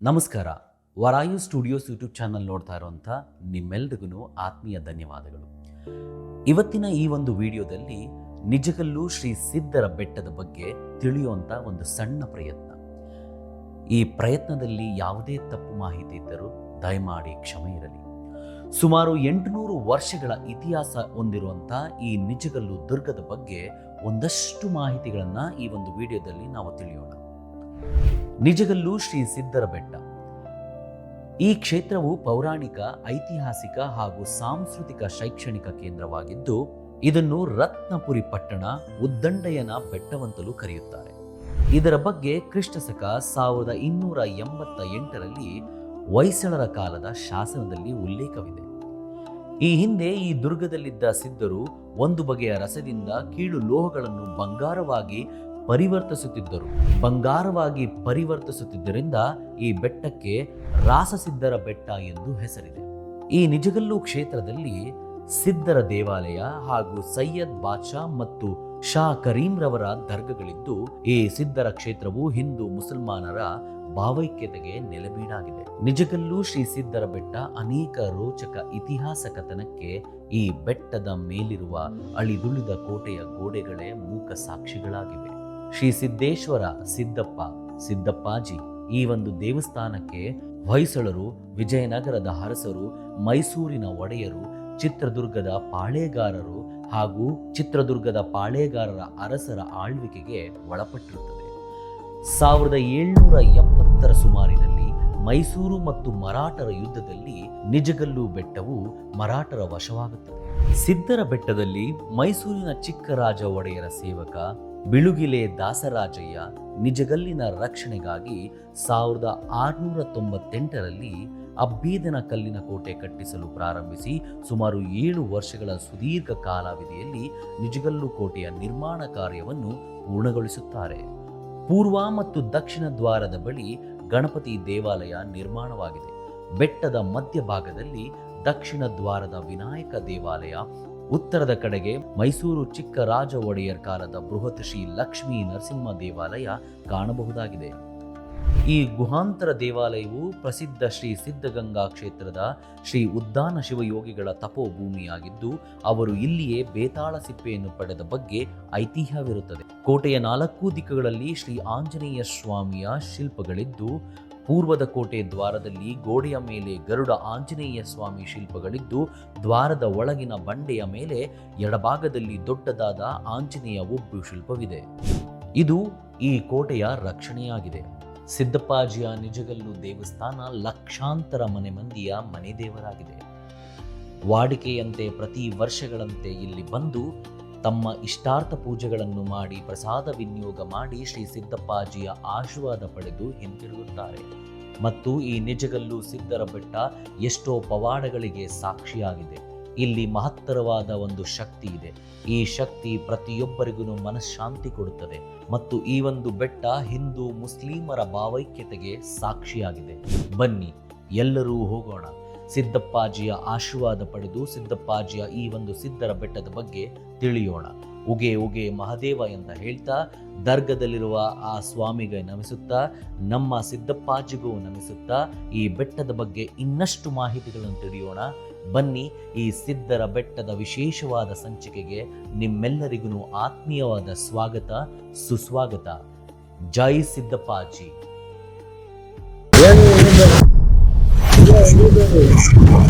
ನಮಸ್ಕಾರ. ವರಾಯು studios YouTube channel ನೋಡ್ತಾ ಇರುವಂಥ ನಿಮ್ಮೆಲ್ರಿಗೂ ಆತ್ಮೀಯ ಧನ್ಯವಾದಗಳು. ಇವತ್ತಿನ ಈ ಒಂದು ವಿಡಿಯೋದಲ್ಲಿ ನಿಜಗಲ್ಲು ಶ್ರೀ ಸಿದ್ಧರ ಬೆಟ್ಟದ ಬಗ್ಗೆ ತಿಳಿಯುವಂಥ ಒಂದು ಸಣ್ಣ ಪ್ರಯತ್ನ. ಈ ಪ್ರಯತ್ನದಲ್ಲಿ ಯಾವುದೇ ತಪ್ಪು ಮಾಹಿತಿ ಇದ್ದರೂ ದಯಮಾಡಿ ಕ್ಷಮೆ ಇರಲಿ. ಸುಮಾರು 800 ವರ್ಷಗಳ ಇತಿಹಾಸ ಹೊಂದಿರುವಂಥ ಈ ನಿಜಗಲ್ಲು ದುರ್ಗದ ಬಗ್ಗೆ ಒಂದಷ್ಟು ಮಾಹಿತಿಗಳನ್ನು ಈ ಒಂದು ವಿಡಿಯೋದಲ್ಲಿ ನಾವು ತಿಳಿಯೋಣ. ನಿಜಗಲ್ಲು ಶ್ರೀ ಸಿದ್ಧರ ಬೆಟ್ಟ. ಈ ಕ್ಷೇತ್ರವು ಪೌರಾಣಿಕ, ಐತಿಹಾಸಿಕ ಹಾಗೂ ಸಾಂಸ್ಕೃತಿಕ ಶೈಕ್ಷಣಿಕ ಕೇಂದ್ರವಾಗಿದ್ದು, ಇದನ್ನು ರತ್ನಪುರಿ ಪಟ್ಟಣ, ಉದ್ದಂಡಯ್ಯನ ಬೆಟ್ಟವಂತಲೂ ಕರೆಯುತ್ತಾರೆ. ಇದರ ಬಗ್ಗೆ ಕ್ರಿಸ್ತಶಕ 1288ರಲ್ಲಿ ಹೊಯ್ಸಳರ ಕಾಲದ ಶಾಸನದಲ್ಲಿ ಉಲ್ಲೇಖವಿದೆ. ಈ ಹಿಂದೆ ಈ ದುರ್ಗದಲ್ಲಿದ್ದ ಸಿದ್ಧರು ಒಂದು ಬಗೆಯ ರಸದಿಂದ ಕೀಳು ಲೋಹಗಳನ್ನು ಬಂಗಾರವಾಗಿ ಪರಿವರ್ತಿಸುತ್ತಿದ್ದರಿಂದ ಈ ಬೆಟ್ಟಕ್ಕೆ ರಾಸಸಿದ್ಧರ ಬೆಟ್ಟ ಎಂದು ಹೆಸರಿದೆ. ಈ ನಿಜಗಲ್ಲು ಕ್ಷೇತ್ರದಲ್ಲಿ ಸಿದ್ಧರ ದೇವಾಲಯ ಹಾಗೂ ಸೈಯದ್ ಬಾದ್ಶಾ ಮತ್ತು ಶಾ ಕರೀಂ ರವರ ದರ್ಗಗಳಿದ್ದು, ಈ ಸಿದ್ಧರ ಕ್ಷೇತ್ರವು ಹಿಂದೂ ಮುಸಲ್ಮಾನರ ಭಾವೈಕ್ಯತೆಗೆ ನೆಲೆಬೀಡಾಗಿದೆ. ನಿಜಗಲ್ಲು ಶ್ರೀ ಸಿದ್ಧರ ಬೆಟ್ಟ ಅನೇಕ ರೋಚಕ ಇತಿಹಾಸ ಕಥನಕ್ಕೆ ಈ ಬೆಟ್ಟದ ಮೇಲಿರುವ ಅಳಿದುಳಿದ ಕೋಟೆಯ ಗೋಡೆಗಳೇ ಮೂಕ ಸಾಕ್ಷಿಗಳಾಗಿವೆ. ಶ್ರೀ ಸಿದ್ದೇಶ್ವರ ಸಿದ್ದಪ್ಪಾಜಿ ಈ ಒಂದು ದೇವಸ್ಥಾನಕ್ಕೆ ಹೊಯ್ಸಳರು, ವಿಜಯನಗರದ ಅರಸರು, ಮೈಸೂರಿನ ಒಡೆಯರು, ಚಿತ್ರದುರ್ಗದ ಪಾಳೇಗಾರರ ಅರಸರ ಆಳ್ವಿಕೆಗೆ ಒಳಪಟ್ಟಿರುತ್ತದೆ. 1770ರ ಸುಮಾರಿನಲ್ಲಿ ಮೈಸೂರು ಮತ್ತು ಮರಾಠರ ಯುದ್ಧದಲ್ಲಿ ನಿಜಗಲ್ಲು ಬೆಟ್ಟವು ಮರಾಠರ ವಶವಾಗುತ್ತದೆ. ಸಿದ್ಧರ ಬೆಟ್ಟದಲ್ಲಿ ಮೈಸೂರಿನ ಚಿಕ್ಕರಾಜ ಒಡೆಯರ ಸೇವಕ ಬಿಳುಗಿಲೆ ದಾಸರಾಜಯ್ಯ ನಿಜಗಲ್ಲಿನ ರಕ್ಷಣೆಗಾಗಿ 1698ರಲ್ಲಿ ಅಬ್ಬೀದನ ಕಲ್ಲಿನ ಕೋಟೆ ಕಟ್ಟಿಸಲು ಪ್ರಾರಂಭಿಸಿ ಸುಮಾರು 7 ವರ್ಷಗಳ ಸುದೀರ್ಘ ಕಾಲಾವಧಿಯಲ್ಲಿ ನಿಜಗಲ್ಲು ಕೋಟೆಯ ನಿರ್ಮಾಣ ಕಾರ್ಯವನ್ನು ಪೂರ್ಣಗೊಳಿಸುತ್ತಾರೆ. ಪೂರ್ವ ಮತ್ತು ದಕ್ಷಿಣ ದ್ವಾರದ ಬಳಿ ಗಣಪತಿ ದೇವಾಲಯ ನಿರ್ಮಾಣವಾಗಿದೆ. ಬೆಟ್ಟದ ಮಧ್ಯಭಾಗದಲ್ಲಿ ದಕ್ಷಿಣ ದ್ವಾರದ ವಿನಾಯಕ ದೇವಾಲಯ, ಉತ್ತರದ ಕಡೆಗೆ ಮೈಸೂರು ಚಿಕ್ಕರಾಜ ಒಡೆಯರ್ ಕಾಲದ ಬೃಹತ್ ಶ್ರೀ ಲಕ್ಷ್ಮೀ ನರಸಿಂಹ ದೇವಾಲಯ ಕಾಣಬಹುದಾಗಿದೆ. ಈ ಗುಹಾಂತರ ದೇವಾಲಯವು ಪ್ರಸಿದ್ಧ ಶ್ರೀ ಸಿದ್ಧಗಂಗಾ ಕ್ಷೇತ್ರದ ಶ್ರೀ ಉದ್ದಾನ ಶಿವಯೋಗಿಗಳ ತಪೋಭೂಮಿಯಾಗಿದ್ದು, ಅವರು ಇಲ್ಲಿಯೇ ಬೇತಾಳ ಸಿಪ್ಪೆಯನ್ನು ಪಡೆದ ಬಗ್ಗೆ ಐತಿಹ್ಯವಿರುತ್ತದೆ. ಕೋಟೆಯ 4 ದಿಕ್ಕುಗಳಲ್ಲಿ ಶ್ರೀ ಆಂಜನೇಯ ಸ್ವಾಮಿಯ ಶಿಲ್ಪಗಳಿದ್ದು, ಪೂರ್ವದ ಕೋಟೆ ದ್ವಾರದಲ್ಲಿ ಗೋಡೆಯ ಮೇಲೆ ಗರುಡ ಆಂಜನೇಯ ಸ್ವಾಮಿ ಶಿಲ್ಪಗಳಿದ್ದು, ದ್ವಾರದ ಒಳಗಿನ ಬಂಡೆಯ ಮೇಲೆ ಎಡಭಾಗದಲ್ಲಿ ದೊಡ್ಡದಾದ ಆಂಜನೇಯ ಒಬ್ಬು ಶಿಲ್ಪವಿದೆ. ಇದು ಈ ಕೋಟೆಯ ರಕ್ಷಣೆಯಾಗಿದೆ. ಸಿದ್ದಪ್ಪಾಜಿಯ ನಿಜಗಲ್ಲು ದೇವಸ್ಥಾನ ಲಕ್ಷಾಂತರ ಮನೆ ಮಂದಿಯ ಮನೆ ದೇವರಾಗಿದೆ. ವಾಡಿಕೆಯಂತೆ ಪ್ರತಿ ವರ್ಷಗಳಂತೆ ಇಲ್ಲಿ ಬಂದು ತಮ್ಮ ಇಷ್ಟಾರ್ಥ ಪೂಜೆಗಳನ್ನು ಮಾಡಿ ಪ್ರಸಾದ ವಿನಿಯೋಗ ಮಾಡಿ ಶ್ರೀ ಸಿದ್ದಪ್ಪಾಜಿಯ ಆಶೀರ್ವಾದ ಪಡೆದು ಹಿಂತಿರುಗುತ್ತಾರೆ. ಮತ್ತು ಈ ನಿಜಗಲ್ಲು ಸಿದ್ಧರ ಬೆಟ್ಟ ಎಷ್ಟೋ ಪವಾಡಗಳಿಗೆ ಸಾಕ್ಷಿಯಾಗಿದೆ. ಇಲ್ಲಿ ಮಹತ್ತರವಾದ ಒಂದು ಶಕ್ತಿ ಇದೆ. ಈ ಶಕ್ತಿ ಪ್ರತಿಯೊಬ್ಬರಿಗೂ ಮನಃಶಾಂತಿ ಕೊಡುತ್ತದೆ ಮತ್ತು ಈ ಒಂದು ಬೆಟ್ಟ ಹಿಂದೂ ಮುಸ್ಲಿಮರ ಭಾವೈಕ್ಯತೆಗೆ ಸಾಕ್ಷಿಯಾಗಿದೆ. ಬನ್ನಿ ಎಲ್ಲರೂ ಹೋಗೋಣ, ಸಿದ್ದಪ್ಪಾಜಿಯ ಆಶೀರ್ವಾದ ಪಡೆದು ಸಿದ್ದಪ್ಪಾಜಿಯ ಈ ಒಂದು ಸಿದ್ಧರ ಬೆಟ್ಟದ ಬಗ್ಗೆ ತಿಳಿಯೋಣ. ಉಗೆ ಉಗೆ ಮಹದೇವ ಅಂತ ಹೇಳ್ತಾ ದರ್ಗದಲ್ಲಿರುವ ಆ ಸ್ವಾಮಿಗೆ ನಮಿಸುತ್ತಾ, ನಮ್ಮ ಸಿದ್ದಪ್ಪಾಜಿಗೂ ನಮಿಸುತ್ತಾ ಈ ಬೆಟ್ಟದ ಬಗ್ಗೆ ಇನ್ನಷ್ಟು ಮಾಹಿತಿಗಳನ್ನು ತಿಳಿಯೋಣ. ಬನ್ನಿ, ಈ ಸಿದ್ಧರ ಬೆಟ್ಟದ ವಿಶೇಷವಾದ ಸಂಚಿಕೆಗೆ ನಿಮ್ಮೆಲ್ಲರಿಗೂ ಆತ್ಮೀಯವಾದ ಸ್ವಾಗತ, ಸುಸ್ವಾಗತ. ಜೈ ಸಿದ್ದಪ್ಪಾಜಿ.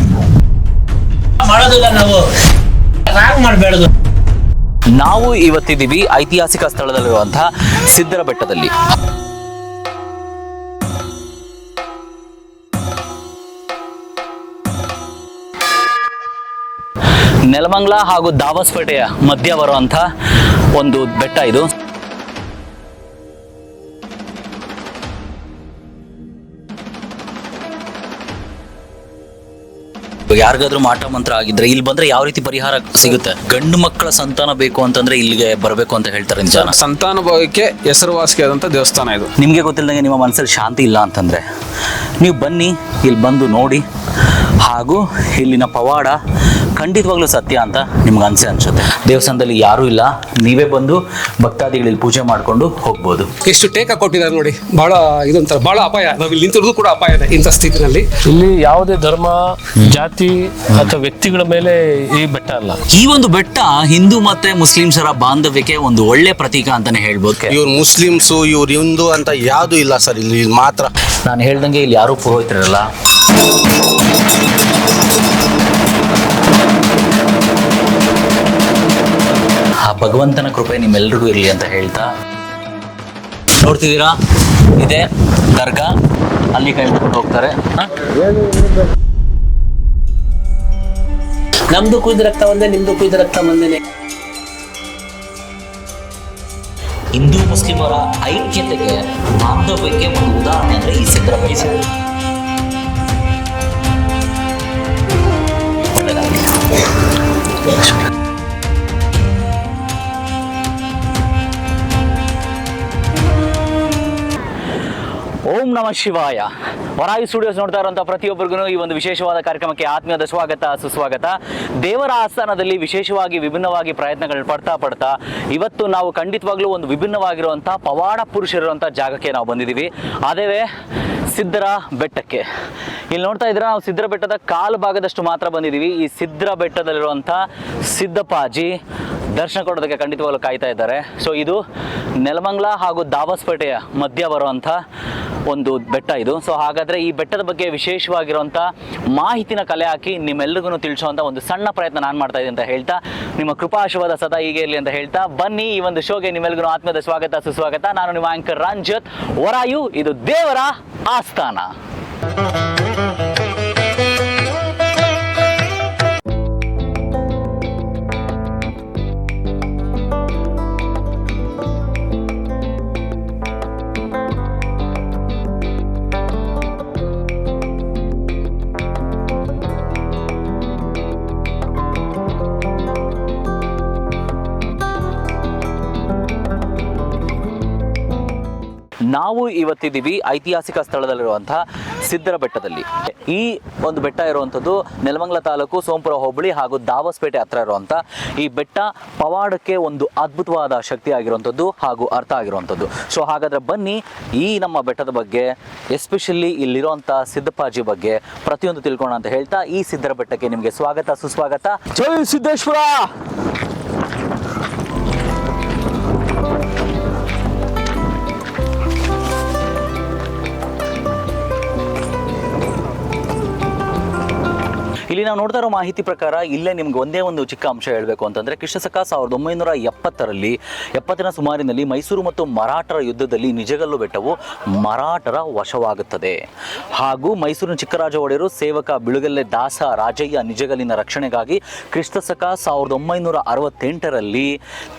ನಾವು ಇವತ್ತಿದ್ದೀವಿ ಐತಿಹಾಸಿಕ ಸ್ಥಳದಲ್ಲಿರುವಂತಹ ಸಿದ್ಧರ ಬೆಟ್ಟದಲ್ಲಿ. ನೆಲಮಂಗಲ ಹಾಗೂ ದಾಬಸ್ಪೇಟೆಯ ಮಧ್ಯ ಬರುವಂಥ ಒಂದು ಬೆಟ್ಟ ಇದು. ಯಾರಿಗಾದ್ರೂ ಮಾಟ ಮಂತ್ರ ಆಗಿದ್ರೆ ಇಲ್ಲಿ ಬಂದ್ರೆ ಯಾವ ರೀತಿ ಪರಿಹಾರ ಸಿಗುತ್ತೆ? ಗಂಡು ಮಕ್ಕಳ ಸಂತಾನ ಬೇಕು ಅಂತಂದ್ರೆ ಇಲ್ಲಿಗೆ ಬರಬೇಕು ಅಂತ ಹೇಳ್ತಾರೆ. ಸಂತಾನ ಭಾಗಕ್ಕೆ ಹೆಸರುವಾಸಿಯಾದಂಥ ದೇವಸ್ಥಾನ ಇದು. ನಿಮಗೆ ಗೊತ್ತಿಲ್ಲದಂಗೆ ನಿಮ್ಮ ಮನಸ್ಸಲ್ಲಿ ಶಾಂತಿ ಇಲ್ಲ ಅಂತಂದ್ರೆ ನೀವು ಬನ್ನಿ, ಇಲ್ಲಿ ಬಂದು ನೋಡಿ ಹಾಗೂ ಇಲ್ಲಿನ ಪವಾಡ ಖಂಡಿತವಾಗ್ಲೂ ಸತ್ಯ ಅಂತ ನಿಮ್ಗೆ ಅನ್ಸುತ್ತೆ. ದೇವಸ್ಥಾನದಲ್ಲಿ ಯಾರೂ ಇಲ್ಲ, ನೀವೇ ಬಂದು ಭಕ್ತಾದಿಗಳಲ್ಲಿ ಪೂಜೆ ಮಾಡಿಕೊಂಡು ಹೋಗ್ಬೋದು. ಎಷ್ಟು ಟೇಕ ಕೊಟ್ಟಿದ್ದಾರೆ ನೋಡಿ, ಬಹಳ ಇದೊಂಥರ ಬಹಳ ಅಪಾಯ. ನಾವು ಇಲ್ಲಿ ನಿಂತಿರೋದು ಕೂಡ ಅಪಾಯ ಇದೆ ಇಂಥ ಸ್ಥಿತಿನಲ್ಲಿ. ಇಲ್ಲಿ ಯಾವುದೇ ಧರ್ಮ, ಜಾತಿ ಅಥವಾ ವ್ಯಕ್ತಿಗಳ ಮೇಲೆ ಈ ಬೆಟ್ಟ ಅಲ್ಲ. ಈ ಒಂದು ಬೆಟ್ಟ ಹಿಂದೂ ಮತ್ತೆ ಮುಸ್ಲಿಮ್ಸರ ಬಾಂಧವ್ಯಕ್ಕೆ ಒಂದು ಒಳ್ಳೆ ಪ್ರತೀಕ ಅಂತಾನೆ ಹೇಳ್ಬೋದು. ಇವ್ರು ಮುಸ್ಲಿಮ್ಸು, ಇವ್ರು ಹಿಂದೂ ಅಂತ ಯಾವುದು ಇಲ್ಲ ಸರ್, ಇಲ್ಲಿ ಮಾತ್ರ. ನಾನು ಹೇಳ್ದಂಗೆ ಇಲ್ಲಿ ಯಾರೂ ಪುರೋಹಿತರಲ್ಲ. ಆ ಭಗವಂತನ ಕೃಪೆ ನಿಮ್ಮೆಲ್ರಿಗೂ ಇರಲಿ ಅಂತ ಹೇಳ್ತಾ, ನೋಡ್ತಿದ್ದೀರಾ ಇದೆ ದರ್ಗಾ, ಅಲ್ಲಿ ಕೈ ಮುಟ್ಕೊಂಡು ಹೋಗ್ತಾರೆ. ನಮ್ದು ಕುಯ್ದ ರಕ್ತ ಒಂದೇ, ನಿಮ್ದು ಕುಯ್ದ ರಕ್ತ ಒಂದೇನೆ. ಹಿಂದೂ ಮುಸ್ಲಿಮರ ಐಕ್ಯತೆಗೆ, ಬಾಂಧವ್ಯಕ್ಕೆ ಒಂದು ಉದಾಹರಣೆ ಅಂದ್ರೆ ಈ ಸಿದ್ಧರ ಬೆಟ್ಟ. ಓಂ ನಮಃ ಶಿವಾಯ. ವರಾಯಿ ಸ್ಟುಡಿಯೋಸ್ ನೋಡ್ತಾ ಇರುವಂಥ ಪ್ರತಿಯೊಬ್ಬರಿಗೂ ಈ ಒಂದು ವಿಶೇಷವಾದ ಕಾರ್ಯಕ್ರಮಕ್ಕೆ ಆತ್ಮೀಯದ ಸ್ವಾಗತ, ಸುಸ್ವಾಗತ. ದೇವರ ಆಸ್ಥಾನದಲ್ಲಿ ವಿಶೇಷವಾಗಿ ವಿಭಿನ್ನವಾಗಿ ಪ್ರಯತ್ನಗಳು ಪಡ್ತಾ ಇವತ್ತು ನಾವು ಖಂಡಿತವಾಗ್ಲೂ ಒಂದು ವಿಭಿನ್ನವಾಗಿರುವಂಥ ಪವಾಡ ಪುರುಷರಿರುವಂಥ ಜಾಗಕ್ಕೆ ನಾವು ಬಂದಿದ್ದೀವಿ. ಅದೇ ಸಿದ್ಧರ ಬೆಟ್ಟಕ್ಕೆ. ಇಲ್ಲಿ ನೋಡ್ತಾ ಇದ್ರೆ ನಾವು ಸಿದ್ಧರ ಬೆಟ್ಟದ ಕಾಲು ಭಾಗದಷ್ಟು ಮಾತ್ರ ಬಂದಿದ್ದೀವಿ. ಈ ಸಿದ್ಧರ ಬೆಟ್ಟದಲ್ಲಿರುವಂಥ ಸಿದ್ದಪ್ಪಾಜಿ ದರ್ಶನ ಕೊಡೋದಕ್ಕೆ ಖಂಡಿತವಾಗ್ಲೂ ಕಾಯ್ತಾ ಇದ್ದಾರೆ. ಸೊ ಇದು ನೆಲಮಂಗಲ ಹಾಗೂ ದಾಬಸ್ಪೇಟೆಯ ಮಧ್ಯ ಬರುವಂಥ ಒಂದು ಬೆಟ್ಟ ಇದು. ಸೊ ಹಾಗಾದರೆ ಈ ಬೆಟ್ಟದ ಬಗ್ಗೆ ವಿಶೇಷವಾಗಿರುವಂಥ ಮಾಹಿತಿನ ಕಲೆ ಹಾಕಿ ನಿಮ್ಮೆಲ್ಲರಿಗೂ ತಿಳಿಸುವಂಥ ಒಂದು ಸಣ್ಣ ಪ್ರಯತ್ನ ನಾನು ಮಾಡ್ತಾ ಇದ್ದೀನಿ ಅಂತ ಹೇಳ್ತಾ, ನಿಮ್ಮ ಕೃಪಾ ಆಶೀರ್ವಾದ ಸದಾ ಹೀಗೆ ಇರಲಿ ಅಂತ ಹೇಳ್ತಾ, ಬನ್ನಿ ಈ ಒಂದು ಶೋಗೆ ನಿಮ್ಮೆಲ್ಲರಿಗೂ ಆತ್ಮೀಯದ ಸ್ವಾಗತ, ಸುಸ್ವಾಗತ. ನಾನು ನಿಮ್ಮ ಆಂಕರ್ ರಂಜಿತ್ ವರಾಯು. ಇದು ದೇವರ ಆಸ್ಥಾನ. ನಾವು ಇವತ್ತಿದ್ದೀವಿ ಐತಿಹಾಸಿಕ ಸ್ಥಳದಲ್ಲಿರುವಂತಹ ಸಿದ್ಧರ ಬೆಟ್ಟದಲ್ಲಿ. ಈ ಒಂದು ಬೆಟ್ಟ ಇರುವಂಥದ್ದು ನೆಲಮಂಗಲ ತಾಲೂಕು, ಸೋಂಪುರ ಹೋಬಳಿ ಹಾಗೂ ದಾಬಸ್ಪೇಟೆ ಹತ್ರ ಇರುವಂಥ ಈ ಬೆಟ್ಟ ಪವಾಡಕ್ಕೆ ಒಂದು ಅದ್ಭುತವಾದ ಶಕ್ತಿ ಆಗಿರುವಂಥದ್ದು ಹಾಗೂ ಅರ್ಥ ಆಗಿರುವಂಥದ್ದು. ಸೊ ಹಾಗಾದರೆ ಬನ್ನಿ ಈ ನಮ್ಮ ಬೆಟ್ಟದ ಬಗ್ಗೆ, ಎಸ್ಪೆಷಲಿ ಇಲ್ಲಿರುವಂಥ ಸಿದ್ದಪ್ಪಾಜಿ ಬಗ್ಗೆ ಪ್ರತಿಯೊಂದು ತಿಳ್ಕೋಣ ಅಂತ ಹೇಳ್ತಾ, ಈ ಸಿದ್ಧರ ಬೆಟ್ಟಕ್ಕೆ ನಿಮಗೆ ಸ್ವಾಗತ, ಸುಸ್ವಾಗತ. ಜೈ ಸಿದ್ದೇಶ್ವರ. ಇಲ್ಲಿ ನಾವು ನೋಡ್ತಾ ಇರೋ ಮಾಹಿತಿ ಪ್ರಕಾರ ಇಲ್ಲೇ ನಿಮ್ಗೆ ಒಂದೇ ಒಂದು ಚಿಕ್ಕ ಅಂಶ ಹೇಳಬೇಕು ಅಂತಂದರೆ, ಕ್ರಿಸ್ತಶಕ 1970ರ ಸುಮಾರಿನಲ್ಲಿ ಮೈಸೂರು ಮತ್ತು ಮರಾಠರ ಯುದ್ಧದಲ್ಲಿ ನಿಜಗಲ್ಲು ಬೆಟ್ಟವು ಮರಾಠರ ವಶವಾಗುತ್ತದೆ. ಹಾಗೂ ಮೈಸೂರಿನ ಚಿಕ್ಕರಾಜ ಒಡೆಯರು ಸೇವಕ ಬಿಳುಗಲ್ಲೆ ದಾಸ ರಾಜಯ್ಯ ನಿಜಗಲ್ಲಿನ ರಕ್ಷಣೆಗಾಗಿ ಕ್ರಿಸ್ತಶಕ 1968ರಲ್ಲಿ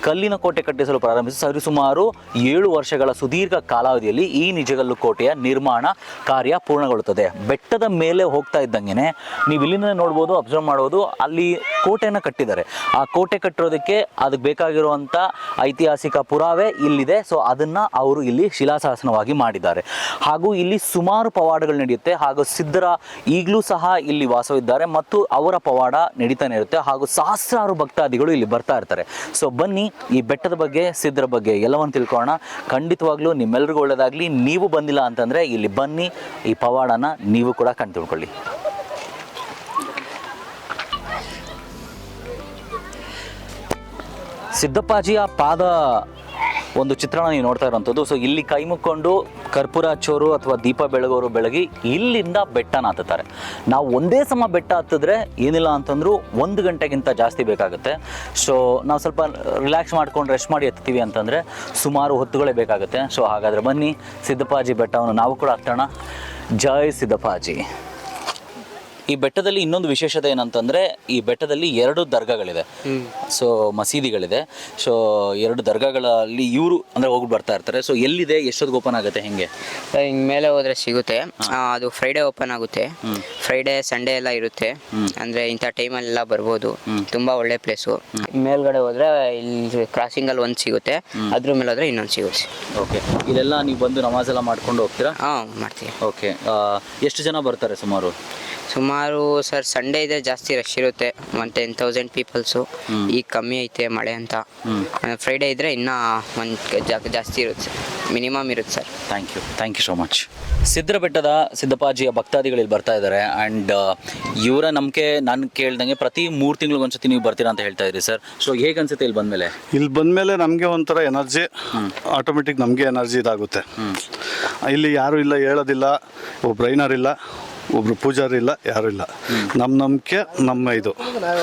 ಕಲ್ಲಿನ ಕೋಟೆ ಕಟ್ಟಿಸಲು ಪ್ರಾರಂಭಿಸಿ ಸರಿಸುಮಾರು 7 ವರ್ಷಗಳ ಸುದೀರ್ಘ ಕಾಲಾವಧಿಯಲ್ಲಿ ಈ ನಿಜಗಲ್ಲು ಕೋಟೆಯ ನಿರ್ಮಾಣ ಕಾರ್ಯ ಪೂರ್ಣಗೊಳ್ಳುತ್ತದೆ. ಬೆಟ್ಟದ ಮೇಲೆ ಹೋಗ್ತಾ ಇದ್ದಂಗೆ ನೀವು ಇಲ್ಲಿಂದ ನೋಡ್ಬೋದು, ಅಬ್ಸರ್ವ್ ಮಾಡ್ಬೋದು, ಅಲ್ಲಿ ಕೋಟೆಯನ್ನು ಕಟ್ಟಿದ್ದಾರೆ. ಆ ಕೋಟೆ ಕಟ್ಟಿರೋದಕ್ಕೆ ಅದಕ್ಕೆ ಬೇಕಾಗಿರುವಂಥ ಐತಿಹಾಸಿಕ ಪುರಾವೆ ಇಲ್ಲಿದೆ. ಸೊ ಅದನ್ನು ಅವರು ಇಲ್ಲಿ ಶಿಲಾಶಾಸನವಾಗಿ ಮಾಡಿದ್ದಾರೆ. ಹಾಗೂ ಇಲ್ಲಿ ಸುಮಾರು ಪವಾಡಗಳು ನಡೆಯುತ್ತೆ. ಹಾಗೂ ಸಿದ್ಧರ ಈಗಲೂ ಸಹ ಇಲ್ಲಿ ವಾಸವಿದ್ದಾರೆ ಮತ್ತು ಅವರ ಪವಾಡ ನಡೀತಾನೆ ಇರುತ್ತೆ. ಹಾಗೂ ಸಹಸ್ರಾರು ಭಕ್ತಾದಿಗಳು ಇಲ್ಲಿ ಬರ್ತಾ ಇರ್ತಾರೆ. ಸೊ ಬನ್ನಿ ಈ ಬೆಟ್ಟದ ಬಗ್ಗೆ, ಸಿದ್ಧರ ಬಗ್ಗೆ ಎಲ್ಲವನ್ನು ತಿಳ್ಕೊಳ್ಳೋಣ. ಖಂಡಿತವಾಗ್ಲೂ ನಿಮ್ಮೆಲ್ಲರಿಗೂ ಒಳ್ಳೆಯದಾಗಲಿ. ನೀವು ಬಂದಿಲ್ಲ ಅಂತಂದರೆ ಇಲ್ಲಿ ಬನ್ನಿ, ಈ ಪವಾಡನ ನೀವು ಕೂಡ ಕಣ್ ತಿಳ್ಕೊಳ್ಳಿ. ಸಿದ್ದಪ್ಪಾಜಿಯ ಪಾದ ಒಂದು ಚಿತ್ರಣ ನೀವು ನೋಡ್ತಾ ಇರೋವಂಥದ್ದು. ಸೊ ಇಲ್ಲಿ ಕೈ ಮುಕ್ಕೊಂಡು ಕರ್ಪೂರ ಹಚ್ಚೋರು ಅಥವಾ ದೀಪ ಬೆಳಗೋರು ಬೆಳಗಿ ಇಲ್ಲಿಂದ ಬೆಟ್ಟನ ಹತ್ತುತ್ತಾರೆ. ನಾವು ಒಂದೇ ಸಮ ಬೆಟ್ಟ ಹತ್ತಿದ್ರೆ ಏನಿಲ್ಲ ಅಂತಂದ್ರೂ 1 ಗಂಟೆಗಿಂತ ಜಾಸ್ತಿ ಬೇಕಾಗುತ್ತೆ. ಸೊ ನಾವು ಸ್ವಲ್ಪ ರಿಲ್ಯಾಕ್ಸ್ ಮಾಡ್ಕೊಂಡು ರೆಸ್ಟ್ ಮಾಡಿ ಹತ್ತೀವಿ ಅಂತಂದರೆ ಸುಮಾರು ಹೊತ್ತುಗಳೇ ಬೇಕಾಗುತ್ತೆ. ಸೊ ಹಾಗಾದರೆ ಬನ್ನಿ ಸಿದ್ದಪ್ಪಾಜಿ ಬೆಟ್ಟವನ್ನು ನಾವು ಕೂಡ ಹತ್ತೋಣ. ಜೈ ಸಿದ್ದಪ್ಪಾಜಿ. ಈ ಬೆಟ್ಟದಲ್ಲಿ ಇನ್ನೊಂದು ವಿಶೇಷತೆ ಏನಂತಂದರೆ, ಈ ಬೆಟ್ಟದಲ್ಲಿ 2 ದರ್ಗಾಗಳಿದೆ. ಸೊ ಮಸೀದಿಗಳಿದೆ. ಸೊ 2 ದರ್ಗಾಗಳಲ್ಲಿ ಇವರು ಅಂದರೆ ಹೋಗಿ ಬರ್ತಾ ಇರ್ತಾರೆ. ಸೊ ಎಲ್ಲಿದೆ, ಎಷ್ಟೊತ್ತಿಗೆ ಓಪನ್ ಆಗುತ್ತೆ, ಹೆಂಗೆ? ಹಿಂಗೆ ಮೇಲೆ ಹೋದರೆ ಸಿಗುತ್ತೆ. ಅದು ಫ್ರೈಡೇ ಓಪನ್ ಆಗುತ್ತೆ. ಫ್ರೈಡೇ ಸಂಡೇ ಎಲ್ಲ ಇರುತ್ತೆ. ಅಂದರೆ ಇಂಥ ಟೈಮಲ್ಲೆಲ್ಲ ಬರ್ಬೋದು. ತುಂಬ ಒಳ್ಳೆ ಪ್ಲೇಸು. ಮೇಲ್ಗಡೆ ಹೋದರೆ ಇಲ್ಲಿ ಕ್ರಾಸಿಂಗಲ್ಲಿ ಒಂದು ಸಿಗುತ್ತೆ, ಅದ್ರ ಮೇಲೆ ಹೋದರೆ ಇನ್ನೊಂದು ಸಿಗುತ್ತೆ. ಓಕೆ, ಇಲ್ಲೆಲ್ಲ ನೀವು ಬಂದು ನಮಾಜ್ ಎಲ್ಲ ಮಾಡ್ಕೊಂಡು ಹೋಗ್ತೀರಾ? ಹಾಂ, ಮಾಡ್ತೀವಿ. ಓಕೆ, ಎಷ್ಟು ಜನ ಬರ್ತಾರೆ ಸುಮಾರು? ಸುಮಾರು ಸರ್ ಸಂಡೇ ಇದೆ ಜಾಸ್ತಿ ರಶ್ ಇರುತ್ತೆ 10,000 ಪೀಪಲ್ಸು. ಈಗ ಕಮ್ಮಿ ಐತೆ ಮಳೆ ಅಂತ. ಫ್ರೈಡೇ ಇದ್ರೆ ಇನ್ನೂ ಒಂದು ಜಾಸ್ತಿ ಇರುತ್ತೆ, ಮಿನಿಮಮ್ ಇರುತ್ತೆ sir. Thank you so much. ಸಿದ್ಧರ ಬೆಟ್ಟದ ಸಿದ್ದಪ್ಪಾಜಿಯ ಭಕ್ತಾದಿಗಳು ಬರ್ತಾ ಇದ್ದಾರೆ ಆ್ಯಂಡ್ ಇವರ ನಂಬಿಕೆ ನಾನು ಕೇಳ್ದಂಗೆ ಪ್ರತಿ 3 ತಿಂಗಳಿಗೊಂದ್ಸತಿ ನೀವು ಬರ್ತೀರಾ ಅಂತ ಹೇಳ್ತಾ ಇದ್ರಿ ಸರ್. ಸೊ ಹೇಗೆ ಅನ್ಸುತ್ತೆ ಇಲ್ಲಿ ಬಂದಮೇಲೆ? ಇಲ್ಲಿ ಬಂದಮೇಲೆ ನಮಗೆ ಒಂಥರ ಎನರ್ಜಿ ಆಟೋಮೆಟಿಕ್ ನಮಗೆ ಎನರ್ಜಿ ಇದಾಗುತ್ತೆ. ಇಲ್ಲಿ ಯಾರು ಇಲ್ಲ, ಹೇಳೋದಿಲ್ಲ, ಒಬ್ಬ ಟ್ರೈನರ್ ಇಲ್ಲ, ಒಬ್ರು ಪೂಜಾರಿ ಇಲ್ಲ, ಯಾರು ಇಲ್ಲ. ನಮ್ಮ ನಂಬಿಕೆ ನಮ್ಮ ಇದು.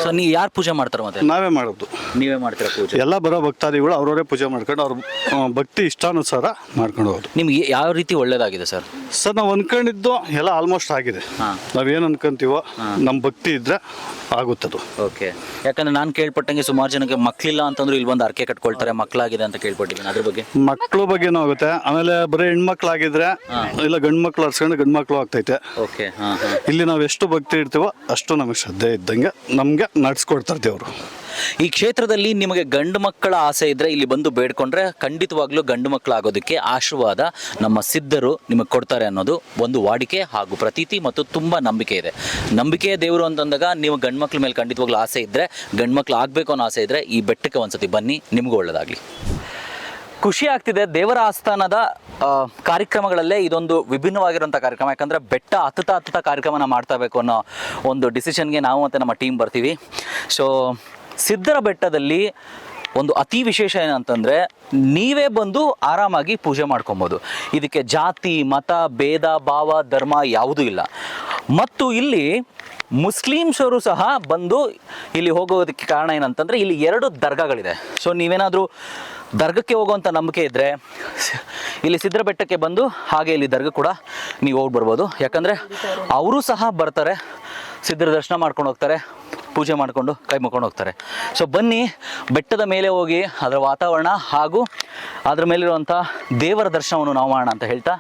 ಸೊ ನೀವು ಯಾರು ಪೂಜೆ ಮಾಡ್ತಾರೆ ಮತ್ತೆ? ನಾವೇ ಮಾಡೋದು. ನೀವೇ ಮಾಡ್ತೀರಾ ಪೂಜೆ? ಎಲ್ಲ ಬರೋ ಭಕ್ತಾದಿಗಳು ಅವ್ರವರೇ ಪೂಜೆ ಮಾಡ್ಕೊಂಡು ಅವ್ರ ಭಕ್ತಿ ಇಷ್ಟಾನುಸಾರ ಮಾಡ್ಕೊಂಡು ಹೋಗೋದು. ನಿಮ್ಗೆ ಯಾವ ರೀತಿ ಒಳ್ಳೇದಾಗಿದೆ ಸರ್? ಸರ್ ನಾವು ಅನ್ಕೊಂಡಿದ್ದು ಎಲ್ಲ ಆಲ್ಮೋಸ್ಟ್ ಆಗಿದೆ. ನಾವೇನು ಅನ್ಕೊಂತೀವೋ ನಮ್ಮ ಭಕ್ತಿ ಇದ್ರೆ ಆಗುತ್ತದು. ಓಕೆ. ಯಾಕಂದ್ರೆ ನಾನು ಕೇಳ್ಪಟ್ಟಂಗೆ ಸುಮಾರು ಜನಕ್ಕೆ ಮಕ್ಕಳಿಲ್ಲ ಅಂತಂದ್ರೆ ಇಲ್ಲಿ ಬಂದು ಅರ್ಕೆ ಕಟ್ಕೊಳ್ತಾರೆ, ಮಕ್ಕಳಾಗಿದೆ ಅಂತ ಕೇಳ್ಪಟ್ಟಿದ್ದೀನಿ. ಅದ್ರ ಬಗ್ಗೆ? ಮಕ್ಕಳ ಬಗ್ಗೆನೂ ಆಗುತ್ತೆ. ಆಮೇಲೆ ಬರೀ ಹೆಣ್ಮಕ್ಳಾಗಿದ್ರೆ ಇಲ್ಲ ಗಂಡು ಮಕ್ಳು ಹರ್ಸ್ಕೊಂಡು ಗಂಡು ಮಕ್ಳು ಆಗ್ತೈತೆ. ಓಕೆ. ಇಲ್ಲಿ ನಾವು ಎಷ್ಟು ಭಕ್ತಿ ಇರ್ತೀವೋ ಅಷ್ಟು ನಮಗೆ ಶ್ರದ್ಧೆ ಇದ್ದಂಗೆ ನಮಗೆ ನಡ್ಸ್ಕೊಡ್ತಾರೆ ದೇವರು. ಈ ಕ್ಷೇತ್ರದಲ್ಲಿ ನಿಮಗೆ ಗಂಡು ಮಕ್ಕಳ ಆಸೆ ಇದ್ದರೆ ಇಲ್ಲಿ ಬಂದು ಬೇಡ್ಕೊಂಡ್ರೆ ಖಂಡಿತವಾಗ್ಲೂ ಗಂಡು ಮಕ್ಕಳಾಗೋದಕ್ಕೆ ಆಶೀರ್ವಾದ ನಮ್ಮ ಸಿದ್ಧರು ನಿಮಗೆ ಕೊಡ್ತಾರೆ ಅನ್ನೋದು ಒಂದು ವಾಡಿಕೆ ಹಾಗೂ ಪ್ರತೀತಿ ಮತ್ತು ತುಂಬ ನಂಬಿಕೆ ಇದೆ. ನಂಬಿಕೆಯ ದೇವರು ಅಂತಂದಾಗ ನೀವು ಗಂಡು ಮಕ್ಕಳ ಮೇಲೆ ಖಂಡಿತವಾಗ್ಲೂ ಆಸೆ ಇದ್ದರೆ, ಗಂಡು ಮಕ್ಕಳು ಆಗಬೇಕು ಅನ್ನೋ ಆಸೆ ಇದ್ದರೆ ಈ ಬೆಟ್ಟಕ್ಕೆ ಒಂದ್ಸತಿ ಬನ್ನಿ, ನಿಮಗೂ ಒಳ್ಳೆಯದಾಗಲಿ. ಖುಷಿ ಆಗ್ತಿದೆ. ದೇವರ ಆಸ್ಥಾನದ ಕಾರ್ಯಕ್ರಮಗಳಲ್ಲೇ ಇದೊಂದು ವಿಭಿನ್ನವಾಗಿರುವಂಥ ಕಾರ್ಯಕ್ರಮ. ಯಾಕಂದರೆ ಬೆಟ್ಟ ಹತ್ತುತ್ತಾ ಕಾರ್ಯಕ್ರಮನ ಮಾಡ್ತಾ ಬೇಕು ಅನ್ನೋ ಒಂದು ಡಿಸಿಷನ್ಗೆ ನಾವು ಮತ್ತು ನಮ್ಮ ಟೀಮ್ ಬರ್ತೀವಿ. ಸೊ ಸಿದ್ಧರ ಬೆಟ್ಟದಲ್ಲಿ ಒಂದು ಅತಿ ವಿಶೇಷ ಏನಂತಂದರೆ ನೀವೇ ಬಂದು ಆರಾಮಾಗಿ ಪೂಜೆ ಮಾಡ್ಕೊಬೋದು. ಇದಕ್ಕೆ ಜಾತಿ ಮತ ಭೇದ ಭಾವ ಧರ್ಮ ಯಾವುದೂ ಇಲ್ಲ. ಮತ್ತು ಇಲ್ಲಿ ಮುಸ್ಲಿಮ್ಸರು ಸಹ ಬಂದು ಇಲ್ಲಿ ಹೋಗೋದಕ್ಕೆ ಕಾರಣ ಏನಂತಂದರೆ ಇಲ್ಲಿ 2 ದರ್ಗಾಗಳಿದೆ. ಸೊ ನೀವೇನಾದರೂ ದರ್ಗಕ್ಕೆ ಹೋಗುವಂಥ ನಂಬಿಕೆ ಇದ್ದರೆ ಇಲ್ಲಿ ಸಿದ್ಧರ ಬೆಟ್ಟಕ್ಕೆ ಬಂದು ಹಾಗೆ ಇಲ್ಲಿ ದರ್ಗ ಕೂಡ ನೀವು ಹೋಗಿ ಬರ್ಬೋದು. ಯಾಕಂದರೆ ಅವರು ಸಹ ಬರ್ತಾರೆ, ಸಿದ್ಧರ ದರ್ಶನ ಮಾಡ್ಕೊಂಡು ಹೋಗ್ತಾರೆ, ಪೂಜೆ ಮಾಡಿಕೊಂಡು ಕೈ ಮುಕ್ಕೊಂಡು ಹೋಗ್ತಾರೆ. ಸೊ ಬನ್ನಿ, ಬೆಟ್ಟದ ಮೇಲೆ ಹೋಗಿ ಅದರ ವಾತಾವರಣ ಹಾಗೂ ಅದರ ಮೇಲಿರುವಂಥ ದೇವರ ದರ್ಶನವನ್ನು ನಾವು ಮಾಡೋಣ ಅಂತ ಹೇಳ್ತಾ,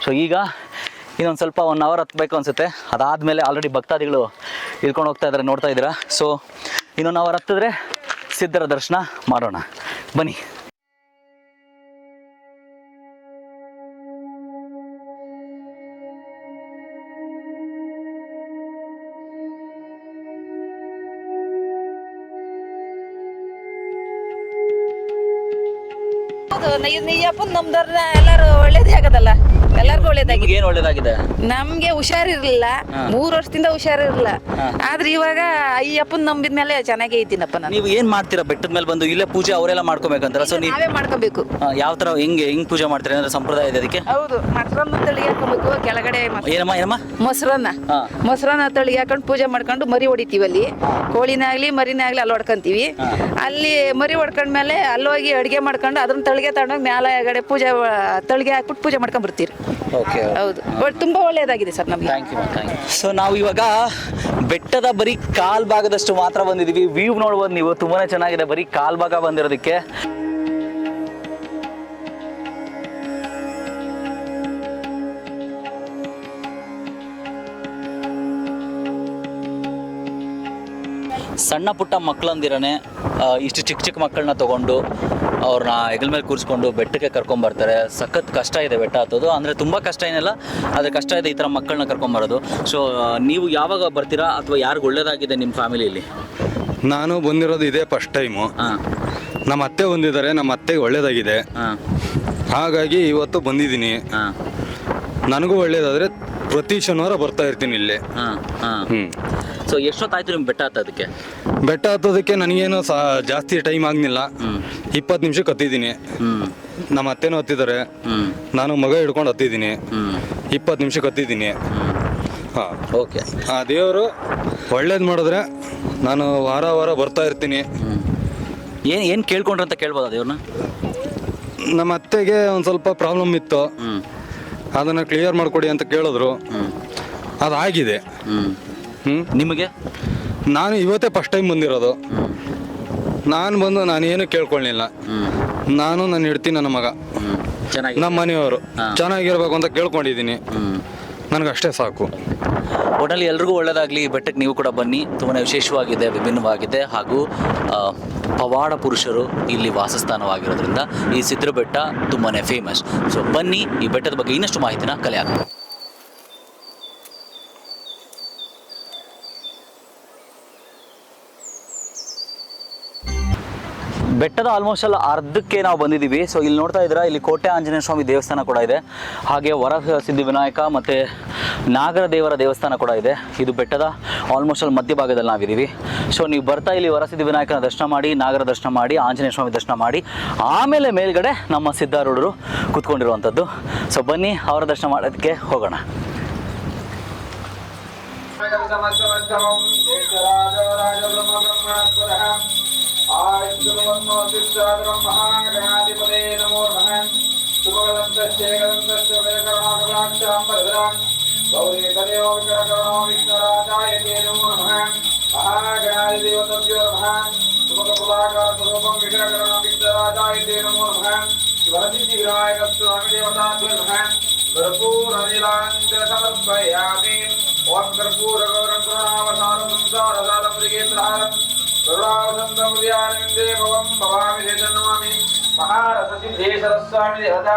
ಸೊ ಈಗ ಇನ್ನೊಂದು ಸ್ವಲ್ಪ 1 ಅವರ್ ಹತ್ತಬೇಕು ಅನಿಸುತ್ತೆ. ಅದಾದಮೇಲೆ ಆಲ್ರೆಡಿ ಭಕ್ತಾದಿಗಳು ಇಳ್ಕೊಂಡು ಹೋಗ್ತಾ ಇದ್ದಾರೆ, ನೋಡ್ತಾ ಇದ್ದೀರಾ. ಸೊ ಇನ್ನೊಂದು ಅವರ್ ಹತ್ತಿದ್ರೆ ಸಿದ್ಧರ ದರ್ಶನ ಮಾಡೋಣ, ಬನ್ನಿ. ನಿಜಪ್ಪನ್ ನಮ್ದವ್ರ ಎಲ್ಲಾರು ಒಳ್ಳೇದೇ ಆಗದಲ್ಲ, ಎಲ್ಲರಿಗೂ ಒಳ್ಳೇದಾಗಿ. ಏನು ಒಳ್ಳೇದಾಗಿದೆ? ನಮ್ಗೆ ಹುಷಾರಿರ್ಲಿಲ್ಲ, 3 ವರ್ಷದಿಂದ ಹುಷಾರಿರ್ಲಿಲ್ಲ. ಆದ್ರೆ ಇವಾಗ ಅಯ್ಯಪ್ಪನ್ ನಂಬಿದ್ಮೇಲೆ ಚೆನ್ನಾಗೇ ಐತಿನಪ್ಪ. ನಾನು ನೀವು ಏನ್ ಮಾಡ್ತೀರಾ ಬೆಟ್ಟದ ಮೇಲೆ ಬಂದು? ಇಲ್ಲೇ ಪೂಜೆ ಅವರೆಲ್ಲ ಮಾಡ್ಕೋಬೇಕಂತಾರ? ಸೊ ನಾವೇ ಮಾಡ್ಕೋಬೇಕು. ಯಾವ ತರ ಹೆಂಗ್ ಪೂಜೆ ಮಾಡ್ತೀರಾ? ಅಂದ್ರೆ ಸಂಪ್ರದಾಯ ಇದೆ ಅದಕ್ಕೆ? ಹೌದು, ಮೊಸರನ್ನ ತಳಿಗೆ ಹಾಕೋಬೇಕು ಕೆಳಗಡೆ. ಏನಮ್ಮ ಮೊಸರನ್ನ ತಳಿಗೆ ಹಾಕೊಂಡು ಪೂಜೆ ಮಾಡ್ಕೊಂಡು ಮರಿ ಹೊಡಿತೀವಿ. ಅಲ್ಲಿ ಕೋಳಿನಾಗ್ಲಿ ಮರಿನಾಗ್ಲಿ ಅಲ್ಲಿ ಹೊಡ್ಕೊಂತೀವಿ. ಅಲ್ಲಿ ಮರಿ ಹೊಡ್ಕೊಂಡ್ಮೇಲೆ ಅಲ್ಲಿ ಹೋಗಿ ಅಡಿಗೆ ಮಾಡ್ಕೊಂಡು ಅದನ್ನ ತಳಿಗೆ ತಗೊಂಡೋಗಿ ಮ್ಯಾಲೆ ಪೂಜೆ ತಳಿಗೆ ಹಾಕ್ಬಿಟ್ಟು ಪೂಜೆ ಮಾಡ್ಕೊಂಡ್ ಬರ್ತೀರಿ. ಹೌದು, ತುಂಬಾ ಒಳ್ಳೇದಾಗಿದೆ ಸರ್ ನಮ್ಗೆ. ಸೊ ನಾವು ಇವಾಗ ಬೆಟ್ಟದ ಬರೀ ಕಾಲ್ ಭಾಗದಷ್ಟು ಮಾತ್ರ ಬಂದಿದೀವಿ. ವ್ಯೂ ನೋಡ್ಬೋದು ನೀವು, ತುಂಬಾನೇ ಚೆನ್ನಾಗಿದೆ. ಬರೀ ಕಾಲ್ ಭಾಗ ಬಂದಿರೋದಕ್ಕೆ ಸಣ್ಣ ಪುಟ್ಟ ಮಕ್ಕಳಂದಿರನೆ ಇಷ್ಟು ಚಿಕ್ಕ ಮಕ್ಕಳನ್ನ ತೊಗೊಂಡು ಅವ್ರನ್ನ ಹೆಗಲ ಮೇಲೆ ಕೂರಿಸ್ಕೊಂಡು ಬೆಟ್ಟಕ್ಕೆ ಕರ್ಕೊಂಬರ್ತಾರೆ. ಸಖತ್ ಕಷ್ಟ ಇದೆ ಬೆಟ್ಟ ಹತ್ತೋದು. ಅಂದರೆ ತುಂಬ ಕಷ್ಟ ಏನಿಲ್ಲ, ಆದರೆ ಕಷ್ಟ ಇದೆ ಈ ಥರ ಮಕ್ಕಳನ್ನ ಕರ್ಕೊಂಬರೋದು. ಸೊ ನೀವು ಯಾವಾಗ ಬರ್ತೀರಾ ಅಥವಾ ಯಾರಿಗೂ ಒಳ್ಳೇದಾಗಿದೆ ನಿಮ್ಮ ಫ್ಯಾಮಿಲಿಯಲ್ಲಿ? ನಾನು ಬಂದಿರೋದು ಇದೇ ಫಸ್ಟ್ ಟೈಮು. ನಮ್ಮ ಅತ್ತೆ ಬಂದಿದ್ದಾರೆ, ನಮ್ಮ ಅತ್ತೆಗೆ ಒಳ್ಳೇದಾಗಿದೆ, ಹಾಗಾಗಿ ಇವತ್ತು ಬಂದಿದ್ದೀನಿ. ನನಗೂ ಒಳ್ಳೇದಾದರೆ ಪ್ರತಿ ಶನಿವಾರ ಬರ್ತಾ ಇರ್ತೀನಿ ಇಲ್ಲಿ. ಸೊ ಎಷ್ಟೊತ್ತಾಯ್ತು ನಿಮ್ಗೆ ಬೆಟ್ಟ ಹತ್ತೋದಕ್ಕೆ? ಬೆಟ್ಟ ಹತ್ತೋದಕ್ಕೆ ನನಗೇನು ಜಾಸ್ತಿ ಟೈಮ್ ಆಗಲಿಲ್ಲ, 20 ನಿಮಿಷಕ್ಕೆ ಹತ್ತಿದ್ದೀನಿ. ನಮ್ಮ ಅತ್ತೆನೂ ಹತ್ತಿದ್ದಾರೆ, ನಾನು ಮಗ ಹಿಡ್ಕೊಂಡು ಹತ್ತಿದ್ದೀನಿ, 20 ನಿಮಿಷಕ್ಕೆ ಹತ್ತಿದ್ದೀನಿ. ಹಾಂ, ಓಕೆ. ಆ ದೇವರು ಒಳ್ಳೇದು ಮಾಡಿದ್ರೆ ನಾನು ವಾರ ಬರ್ತಾ ಇರ್ತೀನಿ. ಏನು ಕೇಳ್ಕೊಂಡ್ರೆ ಅಂತ ಕೇಳ್ಬೋದಾ ದೇವ್ರನ್ನ? ನಮ್ಮ ಅತ್ತೆಗೆ ಒಂದು ಸ್ವಲ್ಪ ಪ್ರಾಬ್ಲಮ್ ಇತ್ತು, ಅದನ್ನು ಕ್ಲಿಯರ್ ಮಾಡಿಕೊಡಿ ಅಂತ ಕೇಳಿದ್ರು, ಅದಾಗಿದೆ. ನಿಮಗೆ? ನಾನು ಇವತ್ತೇ ಫಸ್ಟ್ ಟೈಮ್ ಬಂದಿರೋದು. ನಾನೇನು ಕೇಳ್ಕೊಳ್ಳಿಲ್ಲ. ನಾನು ಇಡ್ತೀನಿ, ನನ್ನ ಮಗ, ನಮ್ಮ ಮನೆಯವರು ಚೆನ್ನಾಗಿರ್ಬೇಕು ಅಂತ ಕೇಳ್ಕೊಂಡಿದ್ದೀನಿ. ನನಗಷ್ಟೇ ಸಾಕು. ಒಟ್ಟಲ್ಲಿ ಎಲ್ರಿಗೂ ಒಳ್ಳೆಯದಾಗಲಿ. ಬೆಟ್ಟಕ್ಕೆ ನೀವು ಕೂಡ ಬನ್ನಿ, ತುಂಬಾ ವಿಶೇಷವಾಗಿದೆ, ವಿಭಿನ್ನವಾಗಿದೆ ಹಾಗೂ ಪವಾಡ ಪುರುಷರು ಇಲ್ಲಿ ವಾಸಸ್ಥಾನವಾಗಿರೋದ್ರಿಂದ ಈ ಸಿದ್ಧರ ಬೆಟ್ಟ ತುಂಬಾ ಫೇಮಸ್. ಸೊ ಬನ್ನಿ, ಈ ಬೆಟ್ಟದ ಬಗ್ಗೆ ಇನ್ನಷ್ಟು ಮಾಹಿತಿನ ಕಲೆ ಹಾಕೋಣ. ಬೆಟ್ಟದ ಆಲ್ಮೋಸ್ಟ್ ಅಲ್ಲಿ ಅರ್ಧಕ್ಕೆ ನಾವು ಬಂದಿದ್ದೀವಿ. ಸೊ ಇಲ್ಲಿ ನೋಡ್ತಾ ಇದ್ದೀರಾ, ಇಲ್ಲಿ ಕೋಟೆ ಆಂಜನೇಯ ಸ್ವಾಮಿ ದೇವಸ್ಥಾನ ಕೂಡ ಇದೆ, ಹಾಗೆ ವರಸಿದ್ಧಿ ವಿನಾಯಕ ಮತ್ತು ನಾಗರ ದೇವರ ದೇವಸ್ಥಾನ ಕೂಡ ಇದೆ. ಇದು ಬೆಟ್ಟದ ಆಲ್ಮೋಸ್ಟ್ ಅಲ್ಲಿ ಮಧ್ಯಭಾಗದಲ್ಲಿ ನಾವಿದ್ದೀವಿ. ಸೊ ನೀವು ಬರ್ತಾ ಇಲ್ಲಿ ವರಸಿದ್ಧಿ ವಿನಾಯಕನ ದರ್ಶನ ಮಾಡಿ, ನಾಗರ ದರ್ಶನ ಮಾಡಿ, ಆಂಜನೇಯ ಸ್ವಾಮಿ ದರ್ಶನ ಮಾಡಿ, ಆಮೇಲೆ ಮೇಲ್ಗಡೆ ನಮ್ಮ ಸಿದ್ಧಾರೂಢರು ಕೂತ್ಕೊಂಡಿರುವಂಥದ್ದು. ಸೊ ಬನ್ನಿ ಅವರ ದರ್ಶನ ಮಾಡೋದಕ್ಕೆ ಹೋಗೋಣ. महारसिद्धेश्वरस्वामी देवता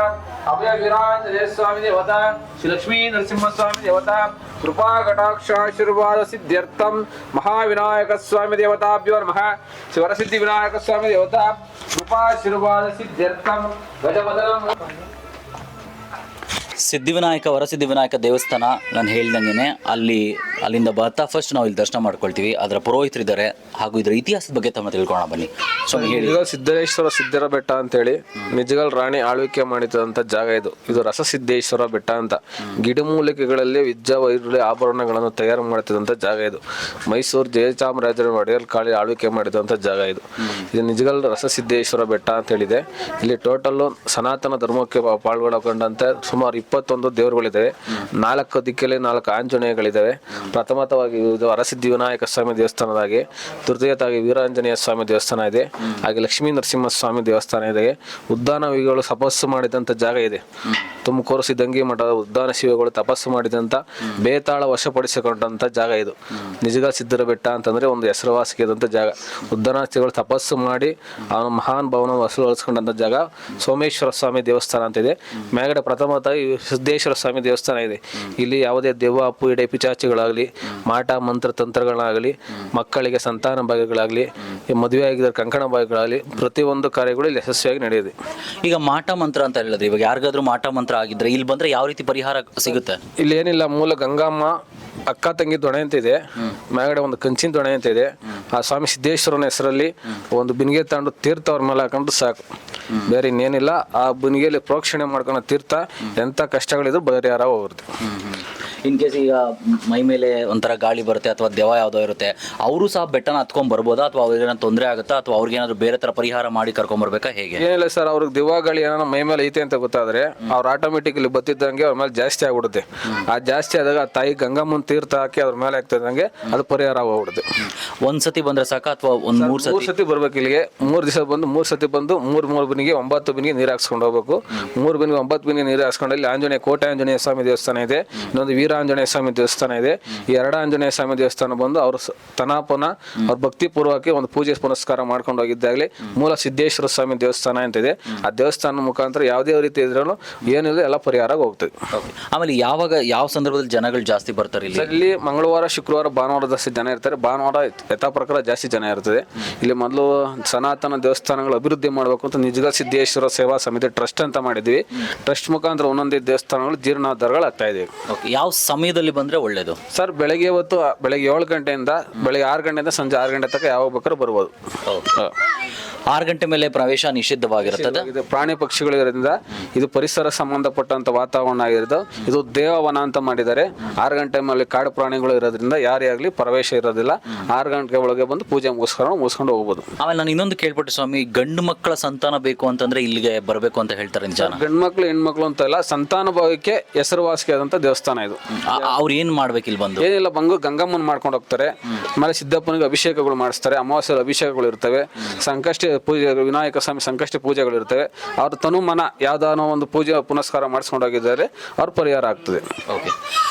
अभयविराजस्वामी देवता श्री लक्ष्मी नरसिंहस्वामी देवता कृपा कटाक्षाशीर्वाद सिद्ध्यर्थम महाविनायक स्वामी देवताभ्यो नमः. शिवरसिद्धि विनायक स्वामी देवता कृपाशीर्वाद सिद्ध्यर्थम गजवदनम. ಸಿದ್ಧಿವಿನಾಯಕ ವರಸಿದ್ಧಿ ವಿನಾಯಕ ದೇವಸ್ಥಾನ ನಾನು ಹೇಳ್ದಂಗೆ ಅಲ್ಲಿಂದ ಬರ್ತಾ ಫಸ್ಟ್ ನಾವು ಇಲ್ಲಿ ದರ್ಶನ ಮಾಡ್ಕೊಳ್ತೀವಿ. ಅದರ ಪುರೋಹಿತರಿದ್ದಾರೆ ಹಾಗೂ ಇದರ ಇತಿಹಾಸದ ಬಗ್ಗೆ ತಮ್ಮ ತಿಳ್ಕೊಳ್ಳೋಣ ಬನ್ನಿ. ಸೊ ಹೇಳಿ. ಸಿದ್ದೇಶ್ವರ ಸಿದ್ಧರ ಬೆಟ್ಟ ಅಂತೇಳಿ ನಿಜಗಲ್ ರಾಣಿ ಆಳ್ವಿಕೆ ಮಾಡಿದಂಥ ಜಾಗ ಇದು. ಇದು ರಸಸಿದ್ದೇಶ್ವರ ಬೆಟ್ಟ ಅಂತ. ಗಿಡಮೂಲಿಕೆಗಳಲ್ಲಿ ವಿದ್ಯಾ ವೈರುಳ್ಳಿ ಆಭರಣಗಳನ್ನು ತಯಾರು ಮಾಡ್ತಿದ್ದಂಥ ಜಾಗ ಇದು. ಮೈಸೂರು ಜಯಚಾಮರಾಜರ ಒಡೆಯರ್ ಕಾಳಿ ಆಳ್ವಿಕೆ ಮಾಡಿದಂಥ ಜಾಗ ಇದು. ಇದು ನಿಜಗಲ್ ರಸಸಿದ್ದೇಶ್ವರ ಬೆಟ್ಟ ಅಂತ ಹೇಳಿದೆ. ಇಲ್ಲಿ ಟೋಟಲ್ಲು ಸನಾತನ ಧರ್ಮಕ್ಕೆ ಪಾಲ್ಗೊಳ್ಳಕೊಂಡಂತೆ ಸುಮಾರು 21 ದೇವರುಗಳಿದ್ದಾವೆ. 4 ದಿಕ್ಕಲ್ಲಿ 4 ಆಂಜನೇಯಗಳಿದ್ದಾವೆ. ಪ್ರಥಮತವಾಗಿ ಇದು ವರಸಿದ್ಧಿ ವಿನಾಯಕ ಸ್ವಾಮಿ ದೇವಸ್ಥಾನದಾಗಿ, ತೃತೀಯತಾಗಿ ವೀರಾಂಜನೇಯ ಸ್ವಾಮಿ ದೇವಸ್ಥಾನ ಇದೆ, ಹಾಗೆ ಲಕ್ಷ್ಮೀ ನರಸಿಂಹ ಸ್ವಾಮಿ ದೇವಸ್ಥಾನ ಇದೆ. ಉದ್ದಾನವಿಗಳು ತಪಸ್ಸು ಮಾಡಿದಂಥ ಜಾಗ ಇದೆ. ತುಮಕೂರು ಸಿದ್ಧಂಗಿ ಮಠದ ಉದ್ದಾನ ಶಿವಗಳು ತಪಸ್ಸು ಮಾಡಿದಂಥ ಬೇತಾಳ ವಶಪಡಿಸಿಕೊಂಡಂಥ ಜಾಗ ಇದು. ನಿಜಗ ಸಿದ್ಧರ ಬೆಟ್ಟ ಅಂತಂದ್ರೆ ಒಂದು ಹೆಸರುವಾಸಿಯಾದಂಥ ಜಾಗ. ಉದ್ದಾನಶಿಗಳು ತಪಸ್ಸು ಮಾಡಿ ಅವನ ಮಹಾನ್ ಭವನ ವಸೂಲಿಸ್ಕೊಂಡಂಥ ಜಾಗ ಸೋಮೇಶ್ವರ ಸ್ವಾಮಿ ದೇವಸ್ಥಾನ ಅಂತ ಇದೆ. ಮೇಲ್ಗಡೆ ಪ್ರಥಮತಾಗಿ ಸಿದ್ದೇಶ್ವರ ಸ್ವಾಮಿ ದೇವಸ್ಥಾನ ಇದೆ. ಇಲ್ಲಿ ಯಾವುದೇ ದೆವ್ವ ಅಪ್ಪು ಇಡೆ ಪಿಚಾಚಿಗಳಾಗಲಿ, ಮಾಟ ಮಂತ್ರ ತಂತ್ರಗಳಾಗಲಿ, ಮಕ್ಕಳಿಗೆ ಸಂತಾನ ಭಾಗ್ಯಗಳಾಗಲಿ, ಮದುವೆ ಆಗಿದ್ದ ಕಂಕಣ ಭಾಗ್ಯಗಳಾಗಲಿ, ಪ್ರತಿಯೊಂದು ಕಾರ್ಯಗಳು ಇಲ್ಲಿ ಯಶಸ್ವಿಯಾಗಿ ನಡೆಯುತ್ತೆ. ಈಗ ಮಾಟ ಮಂತ್ರ ಅಂತ ಹೇಳಿದ್ರೆ, ಇವಾಗ ಯಾರಿಗಾದ್ರೂ ಮಾಟ ಮಂತ್ರ ಆಗಿದ್ರೆ ಇಲ್ಲಿ ಬಂದ್ರೆ ಯಾವ ರೀತಿ ಪರಿಹಾರ ಸಿಗುತ್ತೆ? ಇಲ್ಲಿ ಏನಿಲ್ಲ, ಮೂಲ ಗಂಗಮ್ಮ ಅಕ್ಕ ತಂಗಿ ದೊಣೆ ಅಂತ ಇದೆ, ಮೇಲ್ಗಡೆ ಒಂದು ಕಂಚಿನ ದೊಣೆ ಅಂತ ಇದೆ. ಆ ಸ್ವಾಮಿ ಸಿದ್ದೇಶ್ವರನ ಹೆಸರಲ್ಲಿ ಒಂದು ಬಿನಿಗೆ ತಗೊಂಡು ತೀರ್ಥ ಅವ್ರ ಮೇಲೆ ಹಾಕೊಂಡು ಸಾಕು, ಬೇರೆ ಇನ್ನೇನಿಲ್ಲ. ಆ ಬಿನಿಗೆಯಲ್ಲಿ ಪ್ರೋಕ್ಷಣೆ ಮಾಡ್ಕೊಂಡು ತೀರ್ಥ ಎಂಥ ಕಷ್ಟಗಳಿದ್ರು ಪರಿಹಾರ ಹೋಗುತ್ತೆ. ಇನ್ ಕೇಸ್ ಈಗ ಮೈ ಮೇಲೆ ಒಂಥರ ಗಾಳಿ ಬರುತ್ತೆ ಅಥವಾ ದೆವ್ವ ಯಾವುದೋ ಇರುತ್ತೆ, ಅವರು ಸಹ ಬೆಟ್ಟನ ಹತ್ಕೊಂಡ್ ಬರ್ಬೋದಾ, ಅಥವಾ ಅವ್ರಿಗೇನೋ ತೊಂದರೆ ಆಗುತ್ತಾ, ಅಥವಾ ಅವ್ರಿಗೇನಾದ್ರು ಬೇರೆ ತರ ಪರಿಹಾರ ಮಾಡಿ ಕರ್ಕೊಂಡ್ ಬರ್ಬೇಕಾ, ಹೇಗೆ? ಏನಿಲ್ಲ ಸರ್, ಅವ್ರಿಗೆ ದೆವ್ವ ಗಾಳಿ ಏನೋ ಮೈ ಮೇಲೆ ಐತೆ ಅಂತ ಗೊತ್ತಾದ್ರೆ ಅವ್ರು ಆಟೋಮೆಟಿಕ್ ಇಲ್ಲಿ ಬತ್ತಿದ್ದಂಗೆ ಅವ್ರ ಮೇಲೆ ಜಾಸ್ತಿ ಆಗ್ಬಿಡುತ್ತೆ. ಆ ಜಾಸ್ತಿ ಆದಾಗ ಆ ತಾಯಿ ಗಂಗಮ್ಮನ ತೀರ್ಥ ಹಾಕಿ ಅವ್ರ ಮೇಲೆ ಆಗ್ತಿದ್ದಂಗೆ ಅದು ಪರಿಹಾರ ಹೋಗ್ಬಿಡುತ್ತೆ. ಒಂದ್ಸತಿ ಬಂದ್ರೆ ಸಾಕ ಅಥವಾ ಒಂದ್ ಮೂರ್ ಸತಿ ಬರ್ಬೇಕು ಇಲ್ಲಿಗೆ. 3 ದಿವಸ ಬಂದು 3 ಸತಿ ಬಂದು 3 ಬಿನಿಗೆ 9 ಬಿನಿಗೆ ನೀರು ಹಾಕ್ಸ್ಕೊಂಡು ಹೋಗ್ಬೇಕು. 3 ಬಿನಿಗೆ 9 ಬಿನಿಗೆ ನೀರು ಹಾಕ್ಸ್ಕೊಂಡು ಇಲ್ಲಿ ಆಂಜನೇಯ ಕೋಟೆ ಆಂಜನೇಯ ಸ್ವಾಮಿ ದೇವಸ್ಥಾನ ಇದೆ, ಇನ್ನೊಂದು ವೀರಾಂಜನೇಯ ಸ್ವಾಮಿ ದೇವಸ್ಥಾನ ಇದೆ. ಈ 2 ಆಂಜನೇಯ ಸ್ವಾಮಿ ದೇವಸ್ಥಾನ ಬಂದು ಅವರು ತನಾಪನ ಅವ್ರ ಭಕ್ತಿ ಪೂರ್ವಕ್ಕೆ ಒಂದು ಪೂಜೆ ಪುನಸ್ಕಾರ ಮಾಡ್ಕೊಂಡು ಹೋಗಿದ್ದಾಗಲಿ ಮೂಲ ಸಿದ್ದೇಶ್ವರ ಸ್ವಾಮಿ ದೇವಸ್ಥಾನ ಅಂತ ಇದೆ. ಆ ದೇವಸ್ಥಾನ ಮುಖಾಂತರ ಯಾವುದೇ ರೀತಿ ಇದ್ರೂ ಏನಿಲ್ಲ ಎಲ್ಲ ಪರಿಹಾರ ಹೋಗ್ತದೆ. ಆಮೇಲೆ ಯಾವ ಸಂದರ್ಭದಲ್ಲಿ ಜನಗಳು ಜಾಸ್ತಿ ಬರ್ತಾರೆ ಇಲ್ಲಿ? ಮಂಗಳವಾರ, ಶುಕ್ರವಾರ, ಭಾನುವಾರ ಜಾಸ್ತಿ ಜನ ಇರ್ತಾರೆ. ಭಾನುವಾರ ಯಥಾ ಪ್ರಕಾರ ಜಾಸ್ತಿ ಜನ ಇರ್ತದೆ. ಇಲ್ಲಿ ಮೊದಲು ಸನಾತನ ದೇವಸ್ಥಾನಗಳು ಅಭಿವೃದ್ಧಿ ಮಾಡಬೇಕು ಅಂತ ನಿಜಗ ಸಿದ್ದೇಶ್ವರ ಸೇವಾ ಸಮಿತಿ ಟ್ರಸ್ಟ್ ಅಂತ ಮಾಡಿದ್ವಿ. ಟ್ರಸ್ಟ್ ಮುಖಾಂತರ ಒಂದೊಂದೇ ದೇವಸ್ಥಾನಗಳು ಜೀರ್ಣೋದ್ಧಾರಗಳು ಆಗ್ತಾ ಇದೆ. ಯಾವ ಸಮಯದಲ್ಲಿ ಬಂದ್ರೆ ಒಳ್ಳೇದು ಸರ್? ಬೆಳಗ್ಗೆ ಹೊತ್ತು ಬೆಳಗ್ಗೆ 7 ಗಂಟೆಯಿಂದ ಬೆಳಗ್ಗೆ 6 ಗಂಟೆಯಿಂದ ಸಂಜೆ 6 ಗಂಟೆ ತನಕ ಯಾವಾಗ ಬೇಕಾದ್ರೂ ಬರ್ಬೋದು. 6 ಗಂಟೆ ಮೇಲೆ ಪ್ರವೇಶ ನಿಷಿದ್ಧವಾಗಿರುತ್ತದೆ. ಪ್ರಾಣಿ ಪಕ್ಷಿಗಳಿರೋದ್ರಿಂದ ಇದು ಪರಿಸರ ಸಂಬಂಧಪಟ್ಟಂತ ವಾತಾವರಣ ಆಗಿರೋದು. ಇದು ದೇವವನ ಅಂತ ಮಾಡಿದ್ದಾರೆ. 6 ಗಂಟೆ ಮೇಲೆ ಕಾಡು ಪ್ರಾಣಿಗಳು ಇರೋದ್ರಿಂದ ಯಾರೇ ಆಗಲಿ ಪ್ರವೇಶ ಇರೋದಿಲ್ಲ. 6 ಗಂಟೆ ಒಳಗೆ ಬಂದು ಪೂಜೆ ಮುಗಿಸ್ಕೊಂಡು ಹೋಗ್ಬೋದು. ಆಮೇಲೆ ನಾನು ಇನ್ನೊಂದು ಕೇಳ್ಪಟ್ಟೆ ಸ್ವಾಮಿ, ಗಂಡು ಮಕ್ಕಳ ಸಂತಾನ ಬೇಕು ಅಂತಂದ್ರೆ ಇಲ್ಲಿಗೆ ಬರಬೇಕು ಅಂತ ಹೇಳ್ತಾರೆ, ನಿಜ? ಗಂಡು ಮಕ್ಳು ಹೆಣ್ಮಕ್ಳು ಅಂತ ಇಲ್ಲ, ಸಂತಾನ ಭಾವಕ್ಕೆ ಹೆಸರುವಾಸಿಯಾದಂತ ದೇವಸ್ಥಾನ ಇದು. ಅವ್ರು ಏನ್ ಮಾಡ್ಬೇಕು ಇಲ್ಲಿ ಬಂದು? ಏನಿಲ್ಲ, ಬಂದು ಗಂಗಮ್ಮನ ಮಾಡ್ಕೊಂಡು ಹೋಗ್ತಾರೆ. ಆಮೇಲೆ ಸಿದ್ದಪ್ಪನಿಗೆ ಅಭಿಷೇಕಗಳು ಮಾಡಿಸ್ತಾರೆ. ಅಮಾವಾಸ್ಯೆ ಅಭಿಷೇಕಗಳು ಇರ್ತವೆ. ಸಂಕಷ್ಟಿ ಪೂಜೆ, ವಿನಾಯಕ ಸ್ವಾಮಿ ಸಂಕಷ್ಟಿ ಪೂಜೆಗಳು ಇರ್ತವೆ. ಅವ್ರ ತನು ಮನ ಯಾವ್ದಾನೋ ಒಂದು ಪೂಜೆ ಪುನಸ್ಕಾರ ಮಾಡಿಸ್ಕೊಂಡು ಹೋಗಿದ್ದಾರೆ, ಅವ್ರ ಪರಿಹಾರ ಆಗ್ತದೆ. ಓಕೆ.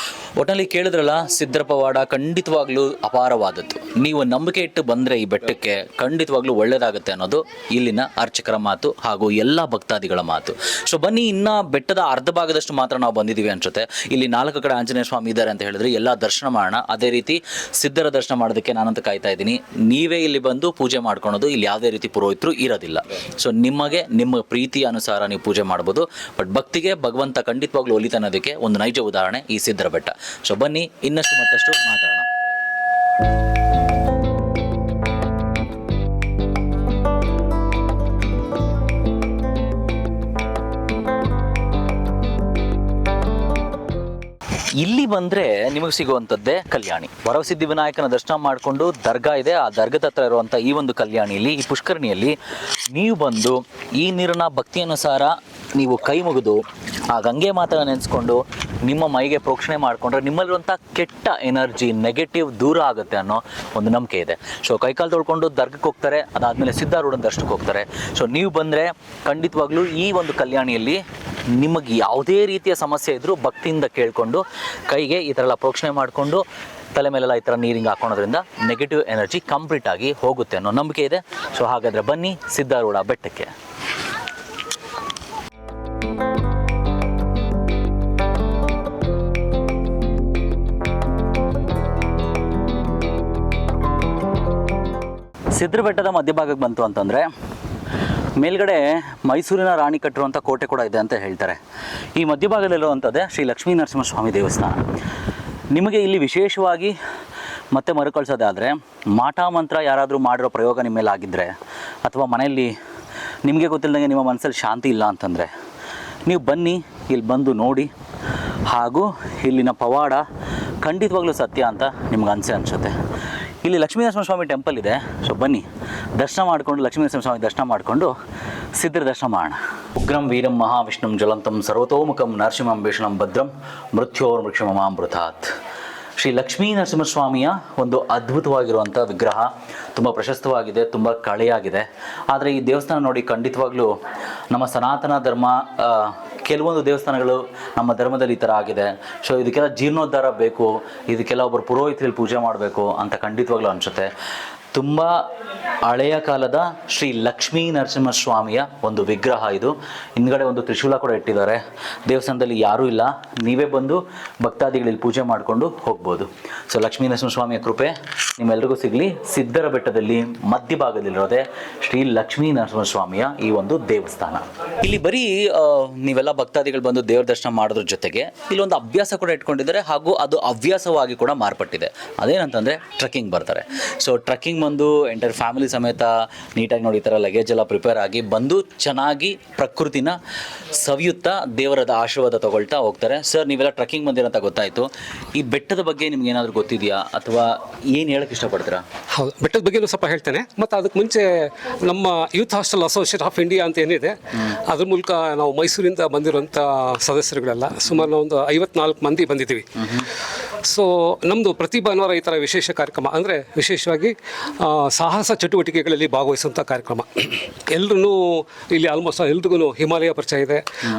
ಒಟ್ಟಿನಲ್ಲಿ ಕೇಳಿದ್ರಲ್ಲ, ಸಿದ್ದರ ಪವಾಡ ಖಂಡಿತವಾಗ್ಲೂ ಅಪಾರವಾದದ್ದು. ನೀವು ನಂಬಿಕೆ ಇಟ್ಟು ಬಂದರೆ ಈ ಬೆಟ್ಟಕ್ಕೆ ಖಂಡಿತವಾಗ್ಲೂ ಒಳ್ಳೆಯದಾಗುತ್ತೆ ಅನ್ನೋದು ಇಲ್ಲಿನ ಅರ್ಚಕರ ಮಾತು ಹಾಗೂ ಎಲ್ಲ ಭಕ್ತಾದಿಗಳ ಮಾತು. ಸೊ ಬನ್ನಿ, ಇನ್ನು ಬೆಟ್ಟದ ಅರ್ಧ ಭಾಗದಷ್ಟು ಮಾತ್ರ ನಾವು ಬಂದಿದ್ದೀವಿ ಅನ್ಸುತ್ತೆ. ಇಲ್ಲಿ 4 ಕಡೆ ಆಂಜನೇಯ ಸ್ವಾಮಿ ಇದ್ದಾರೆ ಅಂತ ಹೇಳಿದ್ರೆ ಎಲ್ಲ ದರ್ಶನ ಮಾಡೋಣ. ಅದೇ ರೀತಿ ಸಿದ್ದರ ದರ್ಶನ ಮಾಡೋದಕ್ಕೆ ನಾನಂತ ಕಾಯ್ತಾ ಇದ್ದೀನಿ. ನೀವೇ ಇಲ್ಲಿ ಬಂದು ಪೂಜೆ ಮಾಡ್ಕೊಳೋದು, ಇಲ್ಲಿ ಯಾವುದೇ ರೀತಿ ಪುರೋಹಿತರು ಇರೋದಿಲ್ಲ. ಸೊ ನಿಮಗೆ ನಿಮ್ಮ ಪ್ರೀತಿ ಅನುಸಾರ ನೀವು ಪೂಜೆ ಮಾಡ್ಬೋದು. ಬಟ್ ಭಕ್ತಿಗೆ ಭಗವಂತ ಖಂಡಿತವಾಗ್ಲೂ ಒಲಿತ ಅನ್ನೋದಕ್ಕೆ ಒಂದು ನೈಜ ಉದಾಹರಣೆ ಈ ಸಿದ್ದರ ಬೆಟ್ಟ. ಸೊ ಬನ್ನಿ, ಇನ್ನಷ್ಟು ಮತ್ತಷ್ಟು ಮಾತಾಡೋಣ. ಇಲ್ಲಿ ಬಂದರೆ ನಿಮಗೆ ಸಿಗುವಂಥದ್ದೇ ಕಲ್ಯಾಣಿ. ವರಸಿದ್ಧಿ ವಿನಾಯಕನ ದರ್ಶನ ಮಾಡಿಕೊಂಡು ದರ್ಗಾ ಇದೆ, ಆ ದರ್ಗದ ಹತ್ರ ಇರುವಂಥ ಈ ಒಂದು ಕಲ್ಯಾಣಿಯಲ್ಲಿ, ಈ ಪುಷ್ಕರಣಿಯಲ್ಲಿ ನೀವು ಬಂದು ಈ ನೀರನ್ನ ಭಕ್ತಿ ಅನುಸಾರ ನೀವು ಕೈ ಮುಗಿದು ಆ ಗಂಗೆ ಮಾತನ್ನು ನೆನೆಸ್ಕೊಂಡು ನಿಮ್ಮ ಮೈಗೆ ಪ್ರೋಕ್ಷಣೆ ಮಾಡಿಕೊಂಡ್ರೆ ನಿಮ್ಮಲ್ಲಿರುವಂಥ ಕೆಟ್ಟ ಎನರ್ಜಿ, ನೆಗೆಟಿವ್ ದೂರ ಆಗುತ್ತೆ ಅನ್ನೋ ಒಂದು ನಂಬಿಕೆ ಇದೆ. ಸೊ ಕೈಕಾಲು ತೊಳ್ಕೊಂಡು ದರ್ಗಕ್ಕೆ ಹೋಗ್ತಾರೆ, ಅದಾದಮೇಲೆ ಸಿದ್ಧಾರೂಢನ ದರ್ಶನಕ್ಕೆ ಹೋಗ್ತಾರೆ. ಸೊ ನೀವು ಬಂದರೆ ಖಂಡಿತವಾಗ್ಲೂ ಈ ಒಂದು ಕಲ್ಯಾಣಿಯಲ್ಲಿ ನಿಮಗೆ ಯಾವುದೇ ರೀತಿಯ ಸಮಸ್ಯೆ ಇದ್ದರೂ ಭಕ್ತಿಯಿಂದ ಕೇಳಿಕೊಂಡು ಕೈಗೆ ಈ ಥರ ಎಲ್ಲ ಪ್ರೋಕ್ಷಣೆ ಮಾಡಿಕೊಂಡು ತಲೆ ಮೇಲೆಲ್ಲ ಈ ಥರ ನೀರಿಂಗ್ ಹಾಕೋಣೋದ್ರಿಂದ ನೆಗೆಟಿವ್ ಎನರ್ಜಿ ಕಂಪ್ಲೀಟ್ ಆಗಿ ಹೋಗುತ್ತೆ ಅನ್ನೋ ನಂಬಿಕೆ ಇದೆ. ಸೊ ಹಾಗಾದರೆ ಬನ್ನಿ ಸಿದ್ಧಾರೂಢ ಬೆಟ್ಟಕ್ಕೆ. ಸಿದ್ಧರ ಬೆಟ್ಟದ ಮಧ್ಯಭಾಗಕ್ಕೆ ಬಂತು ಅಂತಂದರೆ ಮೇಲ್ಗಡೆ ಮೈಸೂರಿನ ರಾಣಿ ಕಟ್ಟಿರುವಂಥ ಕೋಟೆ ಕೂಡ ಇದೆ ಅಂತ ಹೇಳ್ತಾರೆ. ಈ ಮಧ್ಯಭಾಗದಲ್ಲಿರುವಂಥದ್ದೇ ಶ್ರೀ ಲಕ್ಷ್ಮೀ ನರಸಿಂಹಸ್ವಾಮಿ ದೇವಸ್ಥಾನ. ನಿಮಗೆ ಇಲ್ಲಿ ವಿಶೇಷವಾಗಿ ಮತ್ತೆ ಮರುಕಳಿಸೋದಾದರೆ ಮಾಟ ಮಂತ್ರ ಯಾರಾದರೂ ಮಾಡಿರೋ ಪ್ರಯೋಗ ನಿಮ್ಮ ಮೇಲೆ ಆಗಿದ್ದರೆ, ಅಥವಾ ಮನೆಯಲ್ಲಿ ನಿಮಗೆ ಗೊತ್ತಿಲ್ಲದಂಗೆ ನಿಮ್ಮ ಮನಸ್ಸಲ್ಲಿ ಶಾಂತಿ ಇಲ್ಲ ಅಂತಂದರೆ ನೀವು ಬನ್ನಿ, ಇಲ್ಲಿ ಬಂದು ನೋಡಿ. ಹಾಗೂ ಇಲ್ಲಿನ ಪವಾಡ ಖಂಡಿತವಾಗ್ಲೂ ಸತ್ಯ ಅಂತ ನಿಮ್ಗೆ ಅನಿಸುತ್ತೆ. ಇಲ್ಲಿ ಲಕ್ಷ್ಮೀನರಸಿಂಹಸ್ವಾಮಿ ಟೆಂಪಲ್ ಇದೆ. ಸೊ ಬನ್ನಿ, ದರ್ಶನ ಮಾಡಿಕೊಂಡು ಲಕ್ಷ್ಮೀನರಸಿಂಹಸ್ವಾಮಿ ದರ್ಶನ ಮಾಡಿಕೊಂಡು ಸಿದ್ಧರ ದರ್ಶನ ಮಾಡೋಣ. ಉಗ್ರಂ ವೀರಂ ಮಹಾವಿಷ್ಣುಂ ಜ್ವಲಂತಂ ಸರ್ವತೋಮುಖಂ ನರಸಿಂಹಂ ಭೀಷಣಂ ಭದ್ರಂ ಮೃತ್ಯೋರ್ಮೃಕ್ಷಮಮಾಮೃತಾತ್. ಶ್ರೀ ಲಕ್ಷ್ಮೀ ನರಸಿಂಹಸ್ವಾಮಿಯ ಒಂದು ಅದ್ಭುತವಾಗಿರುವಂಥ ವಿಗ್ರಹ, ತುಂಬ ಪ್ರಶಸ್ತವಾಗಿದೆ, ತುಂಬ ಕಳೆಯಾಗಿದೆ. ಆದರೆ ಈ ದೇವಸ್ಥಾನ ನೋಡಿ ಖಂಡಿತವಾಗ್ಲೂ ನಮ್ಮ ಸನಾತನ ಧರ್ಮ, ಕೆಲವೊಂದು ದೇವಸ್ಥಾನಗಳು ನಮ್ಮ ಧರ್ಮದಲ್ಲಿ ಈ ಥರ ಆಗಿದೆ. ಸೊ ಇದಕ್ಕೆಲ್ಲ ಜೀರ್ಣೋದ್ಧಾರ ಬೇಕು, ಇದಕ್ಕೆಲ್ಲ ಒಬ್ಬರು ಪುರೋಹಿತರಲ್ಲಿ ಪೂಜೆ ಮಾಡಬೇಕು ಅಂತ ಖಂಡಿತವಾಗ್ಲೂ ಅನಿಸುತ್ತೆ. ತುಂಬ ಹಳೆಯ ಕಾಲದ ಶ್ರೀ ಲಕ್ಷ್ಮೀ ನರಸಿಂಹಸ್ವಾಮಿಯ ಒಂದು ವಿಗ್ರಹ ಇದು. ಹಿಂದ್ಗಡೆ ಒಂದು ತ್ರಿಶೂಲ ಕೂಡ ಇಟ್ಟಿದ್ದಾರೆ. ದೇವಸ್ಥಾನದಲ್ಲಿ ಯಾರೂ ಇಲ್ಲ, ನೀವೇ ಬಂದು ಭಕ್ತಾದಿಗಳಲ್ಲಿ ಪೂಜೆ ಮಾಡಿಕೊಂಡು ಹೋಗ್ಬೋದು. ಸೊ ಲಕ್ಷ್ಮೀ ನರಸಿಂಹಸ್ವಾಮಿಯ ಕೃಪೆ ನಿಮ್ಮೆಲ್ರಿಗೂ ಸಿಗಲಿ. ಸಿದ್ಧರ ಬೆಟ್ಟದಲ್ಲಿ ಮಧ್ಯಭಾಗದಲ್ಲಿರೋದೆ ಶ್ರೀ ಲಕ್ಷ್ಮೀ ನರಸಿಂಹಸ್ವಾಮಿಯ ಈ ಒಂದು ದೇವಸ್ಥಾನ. ಇಲ್ಲಿ ಬರೀ ನೀವೆಲ್ಲ ಭಕ್ತಾದಿಗಳು ಬಂದು ದೇವ್ರ ದರ್ಶನ ಮಾಡೋದ್ರ ಜೊತೆಗೆ ಇಲ್ಲೊಂದು ಅಭ್ಯಾಸ ಕೂಡ ಇಟ್ಕೊಂಡಿದ್ದಾರೆ, ಹಾಗೂ ಅದು ಹವ್ಯಾಸವಾಗಿ ಕೂಡ ಮಾರ್ಪಟ್ಟಿದೆ. ಅದೇನಂತಂದರೆ ಟ್ರೆಕ್ಕಿಂಗ್ ಬರ್ತಾರೆ. ಸೊ ಟ್ರೆಕ್ಕಿಂಗ್ ಬಂದು ಎಂಟರ್ ಫ್ಯಾಮಿಲಿ ಸಮೇತ ನೀಟಾಗಿ ನೋಡಿ ಈ ಥರ ಲಗೇಜ್ ಎಲ್ಲ ಪ್ರಿಪೇರ್ ಆಗಿ ಬಂದು ಚೆನ್ನಾಗಿ ಪ್ರಕೃತಿನ ಸವಿಯುತ್ತಾ ದೇವರದ ಆಶೀರ್ವಾದ ತಗೊಳ್ತಾ ಹೋಗ್ತಾರೆ. ಸರ್, ನೀವೆಲ್ಲ ಟ್ರೆಕ್ಕಿಂಗ್ ಬಂದಿರೋಂತ ಗೊತ್ತಾಯಿತು. ಈ ಬೆಟ್ಟದ ಬಗ್ಗೆ ನಿಮ್ಗೆ ಏನಾದರೂ ಗೊತ್ತಿದೆಯಾ, ಅಥವಾ ಏನು ಹೇಳಕ್ಕೆ ಇಷ್ಟಪಡ್ತೀರಾ? ಹೌದು, ಬೆಟ್ಟದ ಬಗ್ಗೆನೂ ಸ್ವಲ್ಪ ಹೇಳ್ತೇನೆ. ಮತ್ತು ಅದಕ್ಕೆ ಮುಂಚೆ ನಮ್ಮ youth hostel associate of India ಅಂತ ಏನಿದೆ, ಅದ್ರ ಮೂಲಕ ನಾವು ಮೈಸೂರಿಂದ ಬಂದಿರುವಂಥ ಸದಸ್ಯರುಗಳೆಲ್ಲ ಸುಮಾರು ನಾವು ಒಂದು 54 ಮಂದಿ ಬಂದಿದ್ದೀವಿ. ಸೊ ನಮ್ಮದು ಪ್ರತಿ ಭಾನುವಾರ ಈ ಥರ ವಿಶೇಷ ಕಾರ್ಯಕ್ರಮ, ಅಂದರೆ ವಿಶೇಷವಾಗಿ ಸಾಹಸ ಚಟುವಟಿಕೆಗಳಲ್ಲಿ ಭಾಗವಹಿಸುವಂಥ ಕಾರ್ಯಕ್ರಮ. ಎಲ್ಲರೂ ಇಲ್ಲಿ ಆಲ್ಮೋಸ್ಟ್ ಎಲ್ರಿಗೂ ಹಿಮಾಲಯ ಪರಿಚಯ ಇದೆ.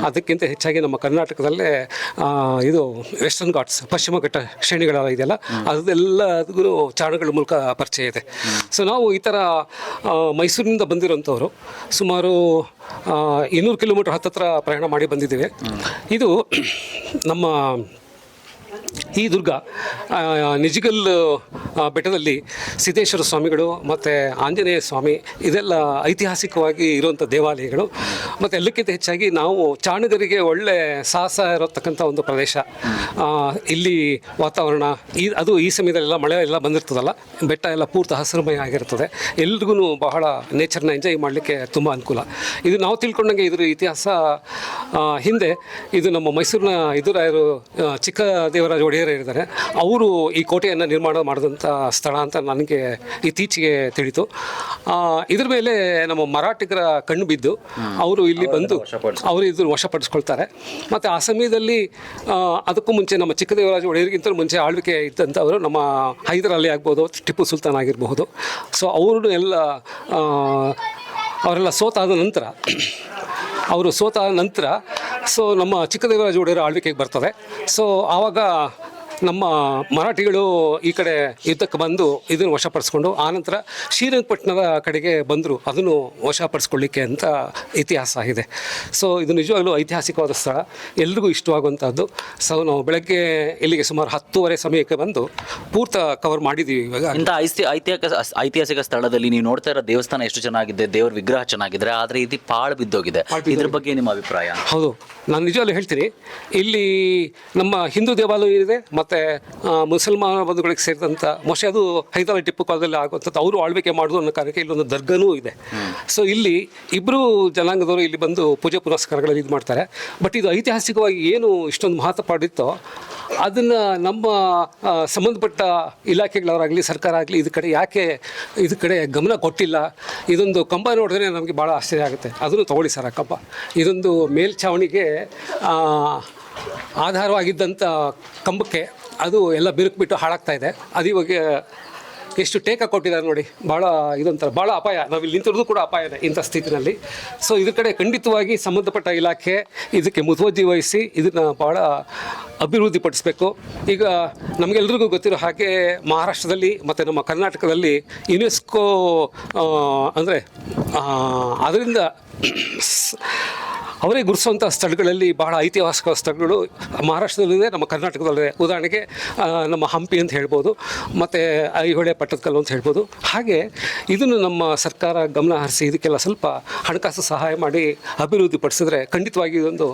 ಅದಕ್ಕಿಂತ ಹೆಚ್ಚಾಗಿ ನಮ್ಮ ಕರ್ನಾಟಕದಲ್ಲೇ ಇದು ವೆಸ್ಟರ್ನ್ ಘಾಟ್ಸ್, ಪಶ್ಚಿಮ ಘಟ್ಟ ಶ್ರೇಣಿಗಳೆಲ್ಲ ಇದೆಯಲ್ಲ, ಅದೆಲ್ಲದಕ್ಕೂ ಚಾರಣಗಳ ಮೂಲಕ ಪರಿಚಯ ಇದೆ. ಸೊ ನಾವು ಈ ಥರ ಮೈಸೂರಿನಿಂದ ಬಂದಿರೋಂಥವ್ರು ಸುಮಾರು 200 ಕಿಲೋಮೀಟರ್ ಹತ್ತತ್ರ ಪ್ರಯಾಣ ಮಾಡಿ ಬಂದಿದ್ದೇವೆ. ಇದು ನಮ್ಮ ಈ ದುರ್ಗ ನಿಜಗಲ್ ಬೆಟ್ಟದಲ್ಲಿ ಸಿದ್ದೇಶ್ವರ ಸ್ವಾಮಿಗಳು ಮತ್ತು ಆಂಜನೇಯ ಸ್ವಾಮಿ ಇದೆಲ್ಲ ಐತಿಹಾಸಿಕವಾಗಿ ಇರುವಂಥ ದೇವಾಲಯಗಳು. ಮತ್ತು ಎಲ್ಲಕ್ಕಿಂತ ಹೆಚ್ಚಾಗಿ ನಾವು ಚಾಣಗರಿಗೆ ಒಳ್ಳೆ ಸಾಹಸ ಇರತಕ್ಕಂಥ ಒಂದು ಪ್ರದೇಶ. ಇಲ್ಲಿ ವಾತಾವರಣ ಅದು ಈ ಸಮಯದಲ್ಲೆಲ್ಲ ಮಳೆ ಎಲ್ಲ ಬಂದಿರ್ತದಲ್ಲ, ಬೆಟ್ಟ ಎಲ್ಲ ಪೂರ್ತಿ ಹಸಿರುಮಯ ಆಗಿರ್ತದೆ. ಎಲ್ರಿಗೂ ಬಹಳ ನೇಚರ್ನ ಎಂಜಾಯ್ ಮಾಡಲಿಕ್ಕೆ ತುಂಬ ಅನುಕೂಲ. ಇದು ನಾವು ತಿಳ್ಕೊಂಡಂಗೆ ಇದ್ರ ಇತಿಹಾಸ ಹಿಂದೆ ಇದು ನಮ್ಮ ಮೈಸೂರಿನ ಎದುರಾಯರು ಚಿಕ್ಕ ದೇವರಾಜ ಒಡೆಯರ್ ಇದ್ದಾರೆ, ಅವರು ಈ ಕೋಟೆಯನ್ನು ನಿರ್ಮಾಣ ಮಾಡಿದಂಥ ಸ್ಥಳ ಅಂತ ನನಗೆ ಇತ್ತೀಚೆಗೆ ತಿಳಿತು. ಇದ್ರ ಮೇಲೆ ನಮ್ಮ ಮರಾಠಿಗರ ಕಣ್ಣು ಬಿದ್ದು ಅವರು ಇಲ್ಲಿ ಬಂದು ಅವರು ಇದನ್ನು ವಶಪಡಿಸ್ಕೊಳ್ತಾರೆ. ಮತ್ತು ಆ ಸಮಯದಲ್ಲಿ ಅದಕ್ಕೂ ಮುಂಚೆ ನಮ್ಮ ಚಿಕ್ಕದೇವರಾಜ ಒಡೆಯರಿಗಿಂತ ಮುಂಚೆ ಆಳ್ವಿಕೆ ಇದ್ದಂಥವರು ನಮ್ಮ ಹೈದರ್ ಅಲಿ ಆಗ್ಬೋದು, ಟಿಪ್ಪು ಸುಲ್ತಾನ್ ಆಗಿರಬಹುದು. ಸೊ ಅವರು ಅವರೆಲ್ಲ ಸೋತಾದ ನಂತರ ಸೊ ನಮ್ಮ ಚಿಕ್ಕದೇವರಾಜ ಒಡೆಯರ ಆಳ್ವಿಕೆಗೆ ಬರ್ತದೆ. ಸೊ ಆವಾಗ ನಮ್ಮ ಮರಾಠಿಗಳು ಈ ಕಡೆ ಯುದ್ಧಕ್ಕೆ ಬಂದು ಇದನ್ನು ವಶಪಡಿಸ್ಕೊಂಡು ಆನಂತರ ಶ್ರೀರಂಗಪಟ್ಟಣದ ಕಡೆಗೆ ಬಂದರು, ಅದನ್ನು ವಶಪಡಿಸ್ಕೊಳ್ಳಿಕ್ಕೆ ಅಂತ ಇತಿಹಾಸ ಇದೆ. ಸೊ ಇದು ನಿಜವಾಗ್ಲೂ ಐತಿಹಾಸಿಕವಾದ ಸ್ಥಳ, ಎಲ್ರಿಗೂ ಇಷ್ಟವಾಗುವಂಥದ್ದು. ಸೊ ನಾವು ಬೆಳಗ್ಗೆ ಇಲ್ಲಿಗೆ ಸುಮಾರು 10:30 ಸಮಯಕ್ಕೆ ಬಂದು ಪೂರ್ತ ಕವರ್ ಮಾಡಿದ್ದೀವಿ. ಇವಾಗ ಇಂಥ ಐತಿಹಾಸಿಕ ಸ್ಥಳದಲ್ಲಿ ನೀವು ನೋಡ್ತಾ ಇರೋ ದೇವಸ್ಥಾನ ಎಷ್ಟು ಚೆನ್ನಾಗಿದೆ, ದೇವ್ರ ವಿಗ್ರಹ ಚೆನ್ನಾಗಿದ್ರೆ, ಆದರೆ ಇದು ಪಾಳು ಬಿದ್ದೋಗಿದೆ. ಇದ್ರ ಬಗ್ಗೆ ನಿಮ್ಮ ಅಭಿಪ್ರಾಯ? ಹೌದು, ನಾನು ನಿಜವಾಗ್ಲೂ ಹೇಳ್ತೀನಿ, ಇಲ್ಲಿ ನಮ್ಮ ಹಿಂದೂ ದೇವಾಲಯ ಇದೆ ಮತ್ತು ಮುಸಲ್ಮಾನ ಬಂಧುಗಳಿಗೆ ಸೇರಿದಂಥ ಮೋಸ್ಟ್ಲಿ ಅದು ಹೈದರಾಬಾದ್ ಟಿಪ್ಪು ಕಾಲದಲ್ಲಿ ಆಗುವಂಥದ್ದು, ಅವರು ಆಳ್ವಿಕೆ ಮಾಡೋದು ಅನ್ನೋ ಕಾರಣಕ್ಕೆ ಇಲ್ಲೊಂದು ದರ್ಗನೂ ಇದೆ. ಸೊ ಇಲ್ಲಿ ಇಬ್ಬರು ಜನಾಂಗದವರು ಇಲ್ಲಿ ಬಂದು ಪೂಜೆ ಪುನಸ್ಕಾರಗಳಲ್ಲಿ ಇದು ಮಾಡ್ತಾರೆ. ಬಟ್ ಇದು ಐತಿಹಾಸಿಕವಾಗಿ ಏನು ಇಷ್ಟೊಂದು ಮಹತ್ವ ಪಡಿತ್ತೋ ಅದನ್ನು ನಮ್ಮ ಸಂಬಂಧಪಟ್ಟ ಇಲಾಖೆಗಳವರಾಗಲಿ ಸರ್ಕಾರ ಆಗಲಿ ಇದ್ರ ಕಡೆ ಗಮನ ಕೊಟ್ಟಿಲ್ಲ. ಇದೊಂದು ಕಂಬ ನೋಡಿದ್ರೆ ನಮಗೆ ಭಾಳ ಆಶ್ಚರ್ಯ ಆಗುತ್ತೆ. ಅದನ್ನು ತೊಗೊಳ್ಳಿ ಸರ್, ಆ ಕಂಬ ಇದೊಂದು ಮೇಲ್ಛಾವಣಿಗೆ ಆಧಾರವಾಗಿದ್ದಂಥ ಕಂಬಕ್ಕೆ ಅದು ಎಲ್ಲ ಬಿರುಕ್ಬಿಟ್ಟು ಹಾಳಾಗ್ತಾ ಇದೆ. ಅದು ಇವಾಗ ಎಷ್ಟು ಟೇಕ ಕೊಟ್ಟಿದ್ದಾರೆ ನೋಡಿ, ಭಾಳ ಇದೊಂಥರ ಭಾಳ ಅಪಾಯ. ನಾವು ಇಲ್ಲಿ ನಿಂತಿರೋದು ಕೂಡ ಅಪಾಯನೇ ಇಂಥ ಸ್ಥಿತಿನಲ್ಲಿ. ಸೊ ಇದ್ರ ಕಡೆ ಖಂಡಿತವಾಗಿ ಸಂಬಂಧಪಟ್ಟ ಇಲಾಖೆ ಇದಕ್ಕೆ ಮುತುವರ್ಜಿ ವಹಿಸಿ ಇದನ್ನು ಭಾಳ ಅಭಿವೃದ್ಧಿಪಡಿಸಬೇಕು. ಈಗ ನಮಗೆಲ್ರಿಗೂ ಗೊತ್ತಿರೋ ಹಾಗೆ ಮಹಾರಾಷ್ಟ್ರದಲ್ಲಿ ಮತ್ತು ನಮ್ಮ ಕರ್ನಾಟಕದಲ್ಲಿ ಯುನೆಸ್ಕೋ ಅಂದರೆ ಅದರಿಂದ ಅವರೇ ಗುರುತಿಸುವಂಥ ಸ್ಥಳಗಳಲ್ಲಿ ಬಹಳ ಐತಿಹಾಸಿಕ ಸ್ಥಳಗಳು ಮಹಾರಾಷ್ಟ್ರದಲ್ಲಿದೆ, ನಮ್ಮ ಕರ್ನಾಟಕದಲ್ಲಿದೆ. ಉದಾಹರಣೆಗೆ ನಮ್ಮ ಹಂಪಿ ಅಂತ ಹೇಳ್ಬೋದು, ಮತ್ತು ಐಹೊಳೆ ಪಟ್ಟದಕಲ್ಲು ಅಂತ ಹೇಳ್ಬೋದು. ಹಾಗೆ ಇದನ್ನು ನಮ್ಮ ಸರ್ಕಾರ ಗಮನ ಹರಿಸಿ ಇದಕ್ಕೆಲ್ಲ ಸ್ವಲ್ಪ ಹಣಕಾಸು ಸಹಾಯ ಮಾಡಿ ಅಭಿವೃದ್ಧಿಪಡಿಸಿದ್ರೆ ಖಂಡಿತವಾಗಿ ಇದೊಂದು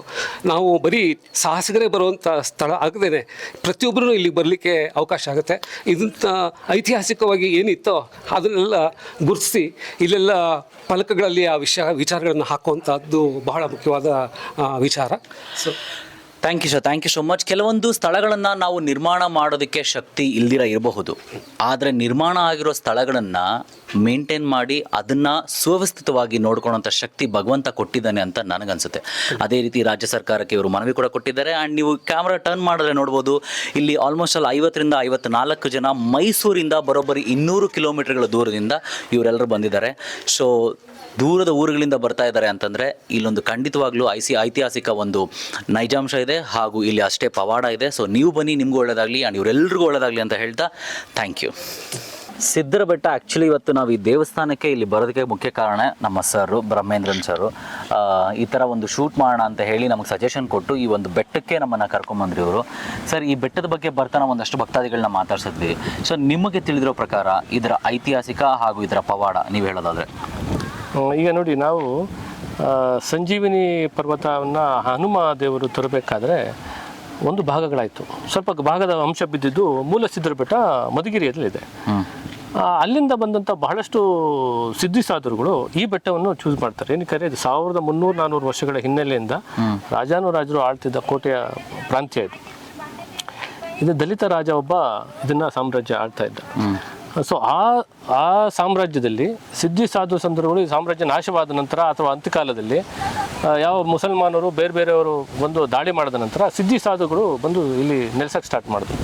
ನಾವು ಬರೀ ಸಾಹಸಿಗರೇ ಬರುವಂಥ ಸ್ಥಳ ಆಗದೇನೆ ಪ್ರತಿಯೊಬ್ಬರೂ ಇಲ್ಲಿಗೆ ಬರಲಿಕ್ಕೆ ಅವಕಾಶ ಆಗುತ್ತೆ. ಇದನ್ನ ಐತಿಹಾಸಿಕವಾಗಿ ಏನಿತ್ತೋ ಅದನ್ನೆಲ್ಲ ಗುರುತಿಸಿ ಇಲ್ಲೆಲ್ಲ ಫಲಕಗಳಲ್ಲಿ ಆ ವಿಚಾರಗಳನ್ನು ಹಾಕುವಂಥದ್ದು ಬಹಳ ಮುಖ್ಯವಾದ ವಿಚಾರ. So thank you so much. ಕೆಲವೊಂದು ಸ್ಥಳಗಳನ್ನು ನಾವು ನಿರ್ಮಾಣ ಮಾಡೋದಕ್ಕೆ ಶಕ್ತಿ ಇರಬಹುದು, ಆದರೆ ನಿರ್ಮಾಣ ಆಗಿರೋ ಸ್ಥಳಗಳನ್ನು ಮೇಂಟೈನ್ ಮಾಡಿ ಅದನ್ನು ಸುವ್ಯವಸ್ಥಿತವಾಗಿ ನೋಡ್ಕೊಳ್ಳೋಂಥ ಶಕ್ತಿ ಭಗವಂತ ಕೊಟ್ಟಿದ್ದಾನೆ ಅಂತ ನನಗನ್ಸುತ್ತೆ. ಅದೇ ರೀತಿ ರಾಜ್ಯ ಸರ್ಕಾರಕ್ಕೆ ಇವರು ಮನವಿ ಕೂಡ ಕೊಟ್ಟಿದ್ದಾರೆ. ಆ್ಯಂಡ್ ನೀವು ಕ್ಯಾಮ್ರಾ ಟರ್ನ್ ಮಾಡಿದ್ರೆ ನೋಡ್ಬೋದು, ಇಲ್ಲಿ ಆಲ್ಮೋಸ್ಟ್ 50ರಿಂದ 54 ಜನ ಮೈಸೂರಿಂದ ಬರೋಬ್ಬರಿ 200 ಕಿಲೋಮೀಟರ್ಗಳ ದೂರದಿಂದ ಇವರೆಲ್ಲರೂ ಬಂದಿದ್ದಾರೆ. ಸೊ ದೂರದ ಊರುಗಳಿಂದ ಬರ್ತಾ ಇದ್ದಾರೆ ಅಂತಂದರೆ ಇಲ್ಲೊಂದು ಖಂಡಿತವಾಗ್ಲೂ ಐತಿಹಾಸಿಕ ಒಂದು ನೈಜಾಂಶ ಇದೆ, ಹಾಗೂ ಇಲ್ಲಿ ಅಷ್ಟೇ ಪವಾಡ ಇದೆ. ಸೊ ನೀವು ಬನ್ನಿ, ನಿಮಗೂ ಒಳ್ಳೆಯದಾಗಲಿ ಆ್ಯಂಡ್ ಇವರೆಲ್ಲರಿಗೂ ಒಳ್ಳೆಯದಾಗಲಿ ಅಂತ ಹೇಳ್ತಾ ಥ್ಯಾಂಕ್ ಯು. ಸಿದ್ದರ ಬೆಟ್ಟ ಆ್ಯಕ್ಚುಲಿ ಇವತ್ತು ನಾವು ಈ ದೇವಸ್ಥಾನಕ್ಕೆ ಇಲ್ಲಿ ಬರೋದಕ್ಕೆ ಮುಖ್ಯ ಕಾರಣ ನಮ್ಮ ಸರು ಬ್ರಹ್ಮೇಂದ್ರನ್ ಸರು ಈ ಥರ ಒಂದು ಶೂಟ್ ಮಾಡೋಣ ಅಂತ ಹೇಳಿ ನಮಗೆ ಸಜೆಷನ್ ಕೊಟ್ಟು ಈ ಒಂದು ಬೆಟ್ಟಕ್ಕೆ ನಮ್ಮನ್ನು ಕರ್ಕೊಂಬಂದ್ರಿ ಇವರು. ಸರ್, ಈ ಬೆಟ್ಟದ ಬಗ್ಗೆ ಬರ್ತಾ ನಾವು ಒಂದಷ್ಟು ಭಕ್ತಾದಿಗಳನ್ನ ಮಾತಾಡ್ಸಿದ್ವಿ. ಸೊ ನಿಮಗೆ ತಿಳಿದಿರೋ ಪ್ರಕಾರ ಇದರ ಐತಿಹಾಸಿಕ ಹಾಗೂ ಇದರ ಪವಾಡ ನೀವು ಹೇಳೋದಾದರೆ? ಈಗ ನೋಡಿ, ನಾವು ಸಂಜೀವಿನಿ ಪರ್ವತವನ್ನು ಹನುಮ ದೇವರು ತರಬೇಕಾದ್ರೆ ಒಂದು ಭಾಗಗಳಾಯಿತು. ಸ್ವಲ್ಪ ಭಾಗದ ಅಂಶ ಬಿದ್ದಿದ್ದು ಮೂಲ ಸಿದ್ದರ ಬೆಟ್ಟ ಮಧುಗಿರಿಯಲ್ಲಿದೆ. ಅಲ್ಲಿಂದ ಬಂದಂಥ ಬಹಳಷ್ಟು ಸಿದ್ಧಿ ಸಾಧುಗಳು ಈ ಬೆಟ್ಟವನ್ನು ಚೂಸ್ ಮಾಡ್ತಾರೆ. ಏನಕ್ಕೆ ಇದು 1300-400 ವರ್ಷಗಳ ಹಿನ್ನೆಲೆಯಿಂದ ರಾಜಾನುರಾಜರು ಆಳ್ತಿದ್ದ ಕೋಟೆಯ ಪ್ರಾಂತ್ಯ ಇದು. ಇದು ದಲಿತ ರಾಜ ಒಬ್ಬ ಇದನ್ನು ಸಾಮ್ರಾಜ್ಯ ಆಳ್ತಾ ಇದ್ದ. ಸೊ ಆ ಸಾಮ್ರಾಜ್ಯದಲ್ಲಿ ಸಿದ್ಧಿ ಸಾಧು ಸಂದರ್ಭಗಳು ಈ ಸಾಮ್ರಾಜ್ಯ ನಾಶವಾದ ನಂತರ ಅಥವಾ ಅಂತ್ಯಕಾಲದಲ್ಲಿ ಯಾವ ಮುಸಲ್ಮಾನರು ಬೇರೆಯವರು ಬಂದು ದಾಳಿ ಮಾಡಿದ ನಂತರ ಸಿದ್ಧಿ ಸಾಧುಗಳು ಬಂದು ಇಲ್ಲಿ ನೆಲೆಸಕ್ಕೆ ಸ್ಟಾರ್ಟ್ ಮಾಡಿದ್ರು.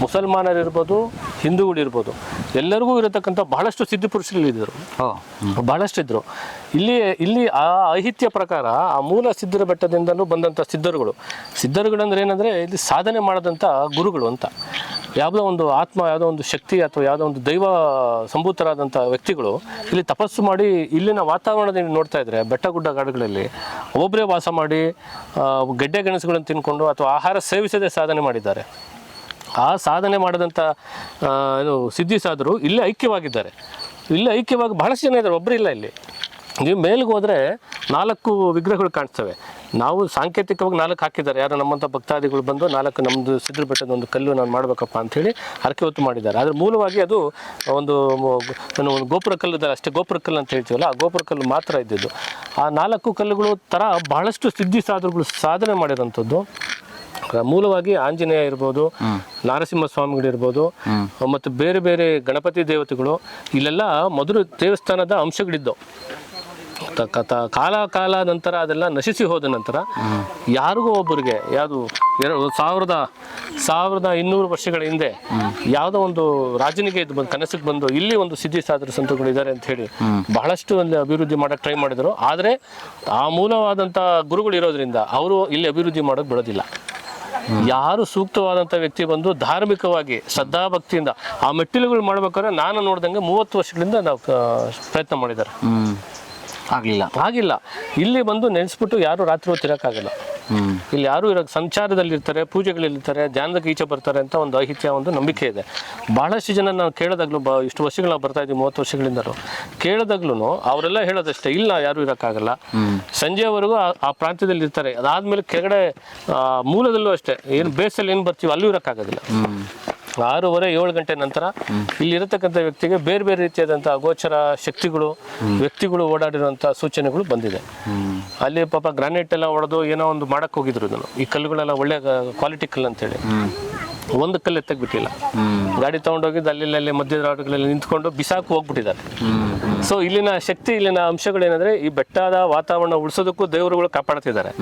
ಮುಸಲ್ಮಾನರಿರ್ಬೋದು, ಹಿಂದೂಗಳಿರ್ಬೋದು, ಎಲ್ಲರಿಗೂ ಇರತಕ್ಕಂಥ ಬಹಳಷ್ಟು ಸಿದ್ಧಿ ಪುರುಷರಿದ್ದರು, ಬಹಳಷ್ಟು ಇದ್ದರು. ಇಲ್ಲಿ ಆ ಐಹಿತ್ಯ ಪ್ರಕಾರ ಆ ಮೂಲ ಸಿದ್ಧರ ಬೆಟ್ಟದಿಂದಲೂ ಬಂದಂಥ ಸಿದ್ಧರುಗಳಂದ್ರೆ ಏನಂದರೆ ಇಲ್ಲಿ ಸಾಧನೆ ಮಾಡಿದಂಥ ಗುರುಗಳು ಅಂತ. ಯಾವುದೋ ಒಂದು ಆತ್ಮ, ಯಾವುದೋ ಒಂದು ಶಕ್ತಿ ಅಥವಾ ಯಾವುದೋ ಒಂದು ದೈವ ಸಂಭೂತರಾದಂಥ ವ್ಯಕ್ತಿಗಳು ಇಲ್ಲಿ ತಪಸ್ಸು ಮಾಡಿ ಇಲ್ಲಿನ ವಾತಾವರಣದಲ್ಲಿ ನೋಡ್ತಾ ಇದ್ರೆ ಬೆಟ್ಟ ಗುಡ್ಡ ಗಾಡುಗಳಲ್ಲಿ ಒಬ್ಬರೇ ವಾಸ ಮಾಡಿ ಗೆಡ್ಡೆ ಗೆಣಸುಗಳನ್ನು ತಿನ್ಕೊಂಡು ಅಥವಾ ಆಹಾರ ಸೇವಿಸದೆ ಸಾಧನೆ ಮಾಡಿದ್ದಾರೆ. ಆ ಸಾಧನೆ ಮಾಡಿದಂಥ ಸಿದ್ಧಿ ಸಾಧರು ಇಲ್ಲೇ ಐಕ್ಯವಾಗಿದ್ದಾರೆ. ಇಲ್ಲೇ ಐಕ್ಯವಾಗಿ ಬಹಳಷ್ಟು ಜನ ಇದ್ದಾರೆ, ಒಬ್ಬರಿಲ್ಲ. ಇಲ್ಲಿ ನೀವು ಮೇಲ್ಗೆ ಹೋದರೆ 4 ವಿಗ್ರಹಗಳು ಕಾಣಿಸ್ತವೆ. ನಾವು ಸಾಂಕೇತಿಕವಾಗಿ 4 ಹಾಕಿದ್ದಾರೆ. ಯಾರು ನಮ್ಮಂಥ ಭಕ್ತಾದಿಗಳು ಬಂದು 4 ನಮ್ಮದು ಸಿದ್ಧರ ಬೆಟ್ಟದ ಒಂದು ಕಲ್ಲು ನಾನು ಮಾಡಬೇಕಪ್ಪ ಅಂಥೇಳಿ ಹರಕೆ ಹೊತ್ತು ಮಾಡಿದ್ದಾರೆ. ಆದರೆ ಮೂಲವಾಗಿ ಅದು ಒಂದು ಗೋಪುರ ಕಲ್ಲುದ ಅಷ್ಟೇ, ಗೋಪುರ ಕಲ್ಲು ಅಂತ ಹೇಳ್ತೀವಲ್ಲ, ಆ ಗೋಪುರ ಕಲ್ಲು ಮಾತ್ರ ಇದ್ದಿದ್ದು. ಆ 4 ಕಲ್ಲುಗಳು ಥರ ಬಹಳಷ್ಟು ಸಿದ್ಧಿ ಸಾಧುಗಳು ಸಾಧನೆ ಮಾಡಿರೋಂಥದ್ದು. ಮೂಲವಾಗಿ ಆಂಜನೇಯ ಇರ್ಬೋದು, ನರಸಿಂಹಸ್ವಾಮಿಗಳಿರ್ಬೋದು, ಮತ್ತು ಬೇರೆ ಬೇರೆ ಗಣಪತಿ ದೇವತೆಗಳು ಇಲ್ಲೆಲ್ಲ ಮೊದಲು ದೇವಸ್ಥಾನದ ಅಂಶಗಳಿದ್ದವು. ಕಾಲ ನಂತರ ಅದೆಲ್ಲ ನಶಿಸಿ ಹೋದ ನಂತರ ಯಾರಿಗೂ ಒಬ್ಬರಿಗೆ ಯಾವುದು 1200 ವರ್ಷಗಳ ಹಿಂದೆ ಯಾವುದೋ ಒಂದು ರಾಜನಿಗೆ ಇದು ಬಂದು ಕನಸಿಗೆ ಬಂದು ಇಲ್ಲಿ ಒಂದು ಸಿದ್ಧಿ ಸಾಧು ಸಂತಗಳು ಇದ್ದಾರೆ ಅಂತ ಹೇಳಿ ಬಹಳಷ್ಟು ಅಲ್ಲಿ ಅಭಿವೃದ್ಧಿ ಮಾಡೋಕ್ಕೆ ಟ್ರೈ ಮಾಡಿದರು. ಆದರೆ ಆ ಮೂಲವಾದಂಥ ಗುರುಗಳು ಇರೋದ್ರಿಂದ ಅವರು ಇಲ್ಲಿ ಅಭಿವೃದ್ಧಿ ಮಾಡೋಕ್ಕೆ ಬಿಡೋದಿಲ್ಲ. ಯಾರು ಸೂಕ್ತವಾದಂಥ ವ್ಯಕ್ತಿ ಬಂದು ಧಾರ್ಮಿಕವಾಗಿ ಶ್ರದ್ಧಾಭಕ್ತಿಯಿಂದ ಆ ಮೆಟ್ಟಿಲುಗಳು ಮಾಡ್ಬೇಕಾದ್ರೆ ನಾನು ನೋಡ್ದಂಗೆ 30 ವರ್ಷಗಳಿಂದ ನಾವು ಪ್ರಯತ್ನ ಮಾಡಿದ್ದಾರೆ. ಆಗಿಲ್ಲ. ಇಲ್ಲಿ ಬಂದು ನೆನೆಸ್ಬಿಟ್ಟು ಯಾರು ರಾತ್ರಿ ಹೊತ್ತು ಇರೋಕ್ಕಾಗಲ್ಲ. ಇಲ್ಲಿ ಯಾರು ಸಂಚಾರದಲ್ಲಿರ್ತಾರೆ, ಪೂಜೆಗಳಲ್ಲಿರ್ತಾರೆ, ಧ್ಯಾನದ ಈಚೆ ಬರ್ತಾರೆ ಅಂತ ಒಂದು ಐಹಿತ್ಯ, ಒಂದು ನಂಬಿಕೆ ಇದೆ. ಬಹಳಷ್ಟು ಜನ ನಾವು ಕೇಳಿದಾಗ್ಲೂ ಇಷ್ಟು ವರ್ಷಗಳು ನಾವು ಬರ್ತಾ ಇದ್ದೀವಿ, 30 ವರ್ಷಗಳಿಂದಲೂ ಕೇಳಿದಾಗ್ಲೂ ಅವರೆಲ್ಲ ಹೇಳೋದಷ್ಟೇ, ಇಲ್ಲ ಯಾರು ಇರೋಕ್ಕಾಗಲ್ಲ. ಸಂಜೆವರೆಗೂ ಆ ಪ್ರಾಂತ್ಯದಲ್ಲಿ ಇರ್ತಾರೆ. ಅದಾದ್ಮೇಲೆ ಕೆಳಗಡೆ ಮೂಲದಲ್ಲೂ ಅಷ್ಟೇ, ಏನು ಬೇಸಲ್ಲಿ ಏನು ಬರ್ತೀವಿ ಅಲ್ಲೂ ಇರೋಕ್ಕಾಗೋದಿಲ್ಲ. 6:30-7 ಗಂಟೆ ನಂತರ ಇಲ್ಲಿರತಕ್ಕಂಥ ವ್ಯಕ್ತಿಗೆ ಬೇರೆ ಬೇರೆ ರೀತಿಯಾದಂಥ ಅಗೋಚರ ಶಕ್ತಿಗಳು, ವ್ಯಕ್ತಿಗಳು ಓಡಾಡಿರುವಂಥ ಸೂಚನೆಗಳು ಬಂದಿದೆ. ಅಲ್ಲಿ ಪಾಪ ಗ್ರಾನೈಟ್ ಎಲ್ಲ ಹೊಡೆದು ಏನೋ ಒಂದು ಮಾಡಕ್ಕೆ ಹೋಗಿದ್ರು. ಇದನ್ನು ಈ ಕಲ್ಲುಗಳೆಲ್ಲ ಒಳ್ಳೆ ಕ್ವಾಲಿಟಿ ಕಲ್ಲು ಅಂತೇಳಿ ಒಂದು ಕಲ್ಲು ಎತ್ತಕ್ಕೆ ಬಿಟ್ಟಿಲ್ಲ. ಗಾಡಿ ತೊಗೊಂಡೋಗಿದ್ದು ಅಲ್ಲಿ ಮಧ್ಯದ ರಾಡುಗಳಲ್ಲಿ ನಿಂತ್ಕೊಂಡು ಬಿಸಾಕು ಹೋಗ್ಬಿಟ್ಟಿದ್ದಾರೆ. ಸೊ ಇಲ್ಲಿನ ಶಕ್ತಿ, ಇಲ್ಲಿನ ಅಂಶಗಳೇನೆಂದರೆ ಈ ಬೆಟ್ಟದ ವಾತಾವರಣ ಉಳಿಸೋದಕ್ಕೂ ದೇವರುಗಳು ಕಾಪಾಡ್ತಿದ್ದಾರೆ.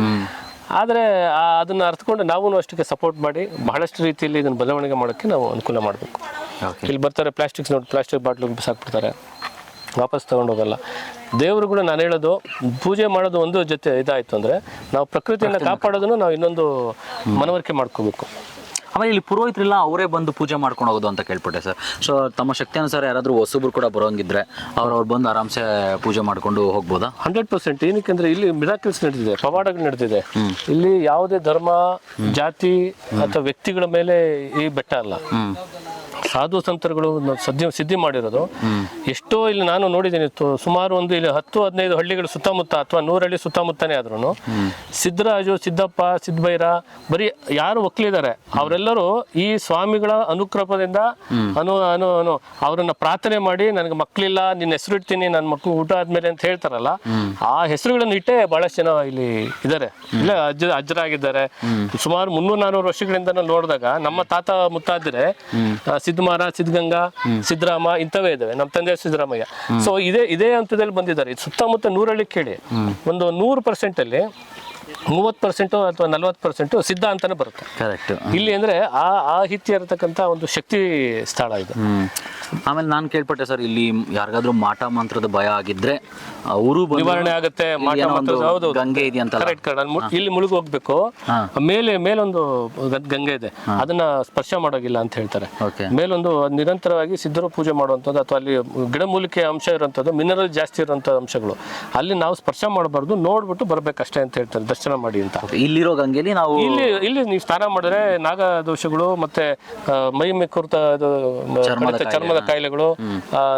ಆದರೆ ಅದನ್ನು ಅರ್ಥಕೊಂಡು ನಾವು ಅಷ್ಟಕ್ಕೆ ಸಪೋರ್ಟ್ ಮಾಡಿ ಬಹಳಷ್ಟು ರೀತಿಯಲ್ಲಿ ಇದನ್ನು ಬದಲಾವಣೆ ಮಾಡೋಕ್ಕೆ ನಾವು ಅನುಕೂಲ ಮಾಡಬೇಕು. ಇಲ್ಲಿ ಬರ್ತಾರೆ ಪ್ಲಾಸ್ಟಿಕ್ ಬಾಟ್ಲು ಬಿಸಾಕ್ಬಿಡ್ತಾರೆ, ವಾಪಸ್ ತೊಗೊಂಡೋಗಲ್ಲ. ದೇವರುಗಳು ನಾನು ಹೇಳೋದು, ಪೂಜೆ ಮಾಡೋದು ಒಂದು ಜೊತೆ ಇದಾಯಿತು ಅಂದರೆ ನಾವು ಪ್ರಕೃತಿಯನ್ನು ಕಾಪಾಡೋದನ್ನು ನಾವು ಇನ್ನೊಂದು ಮನವರಿಕೆ ಮಾಡ್ಕೋಬೇಕು. ಆಮೇಲೆ ಇಲ್ಲಿ ಪುರೋಹಿತರೆಲ್ಲ ಅವರೇ ಬಂದು ಪೂಜೆ ಮಾಡ್ಕೊಂಡು ಹೋಗೋದು ಅಂತ ಕೇಳ್ಪಟ್ಟೆ ಸರ್. ಸೊ ತಮ್ಮ ಶಕ್ತಿ ಅನುಸಾರ ಯಾರಾದರೂ ಹೊಸಬ್ರು ಕೂಡ ಬರೋಂಗಿದ್ರೆ ಅವ್ರು ಬಂದು ಆರಾಮ್ಸೆ ಪೂಜೆ ಮಾಡ್ಕೊಂಡು ಹೋಗ್ಬೋದಾ? 100%. ಏನಕ್ಕೆ ಇಲ್ಲಿ ಮಿರಾಕಲ್ಸ್ ನಡೆದಿದೆ, ಪವಾಡಗಳು ನಡೆದಿದೆ. ಇಲ್ಲಿ ಯಾವುದೇ ಧರ್ಮ, ಜಾತಿ ಅಥವಾ ವ್ಯಕ್ತಿಗಳ ಮೇಲೆ ಈ ಬೆಟ್ಟ ಅಲ್ಲ. ಸಾಧು ಸಂತರುಗಳು ಸಿದ್ಧಿ ಮಾಡಿರೋದು ಎಷ್ಟೋ. ಇಲ್ಲಿ ನಾನು ನೋಡಿದ್ದೀನಿ, ಸುಮಾರು ಒಂದು ಇಲ್ಲಿ 10-15 ಹಳ್ಳಿಗಳು ಸುತ್ತಮುತ್ತ ಅಥವಾ 100 ಹಳ್ಳಿ ಸುತ್ತಮುತ್ತನೇ ಆದ್ರೂ ಸಿದ್ದರಾಜು, ಸಿದ್ದಪ್ಪ, ಸಿದ್ದಭೈರ ಬರೀ ಯಾರು ಒಕ್ಕಲಿದ್ದಾರೆ ಅವರೆಲ್ಲರೂ ಈ ಸ್ವಾಮಿಗಳ ಅನುಗ್ರಹದಿಂದ ಅವರನ್ನ ಪ್ರಾರ್ಥನೆ ಮಾಡಿ, ನನಗೆ ಮಕ್ಕಳಿಲ್ಲ, ನಿನ್ನ ಹೆಸರು ಇಡ್ತೀನಿ, ನನ್ನ ಮಕ್ಕಳು ಊಟ ಆದ್ಮೇಲೆ ಅಂತ ಹೇಳ್ತಾರಲ್ಲ, ಆ ಹೆಸರುಗಳನ್ನು ಇಟ್ಟೇ ಬಹಳಷ್ಟು ಜನ ಇಲ್ಲಿ ಇದ್ದಾರೆ. ಇಲ್ಲ ಅಜ್ಜರಾಗಿದ್ದಾರೆ. ಸುಮಾರು 300-400 ವರ್ಷಗಳಿಂದ ನೋಡಿದಾಗ ನಮ್ಮ ತಾತ ಮುತ್ತಾದ್ರೆ ಸಿದ್ದಮಾರ, ಸಿದ್ಧಗಂಗಾ, ಸಿದ್ದರಾಮ ಇಂಥವೇ ಇದಾವೆ. ನಮ್ಮ ತಂದೆ ಸಿದ್ದರಾಮಯ್ಯ. ಸೊ ಇದೇ ಹಂತದಲ್ಲಿ ಬಂದಿದ್ದಾರೆ. ಸುತ್ತಮುತ್ತ 100 ಹಳ್ಳಿ ಕೇಳಿ ಒಂದು 100% ಅಲ್ಲಿ 30% ಅಥವಾ 40% ಸಿದ್ಧ ಅಂತಾನೆ ಬರುತ್ತೆ. ಕರೆಕ್ಟ್. ಇಲ್ಲಿ ಅಂದ್ರೆ ಆ ಹಿತ್ಯ ಇರತಕ್ಕಂತ ಒಂದು ಶಕ್ತಿ ಸ್ಥಳ ಇದು. ಆಮೇಲೆ ನಾನು ಕೇಳ್ಪಟ್ಟೆ ಸರ್, ಇಲ್ಲಿ ಯಾರಿಗಾದ್ರೂ ಮಾಟ ಮಂತ್ರದ ಭಯ ಆಗಿದ್ರೆ ಅವರು ನಿವಾರಣೆ ಆಗುತ್ತೆ. ಗಂಗೆ ಇದೆಯಂತ ಇಲ್ಲಿ ಮುಳುಗಿ ಹೋಗ್ಬೇಕು. ಮೇಲೊಂದು ಗಂಗೆ ಇದೆ, ಅದನ್ನ ಸ್ಪರ್ಶ ಮಾಡೋಗಿಲ್ಲ ಅಂತ ಹೇಳ್ತಾರೆ. ಮೇಲೊಂದು ನಿರಂತರವಾಗಿ ಸಿದ್ಧರು ಪೂಜೆ ಮಾಡುವಂಥದ್ದು ಅಥವಾ ಅಲ್ಲಿ ಗಿಡಮೂಲಿಕೆ ಅಂಶ ಇರುವಂಥದ್ದು, ಮಿನರಲ್ ಜಾಸ್ತಿ ಇರುವಂಥ ಅಂಶಗಳು, ಅಲ್ಲಿ ನಾವು ಸ್ಪರ್ಶ ಮಾಡಬಾರ್ದು, ನೋಡ್ಬಿಟ್ಟು ಬರ್ಬೇಕಷ್ಟೇ ಅಂತ ಹೇಳ್ತಾರೆ, ದರ್ಶನ ಮಾಡಿ ಅಂತ. ಇಲ್ಲಿರೋ ಗಂಗೆಲಿ ನಾವು ಇಲ್ಲಿ ನೀವು ಸ್ನಾನ ಮಾಡಿದ್ರೆ ನಾಗ ದೋಷಗಳು ಮತ್ತೆ ಮೈ ಮೇಕುರ್ತ ಚರ್ಮದ ಕಾಯಿಲೆಗಳು,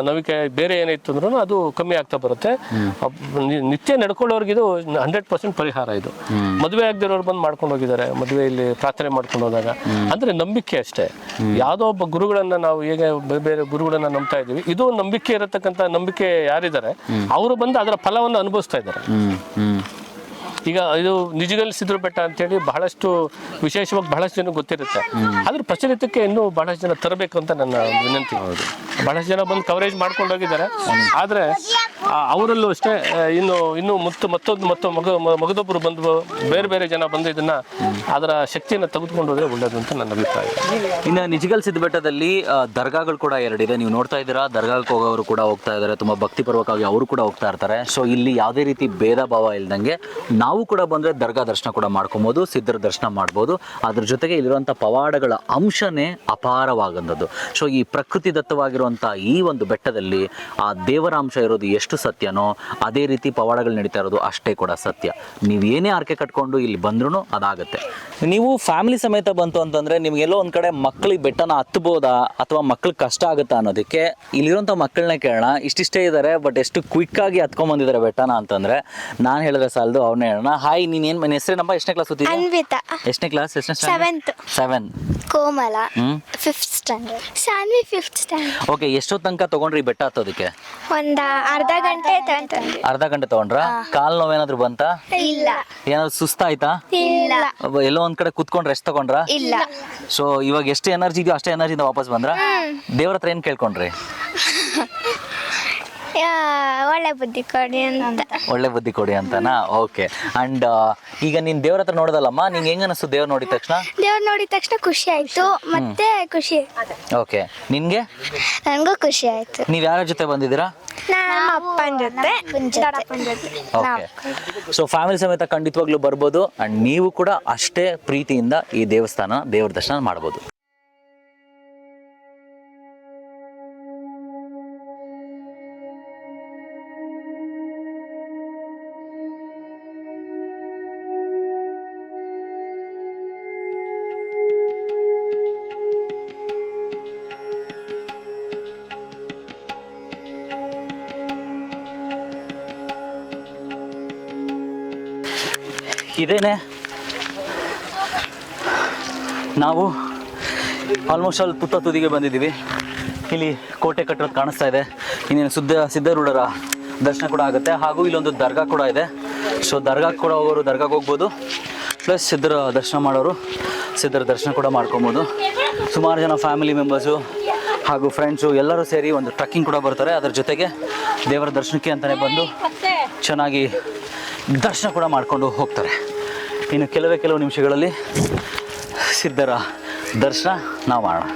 ನವಿಕೆ ಬೇರೆ ಏನಿತ್ತು ಅಂದ್ರೂ ಅದು ಕಮ್ಮಿ ಆಗ್ತಾ ಬರುತ್ತೆ. ನಿತ್ಯ ನಡ್ಕೊಳ್ಳೋರ್ಗೆ ಇದು 100% ಪರಿಹಾರ. ಇದು ಮದುವೆ ಆಗದಿರೋರು ಬಂದು ಮಾಡ್ಕೊಂಡು ಹೋಗಿದ್ದಾರೆ, ಮದುವೆಯಲ್ಲಿ ಪ್ರಾರ್ಥನೆ ಮಾಡ್ಕೊಂಡು ಹೋದಾಗ. ಅಂದ್ರೆ ನಂಬಿಕೆ ಅಷ್ಟೇ. ಯಾವುದೋ ಒಬ್ಬ ಗುರುಗಳನ್ನ ನಾವು ಹೇಗೆ ಬೇರೆ ಗುರುಗಳನ್ನ ನಂಬ್ತಾ ಇದೀವಿ, ಇದು ನಂಬಿಕೆ ಇರತಕ್ಕಂಥ ನಂಬಿಕೆ ಯಾರಿದ್ದಾರೆ ಅವರು ಬಂದು ಅದರ ಫಲವನ್ನು ಅನುಭವಿಸ್ತಾ ಇದ್ದಾರೆ. ಈಗ ಇದು ನಿಜಗಲ್ ಸಿದ್ರ ಬೆಟ್ಟ ಅಂತೇಳಿ ಬಹಳಷ್ಟು ವಿಶೇಷವಾಗಿ ಬಹಳಷ್ಟು ಜನ ಗೊತ್ತಿರುತ್ತೆ. ಅದ್ರ ಪ್ರಚಲಿತಕ್ಕೆ ಇನ್ನೂ ಬಹಳಷ್ಟು ಜನ ತರಬೇಕು ಅಂತ ನನ್ನ ವಿನಂತಿ. ಬಹಳಷ್ಟು ಜನ ಬಂದು ಕವರೇಜ್ ಮಾಡ್ಕೊಂಡು ಹೋಗಿದ್ದಾರೆ. ಆದರೆ ಅವರಲ್ಲೂ ಅಷ್ಟೇ ಇನ್ನು ಮಗದೊಬ್ಬರು ಬಂದು ಬೇರೆ ಜನ ಬಂದು ಇದನ್ನ ಅದರ ಶಕ್ತಿಯನ್ನು ತೆಗೆದುಕೊಂಡು ಹೋದ್ರೆ ಒಳ್ಳೇದು ಅಂತ ನನ್ನ ಅಭಿಪ್ರಾಯ. ಇನ್ನು ನಿಜಗಲ್ ಸಿದ್ಧ ಬೆಟ್ಟದಲ್ಲಿ ದರ್ಗಾಗಳು ಕೂಡ 2 ಇದೆ. ನೀವು ನೋಡ್ತಾ ಇದ್ದೀರಾ, ದರ್ಗಾಕ್ಕೆ ಹೋಗೋರು ಕೂಡ ಹೋಗ್ತಾ ಇದ್ದಾರೆ, ತುಂಬಾ ಭಕ್ತಿಪೂರ್ವಕವಾಗಿ ಅವರು ಕೂಡ ಹೋಗ್ತಾ ಇರ್ತಾರೆ. ಸೊ ಇಲ್ಲಿ ಯಾವುದೇ ರೀತಿ ಭೇದ ಭಾವ ಇಲ್ದಂಗೆ ನಾವು ಕೂಡ ಬಂದರೆ ದರ್ಗಾ ದರ್ಶನ ಕೂಡ ಮಾಡ್ಕೊಬೋದು, ಸಿದ್ಧರ ದರ್ಶನ ಮಾಡ್ಬೋದು. ಅದ್ರ ಜೊತೆಗೆ ಇಲ್ಲಿರುವಂಥ ಪವಾಡಗಳ ಅಂಶನೇ ಅಪಾರವಾಗಂಥದ್ದು. ಸೊ ಈ ಪ್ರಕೃತಿ ದತ್ತವಾಗಿರುವಂಥ ಈ ಒಂದು ಬೆಟ್ಟದಲ್ಲಿ ಆ ದೇವರ ಅಂಶ ಇರೋದು ಎಷ್ಟು ಸತ್ಯನೋ ಅದೇ ರೀತಿ ಪವಾಡಗಳು ನಡೀತಾ ಇರೋದು ಅಷ್ಟೇ ಕೂಡ ಸತ್ಯ. ನೀವು ಏನೇ ಆರ್ಕೆ ಕಟ್ಕೊಂಡು ಇಲ್ಲಿ ಬಂದ್ರೂ ಅದಾಗುತ್ತೆ. ನೀವು ಫ್ಯಾಮಿಲಿ ಸಮೇತ ಬಂತು ಅಂತಂದರೆ ನಿಮಗೆಲ್ಲೋ ಒಂದು ಕಡೆ ಮಕ್ಕಳಿಗೆ ಬೆಟ್ಟನ ಹತ್ಬೋದಾ ಅಥವಾ ಮಕ್ಳಿಗೆ ಕಷ್ಟ ಆಗುತ್ತಾ ಅನ್ನೋದಕ್ಕೆ ಇಲ್ಲಿರುವಂಥ ಮಕ್ಕಳನ್ನೇ ಕೇಳೋಣ. ಇಷ್ಟಿಷ್ಟೇ ಇದ್ದಾರೆ, ಬಟ್ ಎಷ್ಟು ಕ್ವಿಕ್ಕಾಗಿ ಹತ್ಕೊಂಡ್ಬಂದಿದ್ದಾರೆ ಬೆಟ್ಟನ ಅಂತಂದರೆ ನಾನು ಹೇಳಿದ್ರೆ ಸಾಲದು, ಅವ್ರನ್ನೇ ಹೇಳೋಣ. ಹಾಯ್, ನೀನೇನು ನನ್ನ ಹೆಸರೇನಮ್ಮ? ಎಷ್ಟನೇ ಕ್ಲಾಸ್ ಓದ್ತಿದ್ದೆ? ಅನ್ವಿತಾ. ಎಷ್ಟನೇ ಕ್ಲಾಸ್? ಸೆವೆಂತ್. ಕೋಮಲ 5th standard. Shanvi 5th standard. Okay, ಎಷ್ಟೊತ್ತು ತನಕ ತಗೊಂಡ್ರಿ ಬೆಟ್ಟ ಹತ್ತೋದಕ್ಕೆ? ಒಂದು ಅರ್ಧ ಗಂಟೆ ತಗೊಂಡ್ರಿ. ಅರ್ಧ ಗಂಟೆ ತಗೊಂಡ್ರ? ಕಾಲ್ ನೋವೇನಾದ್ರು ಬಂತಾ? ಇಲ್ಲ. ಏನಾದ್ರು ಸುಸ್ತಾಯ್ತಾ? ಇಲ್ಲ. ಎಲ್ಲೋ ಒಂದ್ ಕಡೆ ಕುತ್ಕೊಂಡ್ ರೆಸ್ಟ್ ತಗೊಂಡ್ರ? ಇಲ್ಲ. ಸೊ ಇವಾಗ ಎಷ್ಟು ಎನರ್ಜಿ ಇದೆಯೋ ಅಷ್ಟೇ ಎನರ್ಜಿಯಿಂದ ವಾಪಸ್ ಬಂದ್ರ? ದೇವ್ರ ಹತ್ರ ಏನ್ ಕೇಳ್ಕೊಂಡ್ರಿ? ಒಳ್ಳೆ ಬುದ್ಧಿ ಕೊಡಿ ಅಂತ. ಒಳ್ಳೆ ಬುದ್ಧಿ ಕೊಡಿ ಅಂತನಾ? ಓಕೆ. ಅಂಡ್ ಈಗ ನೀನ್ ದೇವ್ರ ಹತ್ರ ನೋಡೋದಲ್ಲಮ್ಮ, ನಿಂಗೆ ಹೆಂಗ ಅನಿಸ್ತು ದೇವ್ರ ನೋಡಿದ ತಕ್ಷಣ? ದೇವ್ರ ನೋಡಿದ ತಕ್ಷಣ ಖುಷಿ ಆಯ್ತು, ಮತ್ತೆ ಖುಷಿ. ಓಕೆ, ನಿನ್ಗೆ? ನನಗೂ ಖುಷಿ ಆಯ್ತು. ನೀವ್ ಯಾರ ಜೊತೆ ಬಂದಿದ್ದೀರಾ? ನಮ್ಮ ಅಪ್ಪನ ಜೊತೆ ದೊಡ್ಡಪ್ಪನ ಜೊತೆ ಓಕೆ. ಸೊ ಫ್ಯಾಮಿಲಿ ಸಮೇತ ಖಂಡಿತವಾಗ್ಲೂ ಬರ್ಬೋದು ಆ್ಯಂಡ್ ನೀವು ಕೂಡ ಅಷ್ಟೇ ಪ್ರೀತಿಯಿಂದ ಈ ದೇವ್ರ ದರ್ಶನ ಮಾಡ್ಬೋದು. ಇದೇನೆ ನಾವು ಆಲ್ಮೋಸ್ಟ್ ಅಲ್ಲಿ ತುದಿಗೆ ಬಂದಿದ್ದೀವಿ. ಇಲ್ಲಿ ಕೋಟೆ ಕಟ್ಟೋದು ಕಾಣಿಸ್ತಾ ಇದೆ. ಇನ್ನೇನು ಸಿದ್ಧಾರೂಢರ ದರ್ಶನ ಕೂಡ ಆಗುತ್ತೆ. ಹಾಗೂ ಇಲ್ಲೊಂದು ದರ್ಗಾ ಕೂಡ ಇದೆ. ಸೊ ದರ್ಗಾಕ್ಕೆ ಕೂಡ ಹೋಗೋರು ದರ್ಗಾಕ್ಕೆ ಹೋಗ್ಬೋದು, ಪ್ಲಸ್ ಸಿದ್ಧರ ದರ್ಶನ ಮಾಡೋರು ಸಿದ್ಧರ ದರ್ಶನ ಕೂಡ ಮಾಡ್ಕೊಬೋದು. ಸುಮಾರು ಜನ ಫ್ಯಾಮಿಲಿ ಮೆಂಬರ್ಸು ಹಾಗೂ ಫ್ರೆಂಡ್ಸು ಎಲ್ಲರೂ ಸೇರಿ ಒಂದು ಟ್ರಕ್ಕಿಂಗ್ ಕೂಡ ಬರ್ತಾರೆ. ಅದರ ಜೊತೆಗೆ ದೇವರ ದರ್ಶನಕ್ಕೆ ಅಂತಲೇ ಬಂದು ಚೆನ್ನಾಗಿ ದರ್ಶನ ಕೂಡ ಮಾಡಿಕೊಂಡು ಹೋಗ್ತಾರೆ. ಇನ್ನು ಕೆಲವು ನಿಮಿಷಗಳಲ್ಲಿ ಸಿದ್ಧರ ದರ್ಶನ ನಾವು ಮಾಡೋಣ.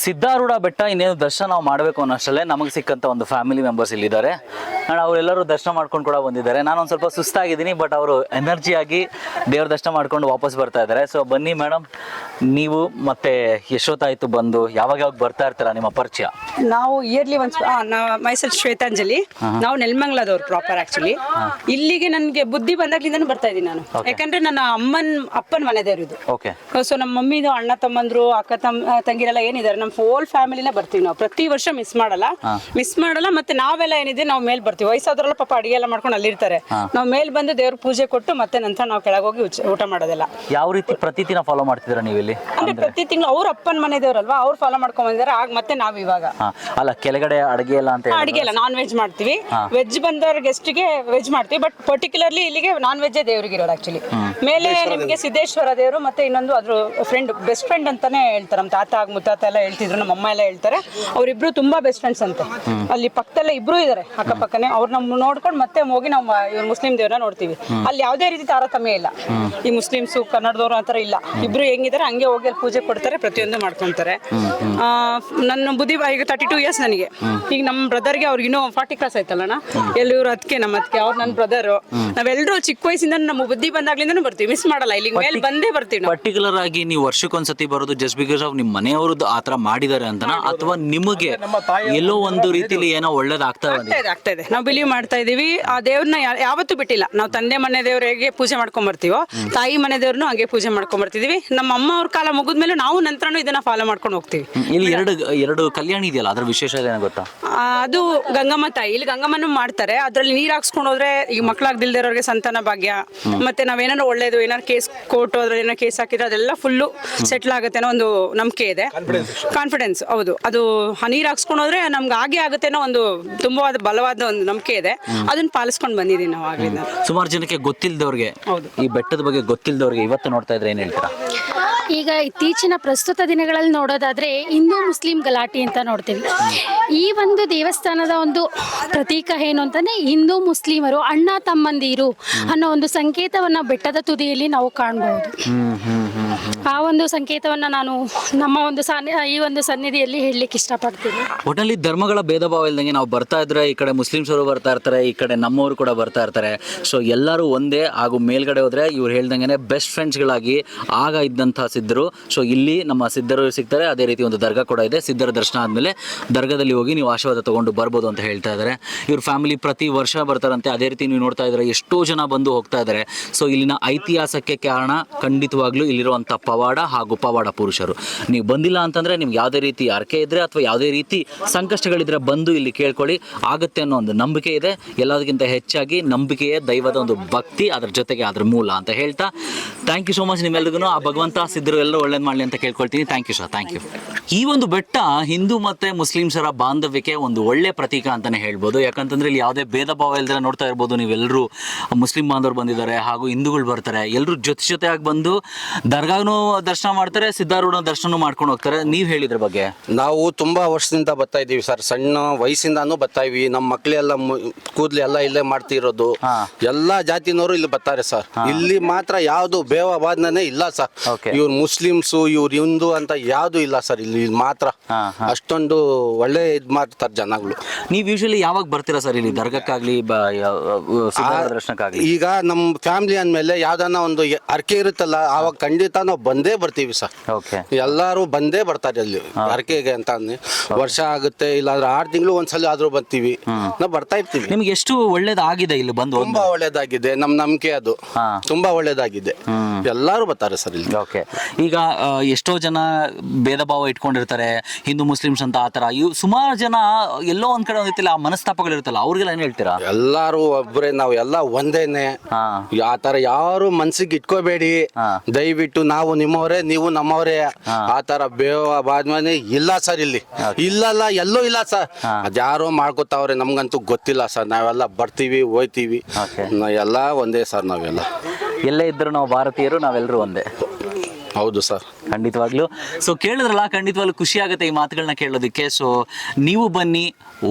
ಸಿದ್ಧಾರೂಢ ಬೆಟ್ಟ ಇನ್ನೇನು ದರ್ಶನ ನಾವು ಮಾಡಬೇಕು ಅನ್ನೋಷ್ಟರಲ್ಲೇ ನಮಗೆ ಸಿಕ್ಕಂಥ ಒಂದು ಫ್ಯಾಮಿಲಿ ಮೆಂಬರ್ಸ್ ಇಲ್ಲಿದ್ದಾರೆ. ನಾನು ಅವರೆಲ್ಲರೂ ದರ್ಶನ ಮಾಡ್ಕೊಂಡು ಕೂಡ ಬಂದಿದ್ದಾರೆ. ನಾನೊಂದು ಸ್ವಲ್ಪ ಸುಸ್ತಾಗಿದ್ದೀನಿ, ಬಟ್ ಅವರು ಎನರ್ಜಿಯಾಗಿ ದೇವ್ರ ದರ್ಶನ ಮಾಡ್ಕೊಂಡು ವಾಪಸ್ ಬರ್ತಾ ಇದ್ದಾರೆ. ಸೊ ಬನ್ನಿ ಮೇಡಮ್, ನೀವು ಮತ್ತೆ ಎಷ್ಟೊತ್ತಾಯಿತು ಬಂದು, ಯಾವಾಗ ಬರ್ತಾ ಇರ್ತೀರಾ, ನಿಮ್ಮ ಪರಿಚಯ? ನಾವು ಇಯರ್ಲಿ ಒನ್ಸ್ ಮೈಸೂರು ಶ್ವೇತಾಂಜಲಿ, ನಾವು ನೆಲಮಂಗಲದವ್ರು ಪ್ರಾಪರ್ ಆಕ್ಚುಲಿ. ಇಲ್ಲಿಗೆ ನನಗೆ ಬುದ್ಧಿ ಬಂದಾಗ್ಲಿಂದನೂ ಬರ್ತಾ ಇದ್ದೀನಿ ನಾನು, ಯಾಕಂದ್ರೆ ನನ್ನ ಅಪ್ಪನ ಮನೆ ದೇವ್ರು ಇದು. ಸೊ ನಮ್ಮ ಮಮ್ಮಿದು ಅಣ್ಣ ತಮ್ಮಂದ್ರು ಅಕ್ಕ ತಂಗಿರೆಲ್ಲ ಏನಿದ್ದಾರೆ, ನಮ್ಮ ಹೋಲ್ ಫ್ಯಾಮಿಲಿನೇ ಬರ್ತೀವಿ ನಾವು. ಪ್ರತಿ ವರ್ಷ ಮಿಸ್ ಮಾಡಲ್ಲ. ಮತ್ತೆ ನಾವೆಲ್ಲ ಏನಿದೆ ನಾವು ಮೇಲ್ ಬರ್ತೀವಿ. ವಯಸ್ಸಾದ್ರಲ್ಲ ಪಾಪ ಅಡಿಗೆ ಎಲ್ಲ ಮಾಡ್ಕೊಂಡು ಅಲ್ಲಿರ್ತಾರೆ. ನಾವು ಮೇಲ್ ಬಂದು ದೇವ್ರ ಪೂಜೆ ಕೊಟ್ಟು ಮತ್ತೆ ನಂತರ ನಾವು ಕೆಳಗೋಗಿ ಊಟ ಮಾಡೋದಿಲ್ಲ. ಯಾವ ರೀತಿ ಪ್ರತಿ ದಿನ ಫಾಲೋ ಮಾಡ್ತಿದ್ದೀರಾ ನೀವು ಇಲ್ಲಿ? ಅಂದ್ರೆ ಪ್ರತಿ ತಿಂಗಳು ಅವ್ರ ಅಪ್ಪನ ಮನೆ ದೇವ್ರಲ್ವಾ, ಅವ್ರು ಫಾಲೋ ಮಾಡ್ಕೊಂಡ್ ಬಂದಿದ್ದಾರೆ. ಆಗ ಮತ್ತೆ ನಾವ್ ಇವಾಗ ಅಲ್ಲ ಕೆಳಗಡೆ ಅಡಿಗೆ ಎಲ್ಲ ಅಂತ ಅಡಿಗೆ ಎಲ್ಲ ನಾನ್ ವೆಜ್ ಮಾಡ್ತೀವಿ. ವೆಜ್ ಬಂದವ್ರ ಗೆಸ್ಟ್ಗೆ ವೆಜ್ ಮಾಡ್ತೀವಿ, ಬಟ್ ಪರ್ಟಿಕ್ಯುಲರ್ಲಿ ಇಲ್ಲಿಗೆ ನಾನ್ ವೆಜ್ ದೇವ್ರಿಗೆ ಇರೋದು ಆಕ್ಚುಲಿ. ಮೇಲೆ ನಿಮಗೆ ಸಿದ್ದೇಶ್ವರ ದೇವರು, ಮತ್ತೆ ಇನ್ನೊಂದು ಅದ್ರ ಫ್ರೆಂಡ್, ಬೆಸ್ಟ್ ಫ್ರೆಂಡ್ ಅಂತಾನೆ ಹೇಳ್ತಾರೆ. ನಮ್ಮ ತಾತ ಮುತ್ತಾತ ಎಲ್ಲ ಹೇಳ್ತಿದ್ರು, ನಮ್ಮ ಅಮ್ಮ ಎಲ್ಲ ಹೇಳ್ತಾರೆ. ಅವ್ರಿಬ್ರು ತುಂಬಾ ಬೆಸ್ಟ್ ಫ್ರೆಂಡ್ಸ್ ಅಂತೆ. ಅಲ್ಲಿ ಪಕ್ಕದಲ್ಲೇ ಇಬ್ರು ಇದಾರೆ ಅಕ್ಕಪಕ್ಕನೆ. ಅವ್ರು ನಮ್ಮ ನೋಡ್ಕೊಂಡು ಮತ್ತೆ ಹೋಗಿ ನಾವು ಇವ್ರು ಮುಸ್ಲಿಂ ದೇವ್ರನ್ನ ನೋಡ್ತೀವಿ. ಅಲ್ಲಿ ಯಾವುದೇ ರೀತಿ ತಾರತಮ್ಯ ಇಲ್ಲ. ಈ ಮುಸ್ಲಿಮ್ಸು ಕನ್ನಡದವ್ರು ಆತರ ಇಲ್ಲ. ಇಬ್ರು ಹೆಂಗಿದ್ದಾರೆ ಹಂಗೆ ಹೋಗಿ ಅಲ್ಲಿ ಪೂಜೆ ಕೊಡ್ತಾರೆ, ಪ್ರತಿಯೊಂದು ಮಾಡ್ಕೊಂತಾರೆ. ನನ್ನ ಬುದ್ಧಿ ಈಗ 32 years ನನಗೆ. ಈಗ ನಮ್ಮ ಬ್ರದರ್ಗೆ ಅವ್ರಿಗೆ ಇನ್ನೂ 40 ಕ್ರಾಸ್ ಆಯ್ತಲ್ಲಣ್ಣ. ಎಲ್ಲರೂ ಅದಕ್ಕೆ ನಮ್ಮ ಅದಕ್ಕೆ ಅವ್ರು ನನ್ನ ಬ್ರದರು. ನಾವೆಲ್ಲರೂ ಚಿಕ್ಕ ವಯಸ್ಸಿಂದ ನಮ್ಮ ಬುದ್ಧಿ ಬಂದಾಗ್ಲಿಂದನೂ ಬರ್ತೀವಿ, ಮಿಸ್ ಮಾಡಲ್ಲ. ಇಲ್ಲಿ ಮೇಲೆ ಬಂದೇ ಬರ್ತೀವಿ. ಪರ್ಟಿಕ್ಯುಲರ್ ಆಗಿ ನೀವು ವರ್ಷಕ್ಕೊಂದ್ಸತಿ ಬರೋದು ಜಸ್ಟ್ ಬಿಕಾಸ್ ಆಫ್ ನಿಮ್ಮ ಮನೆಯವ್ರದ್ದು ಆತರ ಮಾಡಿದ್ದಾರೆ ಅಂತನಾ, ಅಥವಾ ನಿಮಗೆ ಎಲ್ಲೋ ಒಂದು ರೀತಿಲಿ ಏನೋ ಒಳ್ಳೇದಾಗ್ತಾ ಇದೆ? ನಾವು ಬಿಲೀವ್ ಮಾಡ್ತಾ ಇದೀವಿ. ಆ ದೇವ್ರನ್ನ ಯಾವತ್ತೂ ಬಿಟ್ಟಿಲ್ಲ. ನಾವು ತಂದೆ ಮನೆ ದೇವ್ರ ಹೇಗೆ ಪೂಜೆ ಮಾಡ್ಕೊಂಡ್ ಬರ್ತೀವೋ, ತಾಯಿ ಮನೆ ದೇವ್ರನ್ನು ಹಾಗೆ ಪೂಜೆ ಮಾಡ್ಕೊಂಡ್ ಬರ್ತಿದೀವಿ. ನಮ್ಮ ಅಮ್ಮ ಅವ್ರ ಕಾಲ ಮುಗಿದ್ಮೇಲೆ ನಾವು ನಂತರನೂ ಇದನ್ನ ಫಾಲೋ ಮಾಡ್ಕೊಂಡು ಹೋಗ್ತೀವಿ. ಇಲ್ಲಿ ಎರಡು ಕಲ್ಯಾಣಿ ಇದೆಯಲ್ಲ, ಅದ್ರ ವಿಶೇಷ ಏನೋ ಗೊತ್ತಾ? ಅದು ಗಂಗಮ್ಮ ತಾಯಿ. ಇಲ್ಲಿ ಗಂಗಮ್ಮನ ಮಾಡ್ತಾರೆ. ಅದ್ರಲ್ಲಿ ನೀರ್ ಹಾಕ್ಸ್ಕೊಂಡು ಹೋದ್ರೆ ಈ ಮಕ್ಕಳಾಗ್ದಿಲ್ದಿರೋರಿಗೆ ಸಂತಾನ ಭಾಗ್ಯ, ಮತ್ತೆ ನಾವೇನಾದ್ರು ಒಳ್ಳೇದು ಏನಾರು ಕೇಸ್ ಕೋರ್ಟ್ ಅದ್ರಲ್ಲಿ ಏನಾರು ಕೇಸ್ ಹಾಕಿದ್ರೆ ಅದೆಲ್ಲ ಫುಲ್ಲು ಸೆಟ್ಲ್ ಆಗುತ್ತೆ ಅನ್ನೋ ಒಂದು ನಂಬಿಕೆ ಇದೆ, ಕಾನ್ಫಿಡೆನ್ಸ್. ಹೌದು, ಅದು ನೀರ್ ಹಾಕ್ಸ್ಕೊಂಡು ಹೋದ್ರೆ ನಮ್ಗೆ ಹಾಗೆ ಆಗುತ್ತೆ ಅನ್ನೋ ಒಂದು ತುಂಬಾ ಬಲವಾದ ಒಂದು ನಂಬಿಕೆ ಇದೆ. ಅದನ್ನ ಪಾಲಿಸ್ಕೊಂಡು ಬಂದಿದ್ದೀವಿ ನಾವು ಆಗ್ಲಿಂದ. ಸುಮಾರು ಜನಕ್ಕೆ ಗೊತ್ತಿಲ್ಲದವ್ರಿಗೆ, ಈ ಬೆಟ್ಟದ ಬಗ್ಗೆ ಗೊತ್ತಿಲ್ಲದವ್ರಿಗೆ ಇವತ್ತು ನೋಡ್ತಾ ಇದ್ರೆ ಏನ್ ಹೇಳ್ತೀರಾ? ಈಗ ಇತ್ತೀಚಿನ ಪ್ರಸ್ತುತ ದಿನಗಳಲ್ಲಿ ನೋಡೋದಾದ್ರೆ ಹಿಂದೂ ಮುಸ್ಲಿಂ ಗಲಾಟೆ ಅಂತ ನೋಡ್ತೀವಿ. ಈ ಒಂದು ದೇವಸ್ಥಾನದ ಒಂದು ಪ್ರತೀಕ ಏನು ಅಂತಂದ್ರೆ ಹಿಂದೂ ಮುಸ್ಲಿಮರು ಅಣ್ಣ ತಮ್ಮಂದಿರು ಅನ್ನೋ ಒಂದು ಸಂಕೇತವನ್ನ ಬೆಟ್ಟದ ತುದಿಯಲ್ಲಿ ನಾವು ಕಾಣಬಹುದು. ಆ ಒಂದು ಸಂಕೇತವನ್ನ ನಾನು ನಮ್ಮ ಒಂದು ಈ ಒಂದು ಸನ್ನಿಧಿಯಲ್ಲಿ ಹೇಳಲಿಕ್ಕೆ ಇಷ್ಟಪಡ್ತೀನಿ. ಒಟ್ಟಲ್ಲಿ ಧರ್ಮಗಳ ಭೇದ ಭಾವ ಇಲ್ದಂಗೆ ನಾವು ಬರ್ತಾ ಇದ್ರೆ, ಈ ಕಡೆ ಮುಸ್ಲಿಮ್ಸರು ಬರ್ತಾ ಇರ್ತಾರೆ, ಈ ಕಡೆ ನಮ್ಮವರು ಕೂಡ ಬರ್ತಾ ಇರ್ತಾರೆ. ಸೊ ಎಲ್ಲರೂ ಒಂದೇ. ಹಾಗೂ ಮೇಲ್ಗಡೆ ಹೋದ್ರೆ ಇವ್ರು ಹೇಳ್ದಂಗೆ ಬೆಸ್ಟ್ ಫ್ರೆಂಡ್ಸ್ಗಳಾಗಿ ಆಗ ಇದ್ದಂತಹ ಸಿದ್ಧರು. ಸೊ ಇಲ್ಲಿ ನಮ್ಮ ಸಿದ್ಧರು ಸಿಗ್ತಾರೆ. ಅದೇ ರೀತಿ ಒಂದು ದರ್ಗಾ ಕೂಡ ಇದೆ. ಸಿದ್ಧರ ದರ್ಶನ ಆದಮೇಲೆ ದರ್ಗಾದಲ್ಲಿ ಹೋಗಿ ನೀವು ಆಶೀರ್ವಾದ ತಗೊಂಡು ಬರ್ಬೋದು ಅಂತ ಹೇಳ್ತಾ ಇದ್ದಾರೆ. ಇವ್ರ ಫ್ಯಾಮಿಲಿ ಪ್ರತಿ ವರ್ಷ ಬರ್ತಾರಂತೆ. ಅದೇ ರೀತಿ ನೀವು ನೋಡ್ತಾ ಇದ್ದಾರೆ ಎಷ್ಟೋ ಜನ ಬಂದು ಹೋಗ್ತಾ ಇದ್ದಾರೆ. ಸೊ ಇಲ್ಲಿನ ಐತಿಹಾಸಕ್ಕೆ ಕಾರಣ ಖಂಡಿತವಾಗ್ಲೂ ಇಲ್ಲಿರುವಂಥ ಪವಾಡ ಹಾಗೂ ಪವಾಡ ಪುರುಷರು. ನೀವು ಬಂದಿಲ್ಲ ಅಂತಂದರೆ ನಿಮ್ಗೆ ಯಾವುದೇ ರೀತಿ ಅರ್ಕೆ ಇದ್ದರೆ ಅಥವಾ ಯಾವುದೇ ರೀತಿ ಸಂಕಷ್ಟಗಳಿದ್ರೆ ಬಂದು ಇಲ್ಲಿ ಕೇಳ್ಕೊಳ್ಳಿ, ಆಗುತ್ತೆ ಅನ್ನೋ ಒಂದು ನಂಬಿಕೆ ಇದೆ. ಎಲ್ಲದಕ್ಕಿಂತ ಹೆಚ್ಚಾಗಿ ನಂಬಿಕೆಯೇ ದೈವದ ಒಂದು ಭಕ್ತಿ, ಅದರ ಜೊತೆಗೆ ಅದ್ರ ಮೂಲ ಅಂತ ಹೇಳ್ತಾ ಥ್ಯಾಂಕ್ ಯು ಸೋ ಮಚ್ ನಿಮ್ಮೆಲ್ರಿಗೂ. ಆ ಭಗವಂತ ಸಿದ್ಧರು ಎಲ್ಲರೂ ಒಳ್ಳೇದು ಮಾಡಲಿ ಅಂತ ಕೇಳ್ಕೊಳ್ತೀನಿ. Thank you sir, thank you. ಈ ಒಂದು ಬೆಟ್ಟ ಹಿಂದೂ ಮತ್ತು ಮುಸ್ಲಿಮ್ಸರ ಬಾಂಧವ್ಯಕ್ಕೆ ಒಂದು ಒಳ್ಳೆ ಪ್ರತೀಕ ಅಂತಲೇ ಹೇಳ್ಬೋದು. ಯಾಕಂತಂದರೆ ಇಲ್ಲಿ ಯಾವುದೇ ಭೇದ ಭಾವ ಇಲ್ಲದೆ ನೋಡ್ತಾ ಇರ್ಬೋದು ನೀವೆಲ್ಲರೂ, ಮುಸ್ಲಿಂ ಬಾಂಧವರು ಬಂದಿದ್ದಾರೆ ಹಾಗೂ ಹಿಂದೂಗಳು ಬರ್ತಾರೆ, ಎಲ್ಲರೂ ಜೊತೆಯಾಗಿ ಬಂದು ದರ್ಗಾನು ದರ್ಶನ ಮಾಡ್ತಾರೆ, ಸಿದ್ಧಾರೂಢ ದರ್ಶನ ಮಾಡ್ಕೊಂಡು ಹೋಗ್ತಾರೆ. ನೀವು ಹೇಳಿದ್ರ ಬಗ್ಗೆ? ನಾವು ತುಂಬಾ ವರ್ಷದಿಂದ ಬರ್ತಾ ಇದೀವಿ ಸರ್, ಸಣ್ಣ ವಯಸ್ಸಿಂದಾನು ಬರ್ತಾ ಇವಿ. ನಮ್ಮ ಮಕ್ಕಳೆಲ್ಲ ಕೂದ್ಲೆಲ್ಲ ಇಲ್ಲೇ ಮಾಡ್ತಿರೋದು, ಎಲ್ಲಾ ಜಾತಿನವರು ಇಲ್ಲಿ ಬರ್ತಾರೆ ಸರ್. ಇಲ್ಲಿ ಮಾತ್ರ ಯಾವ್ದು ಬೇವವಾದನೆ ಇಲ್ಲ ಸರ್. ಇವ್ರು ಮುಸ್ಲಿಮ್ಸು, ಇವ್ರು ಹಿಂದೂ ಅಂತ ಯಾವ್ದು ಇಲ್ಲ ಸರ್. ಇಲ್ಲಿ ಮಾತ್ರ ಅಷ್ಟೊಂದು ಒಳ್ಳೆ ಇದ್ ಮಾಡ್ತಾರೆ ಜನಗಳು. ನೀವು ಯೂಶಲಿ ಯಾವಾಗ ಬರ್ತೀರಾ ಸರ್ ಇಲ್ಲಿ ದರ್ಗಕ್ಕಾಗ್ಲಿ ದರ್ಶನಕ್ಕಾಗ್ಲಿ? ಈಗ ನಮ್ಮ ಫ್ಯಾಮಿಲಿ ಅಂದ್ಮೇಲೆ ಯಾವ್ದಾನ ಒಂದು ಅರ್ಕೆ ಇರುತ್ತಲ್ಲ, ಆವಾಗ ಖಂಡಿತ ನಾವು ಬಂದೇ ಬರ್ತೀವಿ ಸರ್. ಎಲ್ಲಾರು ಬಂದೇ ಬರ್ತಾರೆ ಅಲ್ಲಿ ಅರ್ಕೆಗೆ ಅಂತ. ವರ್ಷ ಆಗುತ್ತೆ, ಇಲ್ಲಾಂದ್ರೆ 6 ತಿಂಗಳು ಒಂದ್ಸಲ ಆದ್ರೂ ಬರ್ತೀವಿ, ನಾವು ಬರ್ತಾ ಇರ್ತೀವಿ. ನಿಮ್ಗೆ ಎಷ್ಟು ಒಳ್ಳೇದಾಗಿದೆ ಇಲ್ಲಿ ಬಂದು? ತುಂಬಾ ಒಳ್ಳೇದಾಗಿದೆ, ನಮ್ ನಂಬಿಕೆ ಅದು ತುಂಬಾ ಒಳ್ಳೇದಾಗಿದೆ. ಎಲ್ಲಾರು ಬರ್ತಾರೆ ಸರ್ ಇಲ್ಲಿ. ಓಕೆ. ಈಗ ಎಷ್ಟೋ ಜನ ಭೇದ ಭಾವ ಇಟ್ಕೊಂಡಿರ್ತಾರೆ, ಹಿಂದೂ ಮುಸ್ಲಿಮ್ಸ್ ಅಂತ ಆತರ. ಸುಮಾರು ಜನ ಎಲ್ಲೋ ಒಂದ್ ಕಡೆ ಒಂದಿತ್ತಿಲ್ಲ ಆ ಮನಸ್ತಾಪಗಳು ಇರುತ್ತಲ್ಲ, ಅವ್ರಿಗೆಲ್ಲ ಏನ್ ಹೇಳ್ತೀರಾ? ಎಲ್ಲಾರು ಒಬ್ಬರೇ, ನಾವು ಎಲ್ಲ ಒಂದೇನೆ. ಆತರ ಯಾರು ಮನ್ಸಿಗೆ ಇಟ್ಕೋಬೇಡಿ ದಯವಿಟ್ಟು. ನಾವು ನಿಮ್ಮವರೇ, ನೀವು ನಮ್ಮವರೇ. ಆತರ ಬೇವಾದ್ಮೇಲೆ ಇಲ್ಲ ಸರ್ ಇಲ್ಲಿ. ಇಲ್ಲಲ್ಲ, ಎಲ್ಲೂ ಇಲ್ಲ ಸರ್. ಅದ್ಯಾರೋ ಮಾಡ್ಕೋತಾವ್ರೆ, ನಮ್ಗಂತೂ ಗೊತ್ತಿಲ್ಲ ಸರ್. ನಾವೆಲ್ಲ ಬರ್ತೀವಿ, ಹೋಯ್ತೀವಿ, ಎಲ್ಲ ಒಂದೇ ಸರ್. ನಾವೆಲ್ಲ ಎಲ್ಲೇ ಇದ್ರು ನಾವು ಭಾರತೀಯರು, ನಾವೆಲ್ಲರೂ ಒಂದೇ. ಹೌದು ಸರ್, ಖಂಡಿತವಾಗ್ಲೂ. ಸೊ ಕೇಳಿದ್ರಲ್ಲ, ಖಂಡಿತವಾಗ್ಲೂ ಖುಷಿ ಆಗುತ್ತೆ ಈ ಮಾತುಗಳನ್ನ ಕೇಳೋದಕ್ಕೆ. ಸೊ ನೀವು ಬನ್ನಿ,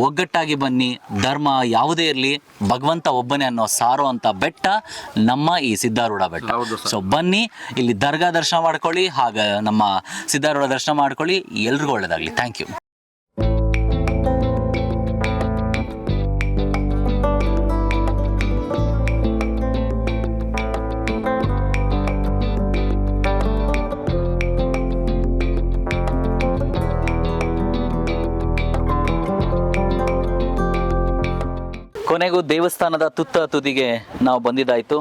ಒಗ್ಗಟ್ಟಾಗಿ ಬನ್ನಿ. ಧರ್ಮ ಯಾವುದೇ ಇರಲಿ, ಭಗವಂತ ಒಬ್ಬನೇ ಅನ್ನೋ ಸಾರೋ ಅಂತ ಬೆಟ್ಟ ನಮ್ಮ ಈ ಸಿದ್ಧಾರೂಢ ಬೆಟ್ಟ. ಸೊ ಬನ್ನಿ, ಇಲ್ಲಿ ದರ್ಗಾ ದರ್ಶನ ಮಾಡ್ಕೊಳ್ಳಿ, ಹಾಗೆ ನಮ್ಮ ಸಿದ್ಧಾರೂಢ ದರ್ಶನ ಮಾಡ್ಕೊಳ್ಳಿ. ಎಲ್ರಿಗೂ ಒಳ್ಳೇದಾಗಲಿ. Thank you. ಕೊನೆಗೂ ದೇವಸ್ಥಾನದ ತುತ್ತ ತುದಿಗೆ ನಾವು ಬಂದಿದ್ದಾಯಿತು.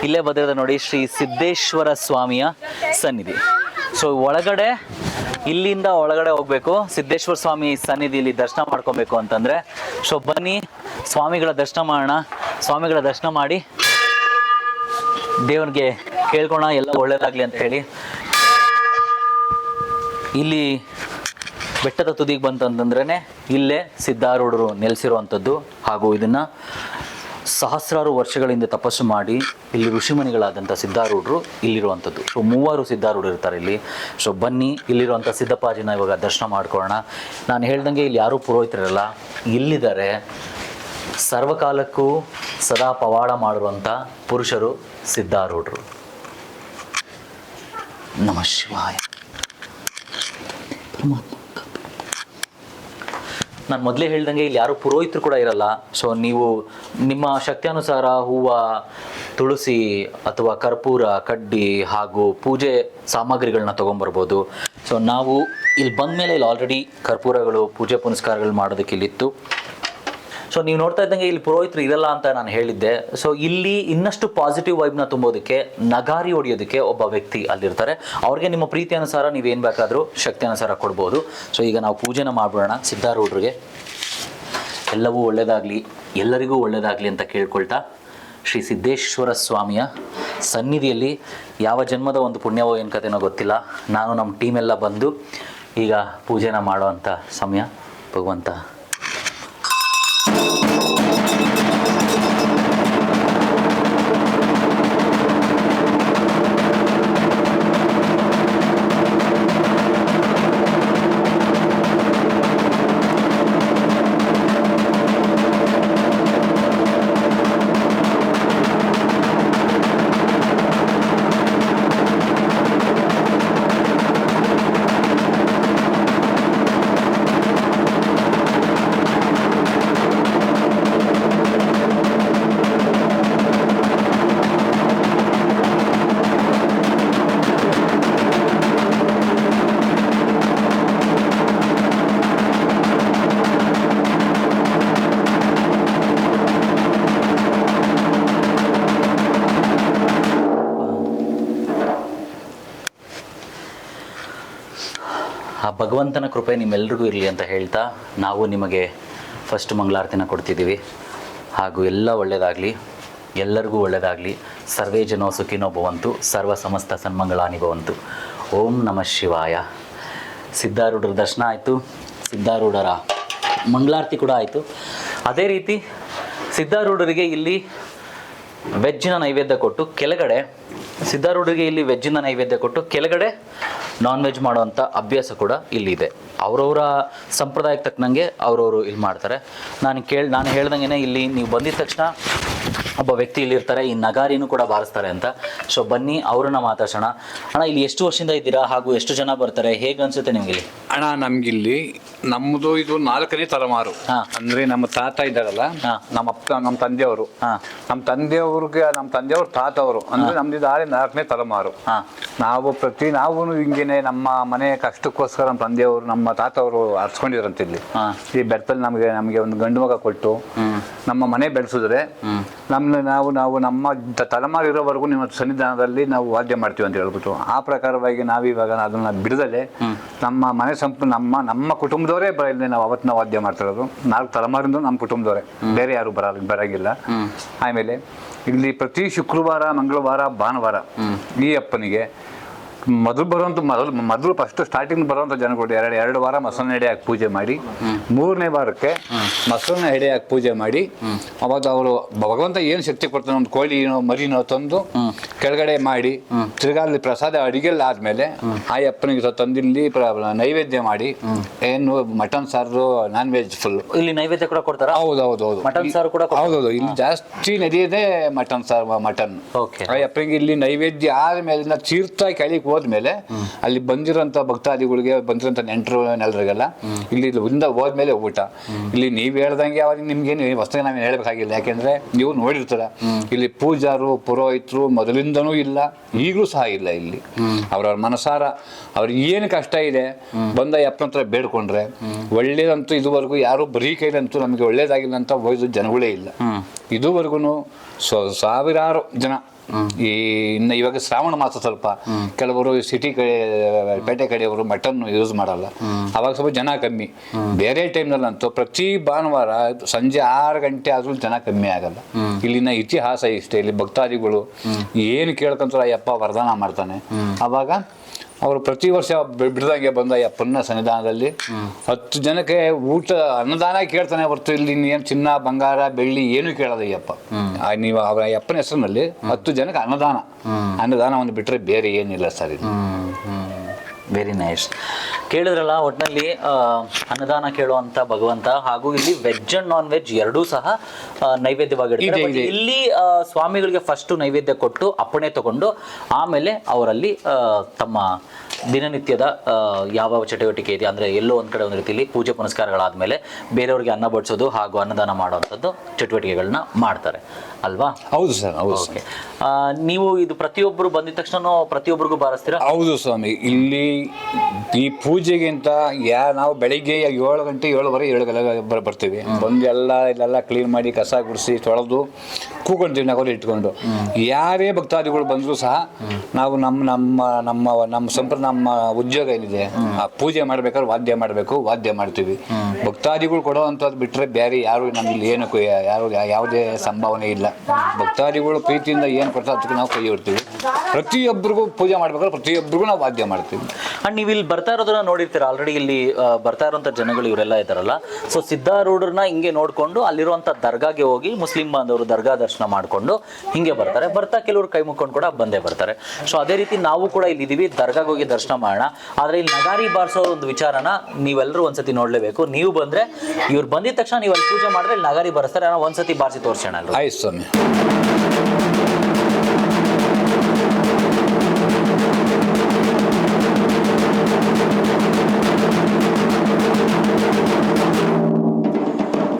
ಇಲ್ಲೇ ಬಂದಿರೋದು ನೋಡಿ, ಶ್ರೀ ಸಿದ್ದೇಶ್ವರ ಸ್ವಾಮಿಯ ಸನ್ನಿಧಿ. ಸೊ ಒಳಗಡೆ, ಇಲ್ಲಿಂದ ಒಳಗಡೆ ಹೋಗಬೇಕು, ಸಿದ್ದೇಶ್ವರ ಸ್ವಾಮಿ ಸನ್ನಿಧಿಯಲ್ಲಿ ದರ್ಶನ ಮಾಡ್ಕೊಬೇಕು ಅಂತಂದರೆ. ಸೊ ಬನ್ನಿ, ಸ್ವಾಮಿಗಳ ದರ್ಶನ ಮಾಡೋಣ. ಸ್ವಾಮಿಗಳ ದರ್ಶನ ಮಾಡಿ ದೇವರಿಗೆ ಕೇಳ್ಕೊಳ ಎಲ್ಲ ಒಳ್ಳೇದಾಗಲಿ ಅಂತ ಹೇಳಿ. ಇಲ್ಲಿ ಬೆಟ್ಟದ ತುದಿಗೆ ಬಂತಂತಂದ್ರೇ ಇಲ್ಲೇ ಸಿದ್ಧಾರೂಢರು ನೆಲೆಸಿರುವಂಥದ್ದು. ಹಾಗೂ ಇದನ್ನು ಸಹಸ್ರಾರು ವರ್ಷಗಳಿಂದ ತಪಸ್ಸು ಮಾಡಿ ಇಲ್ಲಿ ಋಷಿಮಣಿಗಳಾದಂಥ ಸಿದ್ಧಾರೂಢರು ಇಲ್ಲಿರುವಂಥದ್ದು. ಸೊ 3 ಸಿದ್ಧಾರೂಢರು ಇರ್ತಾರೆ ಇಲ್ಲಿ. ಸೊ ಬನ್ನಿ, ಇಲ್ಲಿರುವಂಥ ಸಿದ್ದಪ್ಪಾಜಿನ ಇವಾಗ ದರ್ಶನ ಮಾಡ್ಕೊಳ್ಳೋಣ. ನಾನು ಹೇಳ್ದಂಗೆ ಇಲ್ಲಿ ಯಾರೂ ಪುರೋಹಿತರಲ್ಲ, ಇಲ್ಲಿದ್ದಾರೆ ಸರ್ವಕಾಲಕ್ಕೂ ಸದಾ ಪವಾಡ ಮಾಡಿರುವಂಥ ಪುರುಷರು ಸಿದ್ಧಾರೂಢರು. ನಮಃ ಶಿವಾಯ. ನಾನು ಮೊದಲೇ ಹೇಳ್ದಂಗೆ ಇಲ್ಲಿ ಯಾರು ಪುರೋಹಿತರು ಕೂಡ ಇರಲ್ಲ. ಸೊ ನೀವು ನಿಮ್ಮ ಶಕ್ತಿಯಾನುಸಾರ ಹೂವು, ತುಳಸಿ ಅಥವಾ ಕರ್ಪೂರ, ಕಡ್ಡಿ ಹಾಗೂ ಪೂಜೆ ಸಾಮಗ್ರಿಗಳನ್ನ ತೊಗೊಂಬರ್ಬೋದು. ಸೊ ನಾವು ಇಲ್ಲಿ ಬಂದ ಮೇಲೆ ಇಲ್ಲಿ ಆಲ್ರೆಡಿ ಕರ್ಪೂರಗಳು, ಪೂಜೆ ಪುನಸ್ಕಾರಗಳು ಮಾಡೋದಕ್ಕೆ ಇಲ್ಲಿತ್ತು. ಸೊ ನೀವು ನೋಡ್ತಾ ಇದ್ದಂಗೆ ಇಲ್ಲಿ ಪುರೋಹಿತರು ಇರಲ್ಲ ಅಂತ ನಾನು ಹೇಳಿದ್ದೆ. ಸೊ ಇಲ್ಲಿ ಇನ್ನಷ್ಟು ಪಾಸಿಟಿವ್ ವೈಬ್ನ ತುಂಬೋದಕ್ಕೆ, ನಗಾರಿ ಹೊಡಿಯೋದಕ್ಕೆ ಒಬ್ಬ ವ್ಯಕ್ತಿ ಅಲ್ಲಿರ್ತಾರೆ. ಅವ್ರಿಗೆ ನಿಮ್ಮ ಪ್ರೀತಿ ಅನುಸಾರ ನೀವೇನು ಬೇಕಾದರೂ ಶಕ್ತಿ ಅನುಸಾರ ಕೊಡ್ಬೋದು. ಸೊ ಈಗ ನಾವು ಪೂಜೆನ ಮಾಡ್ಬಿಡೋಣ ಸಿದ್ಧಾರೂಢರಿಗೆ. ಎಲ್ಲವೂ ಒಳ್ಳೆಯದಾಗಲಿ, ಎಲ್ಲರಿಗೂ ಒಳ್ಳೆಯದಾಗಲಿ ಅಂತ ಕೇಳ್ಕೊಳ್ತಾ, ಶ್ರೀ ಸಿದ್ದೇಶ್ವರ ಸ್ವಾಮಿಯ ಸನ್ನಿಧಿಯಲ್ಲಿ ಯಾವ ಜನ್ಮದ ಒಂದು ಪುಣ್ಯವೋ ಏನು ಕಥೆನೋ ಗೊತ್ತಿಲ್ಲ, ನಾನು ನಮ್ಮ ಟೀಮೆಲ್ಲ ಬಂದು ಈಗ ಪೂಜೆನ ಮಾಡೋವಂಥ ಸಮಯ. ಭಗವಂತ ಆ ಭಗವಂತನ ಕೃಪೆ ನಿಮ್ಮೆಲ್ರಿಗೂ ಇರಲಿ ಅಂತ ಹೇಳ್ತಾ, ನಾವು ನಿಮಗೆ ಫಸ್ಟ್ ಮಂಗಳಾರತಿನ ಕೊಡ್ತಿದ್ದೀವಿ. ಹಾಗೂ ಎಲ್ಲ ಒಳ್ಳೆಯದಾಗಲಿ, ಎಲ್ಲರಿಗೂ ಒಳ್ಳೆಯದಾಗಲಿ. ಸರ್ವೇ ಜನೋ ಸುಖಿನೋ ಭವಂತು, ಸರ್ವ ಸಮಸ್ತ ಸನ್ಮಂಗಳಾನಿ ಭವಂತು. ಓಂ ನಮಃ ಶಿವಾಯ. ಸಿದ್ಧಾರೂಢರ ದರ್ಶನ ಆಯಿತು, ಸಿದ್ಧಾರೂಢರ ಮಂಗಳಾರತಿ ಕೂಡ ಆಯಿತು. ಅದೇ ರೀತಿ ಸಿದ್ಧಾರೂಢರಿಗೆ ಇಲ್ಲಿ ವೆಜ್ಜಿನ ನೈವೇದ್ಯ ಕೊಟ್ಟು ಕೆಳಗಡೆ ಕೆಳಗಡೆ ನಾನ್ ವೆಜ್ ಮಾಡುವಂಥ ಅಭ್ಯಾಸ ಕೂಡ ಇಲ್ಲಿದೆ. ಅವರವರ ಸಂಪ್ರದಾಯಕ್ಕೆ ತಕ್ಕನಂಗೆ ಅವರವರು ಇಲ್ಲಿ ಮಾಡ್ತಾರೆ. ನಾನು ಹೇಳ್ದಂಗೆ ಇಲ್ಲಿ ನೀವು ಬಂದಿದ ತಕ್ಷಣ ಒಬ್ಬ ವ್ಯಕ್ತಿ ಇಲ್ಲಿರ್ತಾರೆ, ಈ ನಗಾರಿನೂ ಕೂಡ ಬಾರಿಸ್ತಾರೆ ಅಂತ. ಸೊ ಬನ್ನಿ ಅವ್ರನ್ನ ಮಾತಾಡ್ಸೋಣ. ಅಣ್ಣ, ಇಲ್ಲಿ ಎಷ್ಟು ವರ್ಷದಿಂದ ಇದ್ದೀರಾ ಹಾಗೂ ಎಷ್ಟು ಜನ ಬರ್ತಾರೆ, ಹೇಗೆ ಅನ್ಸುತ್ತೆ ನಿಮ್ಗೆ ಇಲ್ಲಿ? ಅಣ್ಣ, ನಮ್ಗಿಲ್ಲಿ ನಮ್ಮದು ಇದು 4ನೇ ತಲೆಮಾರು. ಅಂದ್ರೆ ನಮ್ಮ ತಾತ ಇದ್ದಾರಲ್ಲ, ನಮ್ಮ ತಂದೆಯವರು, ನಮ್ಮ ತಂದೆಯವ್ರ ತಾತವರು, ಅಂದ್ರೆ ನಮ್ದು 4ನೇ ತಲೆಮಾರು. ನಾವು ಹಿಂಗೇನೆ ನಮ್ಮ ಮನೆ ಕಷ್ಟಕ್ಕೋಸ್ಕರ ನಮ್ಮ ತಂದೆಯವರು ನಮ್ಮ ತಾತವರು ಅರ್ಸ್ಕೊಂಡಿದ್ರಂತ ಇಲ್ಲಿ. ಈ ಬೆತ್ತಲ್ಲಿ ನಮಗೆ ಒಂದು ಗಂಡು ಮಗ ಕೊಟ್ಟು ನಮ್ಮ ಮನೆ ಬೆಳೆಸಿದ್ರೆ ನಾವು ನಮ್ಮ ತಲೆಮಾರು ಇರೋವರೆಗೂ ನಿಮ್ಮ ಸನ್ನಿಧಾನದಲ್ಲಿ ನಾವು ವಾದ್ಯ ಮಾಡ್ತೀವಿ ಅಂತ ಹೇಳ್ಬಿಟ್ಟು, ಆ ಪ್ರಕಾರವಾಗಿ ನಾವಿವಾಗ ಅದನ್ನ ಬಿಡದಲ್ಲೇ ನಮ್ಮ ಮನೆ ನಮ್ಮ ಕುಟುಂಬದವರೇ ಇಲ್ಲಿ ನಾವು ಅವತ್ತು ನಾವು ವಾದ್ಯ ಮಾಡ್ತಾ ಇರೋದು. 4 ತಲೆಮಾರಿಂದ ನಮ್ಮ ಕುಟುಂಬದವರೇ, ಬೇರೆ ಯಾರು ಬರಂಗಿಲ್ಲ. ಆಮೇಲೆ ಇಲ್ಲಿ ಪ್ರತಿ ಶುಕ್ರವಾರ, ಮಂಗಳವಾರ, ಭಾನುವಾರ ಈ ಅಪ್ಪನಿಗೆ ಮೊದಲು ಫಸ್ಟ್ ಸ್ಟಾರ್ಟಿಂಗ್ ಬರುವಂಥ ಜನಗಳು ಎರಡು ವಾರ ಮೊಸರನ್ನ ಎಡೆ ಹಾಕಿ ಪೂಜೆ ಮಾಡಿ, 3ನೇ ವಾರಕ್ಕೆ ಮೊಸರನ್ನ ಎಡೆ ಹಾಕಿ ಪೂಜೆ ಮಾಡಿ, ಅವಾಗ ಅವರು ಭಗವಂತ ಏನು ಶಕ್ತಿ ಕೊಡ್ತಾನೆ, ಒಂದು ಕೋಳಿನೋ ಮರಿನೋ ತಂದು ಕೆಳಗಡೆ ಮಾಡಿ, ತಿರ್ಗಾ ಅಲ್ಲಿ ಪ್ರಸಾದ ಅಡಿಗೆಲ್ಲ ಆದ್ಮೇಲೆ ಆ ಅಪ್ಪನಿಗೆ ತಂದಿಲ್ಲಿ ನೈವೇದ್ಯ ಮಾಡಿ, ಏನು ಮಟನ್ ಸಾರು, ನಾನ್ ವೆಜ್ ಫುಲ್ ಇಲ್ಲಿ ನೈವೇದ್ಯ ಕೂಡ ಕೊಡ್ತಾರ? ಹೌದೌದು, ಮಟನ್ ಸಾರು ಕೂಡ ಹೌದೌದು. ಇಲ್ಲಿ ಜಾಸ್ತಿ ನಡೆಯೋದೇ ಮಟನ್ ಸಾರು, ಮಟನ್. ಆ ಅಪ್ಪನಿಗೆ ಇಲ್ಲಿ ನೈವೇದ್ಯ ಆದ್ಮೇಲೆ ತೀರ್ಥ ಕೆಳಗೆ ಹೋದ್ಮೇಲೆ ಅಲ್ಲಿ ಬಂದಿರೋಂಥ ಭಕ್ತಾದಿಗಳಿಗೆ, ಬಂದಿರೋಂಥ ನೆಂಟರಿಗೆಲ್ಲ ಇಲ್ಲಿ ಹೋದ್ಮೇಲೆ ಊಟ. ಇಲ್ಲಿ ನೀವು ಹೇಳ್ದಂಗೆ ಅವಾಗ ನಿಮ್ಗೇನು ಹೊಸದಾಗಿ ನಾವೇನು ಹೇಳ್ಬೇಕಾಗಿಲ್ಲ, ಯಾಕೆಂದ್ರೆ ನೀವು ನೋಡಿರ್ತೀರ ಇಲ್ಲಿ ಪೂಜಾರು, ಪುರೋಹಿತರು ಮೊದಲಿಂದನೂ ಇಲ್ಲ, ಈಗಲೂ ಸಹ ಇಲ್ಲ. ಇಲ್ಲಿ ಅವ್ರವ್ರ ಮನಸಾರ ಅವ್ರಿಗೆ ಏನು ಕಷ್ಟ ಇದೆ ಬಂದ ಅಪ್ಪನ ಹತ್ರ ಬೇಡ್ಕೊಂಡ್ರೆ ಒಳ್ಳೇದಂತೂ ಇದುವರೆಗೂ ಯಾರು ಬರೀ ಕೈಲಂತೂ ನಮಗೆ ಒಳ್ಳೇದಾಗಿಲ್ಲ ಅಂತ ಹೋಯ್ದು ಜನಗಳೇ ಇಲ್ಲ. ಇದುವರೆಗೂ ಸಾವಿರಾರು ಜನ ಇನ್ನು ಇವಾಗ ಶ್ರಾವಣ ಮಾಸ ಸ್ವಲ್ಪ ಕೆಲವರು ಸಿಟಿ ಕಡೆ, ಪೇಟೆ ಕಡೆಯವರು ಮಟನ್ ಯೂಸ್ ಮಾಡಲ್ಲ, ಅವಾಗ ಸ್ವಲ್ಪ ಜನ ಕಮ್ಮಿ. ಬೇರೆ ಟೈಮ್ನಲ್ಲಂತೂ ಪ್ರತಿ ಭಾನುವಾರ ಸಂಜೆ 6 ಗಂಟೆ ಆದ್ರೂ ಜನ ಕಮ್ಮಿ ಆಗಲ್ಲ. ಇಲ್ಲಿನ ಇತಿಹಾಸ ಇಷ್ಟೇ, ಇಲ್ಲಿ ಭಕ್ತಾದಿಗಳು ಏನು ಕೇಳ್ಕೊಂತಾರ ಅಯ್ಯಪ್ಪ ವರದಾನ ಮಾಡ್ತಾನೆ. ಅವಾಗ ಅವರು ಪ್ರತಿ ವರ್ಷ ಬಿಡ್ದಂಗೆ ಬಂದ ಅಪ್ಪನ ಸನ್ನಿಧಾನದಲ್ಲಿ 10 ಜನಕ್ಕೆ ಊಟ ಅನ್ನದಾನ ಕೇಳ್ತಾನೆ ಹೊರತು ಇಲ್ಲಿ ಏನು ಚಿನ್ನ, ಬಂಗಾರ, ಬೆಳ್ಳಿ ಏನು ಕೇಳೋದು ಅಯ್ಯಪ್ಪ. ನೀವು ಅವರ ಅಪ್ಪನ ಹೆಸರಿನಲ್ಲಿ 10 ಜನಕ್ಕೆ ಅನ್ನದಾನವನ್ನು ಬಿಟ್ಟರೆ ಬೇರೆ ಏನಿಲ್ಲ ಸರ್. ಇದು ವೆರಿ ನೈಸ್. ಕೇಳಿದ್ರಲ್ಲ, ಒಟ್ಟಿನಲ್ಲಿ ಅನ್ನದಾನ ಕೇಳುವಂತ ಭಗವಂತ, ಹಾಗೂ ಇಲ್ಲಿ ವೆಜ್ ಅಂಡ್ ನಾನ್ ವೆಜ್ ಎರಡೂ ಸಹ ನೈವೇದ್ಯವಾಗಿರ್ತಾರೆ. ಇಲ್ಲಿ ಸ್ವಾಮಿಗಳಿಗೆ ಫಸ್ಟ್ ನೈವೇದ್ಯ ಕೊಟ್ಟು ಅಪ್ಪಣೆ ತಗೊಂಡು ಆಮೇಲೆ ಅವರಲ್ಲಿ ತಮ್ಮ ದಿನನಿತ್ಯದ ಯಾವ ಚಟುವಟಿಕೆ ಇದೆ ಅಂದರೆ ಎಲ್ಲೋ ಒಂದು ಕಡೆ ಒಂದು ರೀತಿಯಲ್ಲಿ ಪೂಜೆ ಪುನಸ್ಕಾರಗಳಾದ್ಮೇಲೆ ಬೇರೆಯವ್ರಿಗೆ ಅನ್ನ ಬಡಿಸೋದು ಹಾಗೂ ಅನ್ನದಾನ ಮಾಡುವಂಥದ್ದು ಚಟುವಟಿಕೆಗಳನ್ನ ಮಾಡ್ತಾರೆ ಅಲ್ವಾ? ಹೌದು ಸರ್, ಹೌದು. ಓಕೆ, ನೀವು ಇದು ಪ್ರತಿಯೊಬ್ಬರು ಬಂದಿದ ತಕ್ಷಣ ಪ್ರತಿಯೊಬ್ಬರಿಗೂ ಬಾರಿಸ್ತೀರಾ? ಹೌದು ಸ್ವಾಮಿ. ಇಲ್ಲಿ ಈ ಪೂಜೆಗಿಂತ ನಾವು ಬೆಳಿಗ್ಗೆ 7 ಗಂಟೆ 7:15 ಬರ್ತೀವಿ. ಬಂದು ಇಲ್ಲೆಲ್ಲ ಕ್ಲೀನ್ ಮಾಡಿ ಕಸ ಗುಡಿಸಿ ತೊಳೆದು ಕೂಕೊಂತೀವಿ ನಾವು ಇಟ್ಕೊಂಡು. ಯಾರೇ ಭಕ್ತಾದಿಗಳು ಬಂದರೂ ಸಹ ನಾವು ನಮ್ಮ ಉದ್ಯೋಗ ಏನಿದೆ ಆ ಪೂಜೆ ಮಾಡ್ಬೇಕಾದ್ರೆ ವಾದ್ಯ ಮಾಡ್ತೀವಿ. ಭಕ್ತಾದಿಗಳು ಕೊಡೋವಂಥದ್ದು ಬಿಟ್ಟರೆ ಬೇರೆ ಯಾರು ನಮ್ಗೆ ಏನಕ್ಕೂ ಯಾವುದೇ ಸಂಭಾವನೆ ಇಲ್ಲ. ಭಕ್ತಾದಿಗಳು ಪ್ರೀತಿಯಿಂದ ಏನು ಕೊಡ್ತಾರೆ ಅದಕ್ಕೆ ನಾವು ಕೈ ಇಡ್ತೀವಿ. ಪ್ರತಿಯೊಬ್ಬರಿಗೂ ಪೂಜೆ ಮಾಡ್ಬೇಕಾದ್ರೆ ಪ್ರತಿಯೊಬ್ಬರಿಗೂ ನಾವು ವಾದ್ಯ ಮಾಡ್ತೀವಿ. ಅಂಡ್ ನೀವು ಇಲ್ಲಿ ಬರ್ತಾ ಇರೋದನ್ನ ನೋಡಿರ್ತೀರ ಆಲ್ರೆಡಿ. ಇಲ್ಲಿ ಬರ್ತಾ ಇರೋಂಥ ಜನಗಳು ಇವರೆಲ್ಲ ಇದ್ದಾರಲ್ಲ, ಸೊ ಸಿದ್ಧಾರೂಢರನ್ನ ಹಿಂಗೆ ನೋಡ್ಕೊಂಡು ಅಲ್ಲಿರುವಂಥ ದರ್ಗಾಗೆ ಹೋಗಿ ಮುಸ್ಲಿಂ ಬಾಂಧವರು ದರ್ಗಾ ದರ್ಶನ ಮಾಡಿಕೊಂಡು ಹಿಂಗೆ ಬರ್ತಾ ಕೆಲವರು ಕೈ ಮುಕ್ಕೊಂಡು ಕೂಡ ಬಂದೇ ಬರ್ತಾರೆ. ಸೊ ಅದೇ ರೀತಿ ನಾವು ಕೂಡ ಇಲ್ಲಿದ್ದೀವಿ, ದರ್ಗಾಗೆ ಹೋಗಿ ದರ್ಶನ ಮಾಡೋಣ. ಆದರೆ ಇಲ್ಲಿ ನಗಾರಿ ಬಾರಿಸೋ ಒಂದು ವಿಚಾರನ ನೀವೆಲ್ಲರೂ ಒಂದ್ಸತಿ ನೋಡಲೇಬೇಕು. ನೀವು ಬಂದರೆ ಇವ್ರು ಬಂದಿದ ತಕ್ಷಣ ನೀವು ಅಲ್ಲಿ ಪೂಜೆ ಮಾಡಿದ್ರೆ ಇಲ್ಲಿ ನಗಾರಿ ಬಾರಿಸ್ತಾರೆ. ಒಂದ್ಸತಿ ಬಾರಿಸಿ ತೋರಿಸೋಣ. ಆಯ್ತು ಸ್ವಾಮಿ.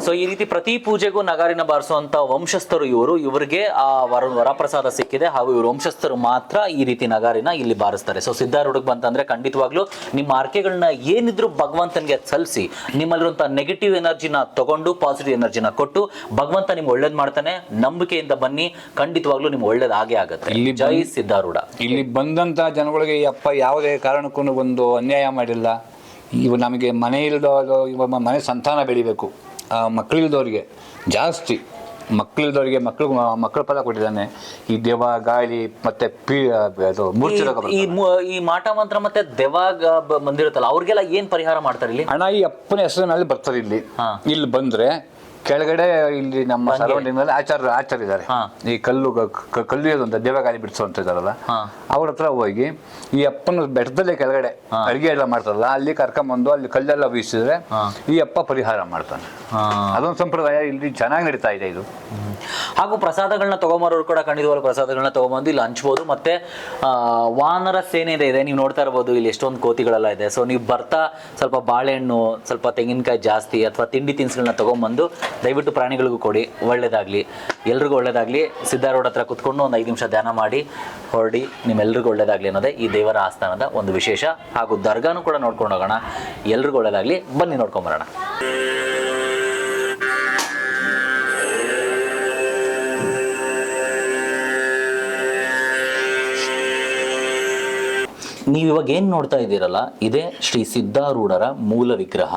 ಸೊ ಈ ರೀತಿ ಪ್ರತಿ ಪೂಜೆಗೂ ನಗಾರಿನ ಬಾರಿಸುವಂತ ವಂಶಸ್ಥರು ಇವರಿಗೆ ಆ ವರಪ್ರಸಾದ ಸಿಕ್ಕಿದೆ, ಹಾಗೂ ಇವರು ವಂಶಸ್ಥರು ಮಾತ್ರ ಈ ರೀತಿ ನಗಾರಿನ ಇಲ್ಲಿ ಬಾರಿಸ್ತಾರೆ. ಸೊ ಸಿದ್ಧಾರೂಢಕ್ಕೆ ಬಂತಂದ್ರೆ ಖಂಡಿತವಾಗ್ಲೂ ನಿಮ್ಮ ಆರ್ಕೆಗಳನ್ನ ಏನಿದ್ರು ಭಗವಂತನಿಗೆ ಸಲ್ಲಿಸಿ, ನಿಮ್ಮಲ್ಲಿರುವಂತಹ ನೆಗೆಟಿವ್ ಎನರ್ಜಿನ ತಗೊಂಡು ಪಾಸಿಟಿವ್ ಎನರ್ಜಿನ ಕೊಟ್ಟು ಭಗವಂತ ನಿಮ್ಗೆ ಒಳ್ಳೇದ್ ಮಾಡ್ತಾನೆ. ನಂಬಿಕೆಯಿಂದ ಬನ್ನಿ, ಖಂಡಿತವಾಗ್ಲೂ ನಿಮ್ಗೆ ಒಳ್ಳೇದ್ ಆಗೇ ಆಗುತ್ತೆ. ಜೈ ಸಿದ್ಧಾರೂಢ. ಇಲ್ಲಿ ಬಂದಂತ ಜನಗಳಿಗೆ ಅಪ್ಪ ಯಾವುದೇ ಕಾರಣಕ್ಕೂ ಒಂದು ಅನ್ಯಾಯ ಮಾಡಿಲ್ಲ. ಇವು ನಮಗೆ ಮನೆ ಇಲ್ಲದವರು, ಮನೆ ಸಂತಾನ ಬೆಳಿಬೇಕು, ಮಕ್ಕಳಿಲ್ದವ್ರಿಗೆ ಜಾಸ್ತಿ ಮಕ್ಕಳಿದ್ದವರಿಗೆ ಮಕ್ಕಳ ಫಲ ಕೊಟ್ಟಿದ್ದಾನೆ. ಈ ದೆವ್ವ, ಗಾಳಿ ಮತ್ತೆ ಅದು ಮೂರ್ಛೆ ರೋಗ ಈ ಮಾಟ ಮಂತ್ರ ಮತ್ತೆ ದೆವ್ವಾಗ ಬಂದಿರುತ್ತಲ್ಲ ಅವ್ರಿಗೆಲ್ಲ ಏನ್ ಪರಿಹಾರ ಮಾಡ್ತಾರೆ ಇಲ್ಲಿ? ಹಣ ಈ ಅಪ್ಪನ ಹೆಸರಿನಲ್ಲಿ ಬರ್ತಾರೆ ಇಲ್ಲಿ ಬಂದ್ರೆ ಕೆಳಗಡೆ ಇಲ್ಲಿ ನಮ್ಮ ಸರೌಂಡಿಂಗ್ ನಲ್ಲಿ ಆಚಾರ ಇದ್ದಾರೆ. ಈ ಕಲ್ಲು ಅಂತ ದೇವಗಾಲಿ ಬಿಡಿಸುವಂತ ಇದಾರಲ್ಲ, ಅವ್ರ ಹತ್ರ ಹೋಗಿ ಈ ಅಪ್ಪನ ಬೆಟ್ಟದಲ್ಲೇ ಕೆಳಗಡೆ ಅಡಿಗೆ ಎಲ್ಲ ಮಾಡ್ತಾರಲ್ಲ, ಅಲ್ಲಿ ಕರ್ಕೊಂಬಂದು ಅಲ್ಲಿ ಕಲ್ಲೆಲ್ಲ ಬೀಸಿದ್ರೆ ಈ ಅಪ್ಪ ಪರಿಹಾರ ಮಾಡ್ತಾನೆ. ಅದೊಂದು ಸಂಪ್ರದಾಯ ಇಲ್ಲಿ ಚೆನ್ನಾಗಿ ನಡೀತಾ ಇದೆ ಇದು. ಹಾಗೂ ಪ್ರಸಾದಗಳನ್ನ ತಗೊಂಬರೋರು ಕೂಡ ಖಂಡಿತವಾಗ್ಲೂ ಪ್ರಸಾದಗಳನ್ನ ತಗೊಂಬಂದು ಇಲ್ಲಿ ಹಂಚ್ಬೋದು. ಮತ್ತೆ ವಾನರ ಸೇನೆ ಇದೆ, ನೀವು ನೋಡ್ತಾ ಇರ್ಬೋದು ಇಲ್ಲಿ ಎಷ್ಟೊಂದು ಕೋತಿಗಳೆಲ್ಲ ಇದೆ. ಸೊ ನೀವು ಬರ್ತಾ ಸ್ವಲ್ಪ ಬಾಳೆಹಣ್ಣು, ಸ್ವಲ್ಪ ತೆಂಗಿನಕಾಯಿ ಜಾಸ್ತಿ ಅಥವಾ ತಿಂಡಿ ತಿನಿಸುಗಳನ್ನ ತಗೊಂಬಂದು ದಯವಿಟ್ಟು ಪ್ರಾಣಿಗಳಿಗೂ ಕೊಡಿ. ಒಳ್ಳೇದಾಗ್ಲಿ, ಎಲ್ರಿಗೂ ಒಳ್ಳೇದಾಗ್ಲಿ. ಸಿದ್ಧಾರೂಢ ಹತ್ರ ಕುತ್ಕೊಂಡು ಒಂದು 5 ನಿಮಿಷ ಧ್ಯಾನ ಮಾಡಿ ಹೊರಡಿ, ನಿಮ್ಮೆಲ್ರಿಗೂ ಒಳ್ಳೇದಾಗ್ಲಿ ಅನ್ನೋದೇ ಈ ದೇವರ ಆಸ್ಥಾನದ ಒಂದು ವಿಶೇಷ. ಹಾಗೂ ದರ್ಗಾನು ಕೂಡ ನೋಡ್ಕೊಂಡು ಹೋಗೋಣ. ಎಲ್ರಿಗೂ ಒಳ್ಳೇದಾಗ್ಲಿ, ಬನ್ನಿ ನೋಡ್ಕೊಂಬರೋಣ. ನೀವು ಇವಾಗ ಏನು ನೋಡ್ತಾ ಇದ್ದೀರಲ್ಲ, ಇದೇ ಶ್ರೀ ಸಿದ್ಧಾರೂಢರ ಮೂಲ ವಿಗ್ರಹ.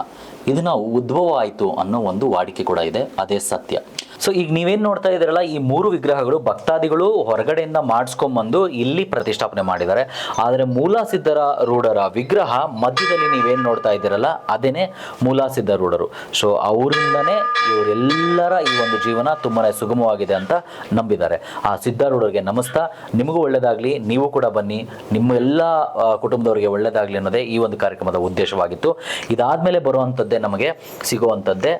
ಇದನ್ನ ಉದ್ಭವ ಆಯಿತು ಅನ್ನೋ ಒಂದು ವಾಡಿಕೆ ಕೂಡ ಇದೆ, ಅದೇ ಸತ್ಯ. ಸೊ ಈಗ ನೀವೇನು ನೋಡ್ತಾ ಇದ್ದೀರಲ್ಲ, ಈ 3 ವಿಗ್ರಹಗಳು ಭಕ್ತಾದಿಗಳು ಹೊರಗಡೆಯಿಂದ ಮಾಡಿಸ್ಕೊಂಬಂದು ಇಲ್ಲಿ ಪ್ರತಿಷ್ಠಾಪನೆ ಮಾಡಿದ್ದಾರೆ. ಆದರೆ ಮೂಲ ಸಿದ್ಧಾರೂಢರ ವಿಗ್ರಹ ಮಧ್ಯದಲ್ಲಿ ನೀವೇನು ನೋಡ್ತಾ ಇದ್ದೀರಲ್ಲ, ಅದೇನೆ ಮೂಲ ಸಿದ್ಧಾರೂಢರು. ಸೊ ಅವರಿಂದನೇ ಇವರೆಲ್ಲರ ಈ ಒಂದು ಜೀವನ ತುಂಬಾ ಸುಗಮವಾಗಿದೆ ಅಂತ ನಂಬಿದ್ದಾರೆ. ಆ ಸಿದ್ಧಾರೂಢರಿಗೆ ನಮಸ್ತಾ. ನಿಮಗೂ ಒಳ್ಳೆಯದಾಗಲಿ, ನೀವು ಕೂಡ ಬನ್ನಿ, ನಿಮ್ಮ ಎಲ್ಲ ಕುಟುಂಬದವರಿಗೆ ಒಳ್ಳೆಯದಾಗಲಿ ಅನ್ನೋದೇ ಈ ಒಂದು ಕಾರ್ಯಕ್ರಮದ ಉದ್ದೇಶವಾಗಿತ್ತು. ಇದಾದಮೇಲೆ ಬರುವಂಥದ್ದೇ ನಮಗೆ ಸಿಗುವಂಥದ್ದೇ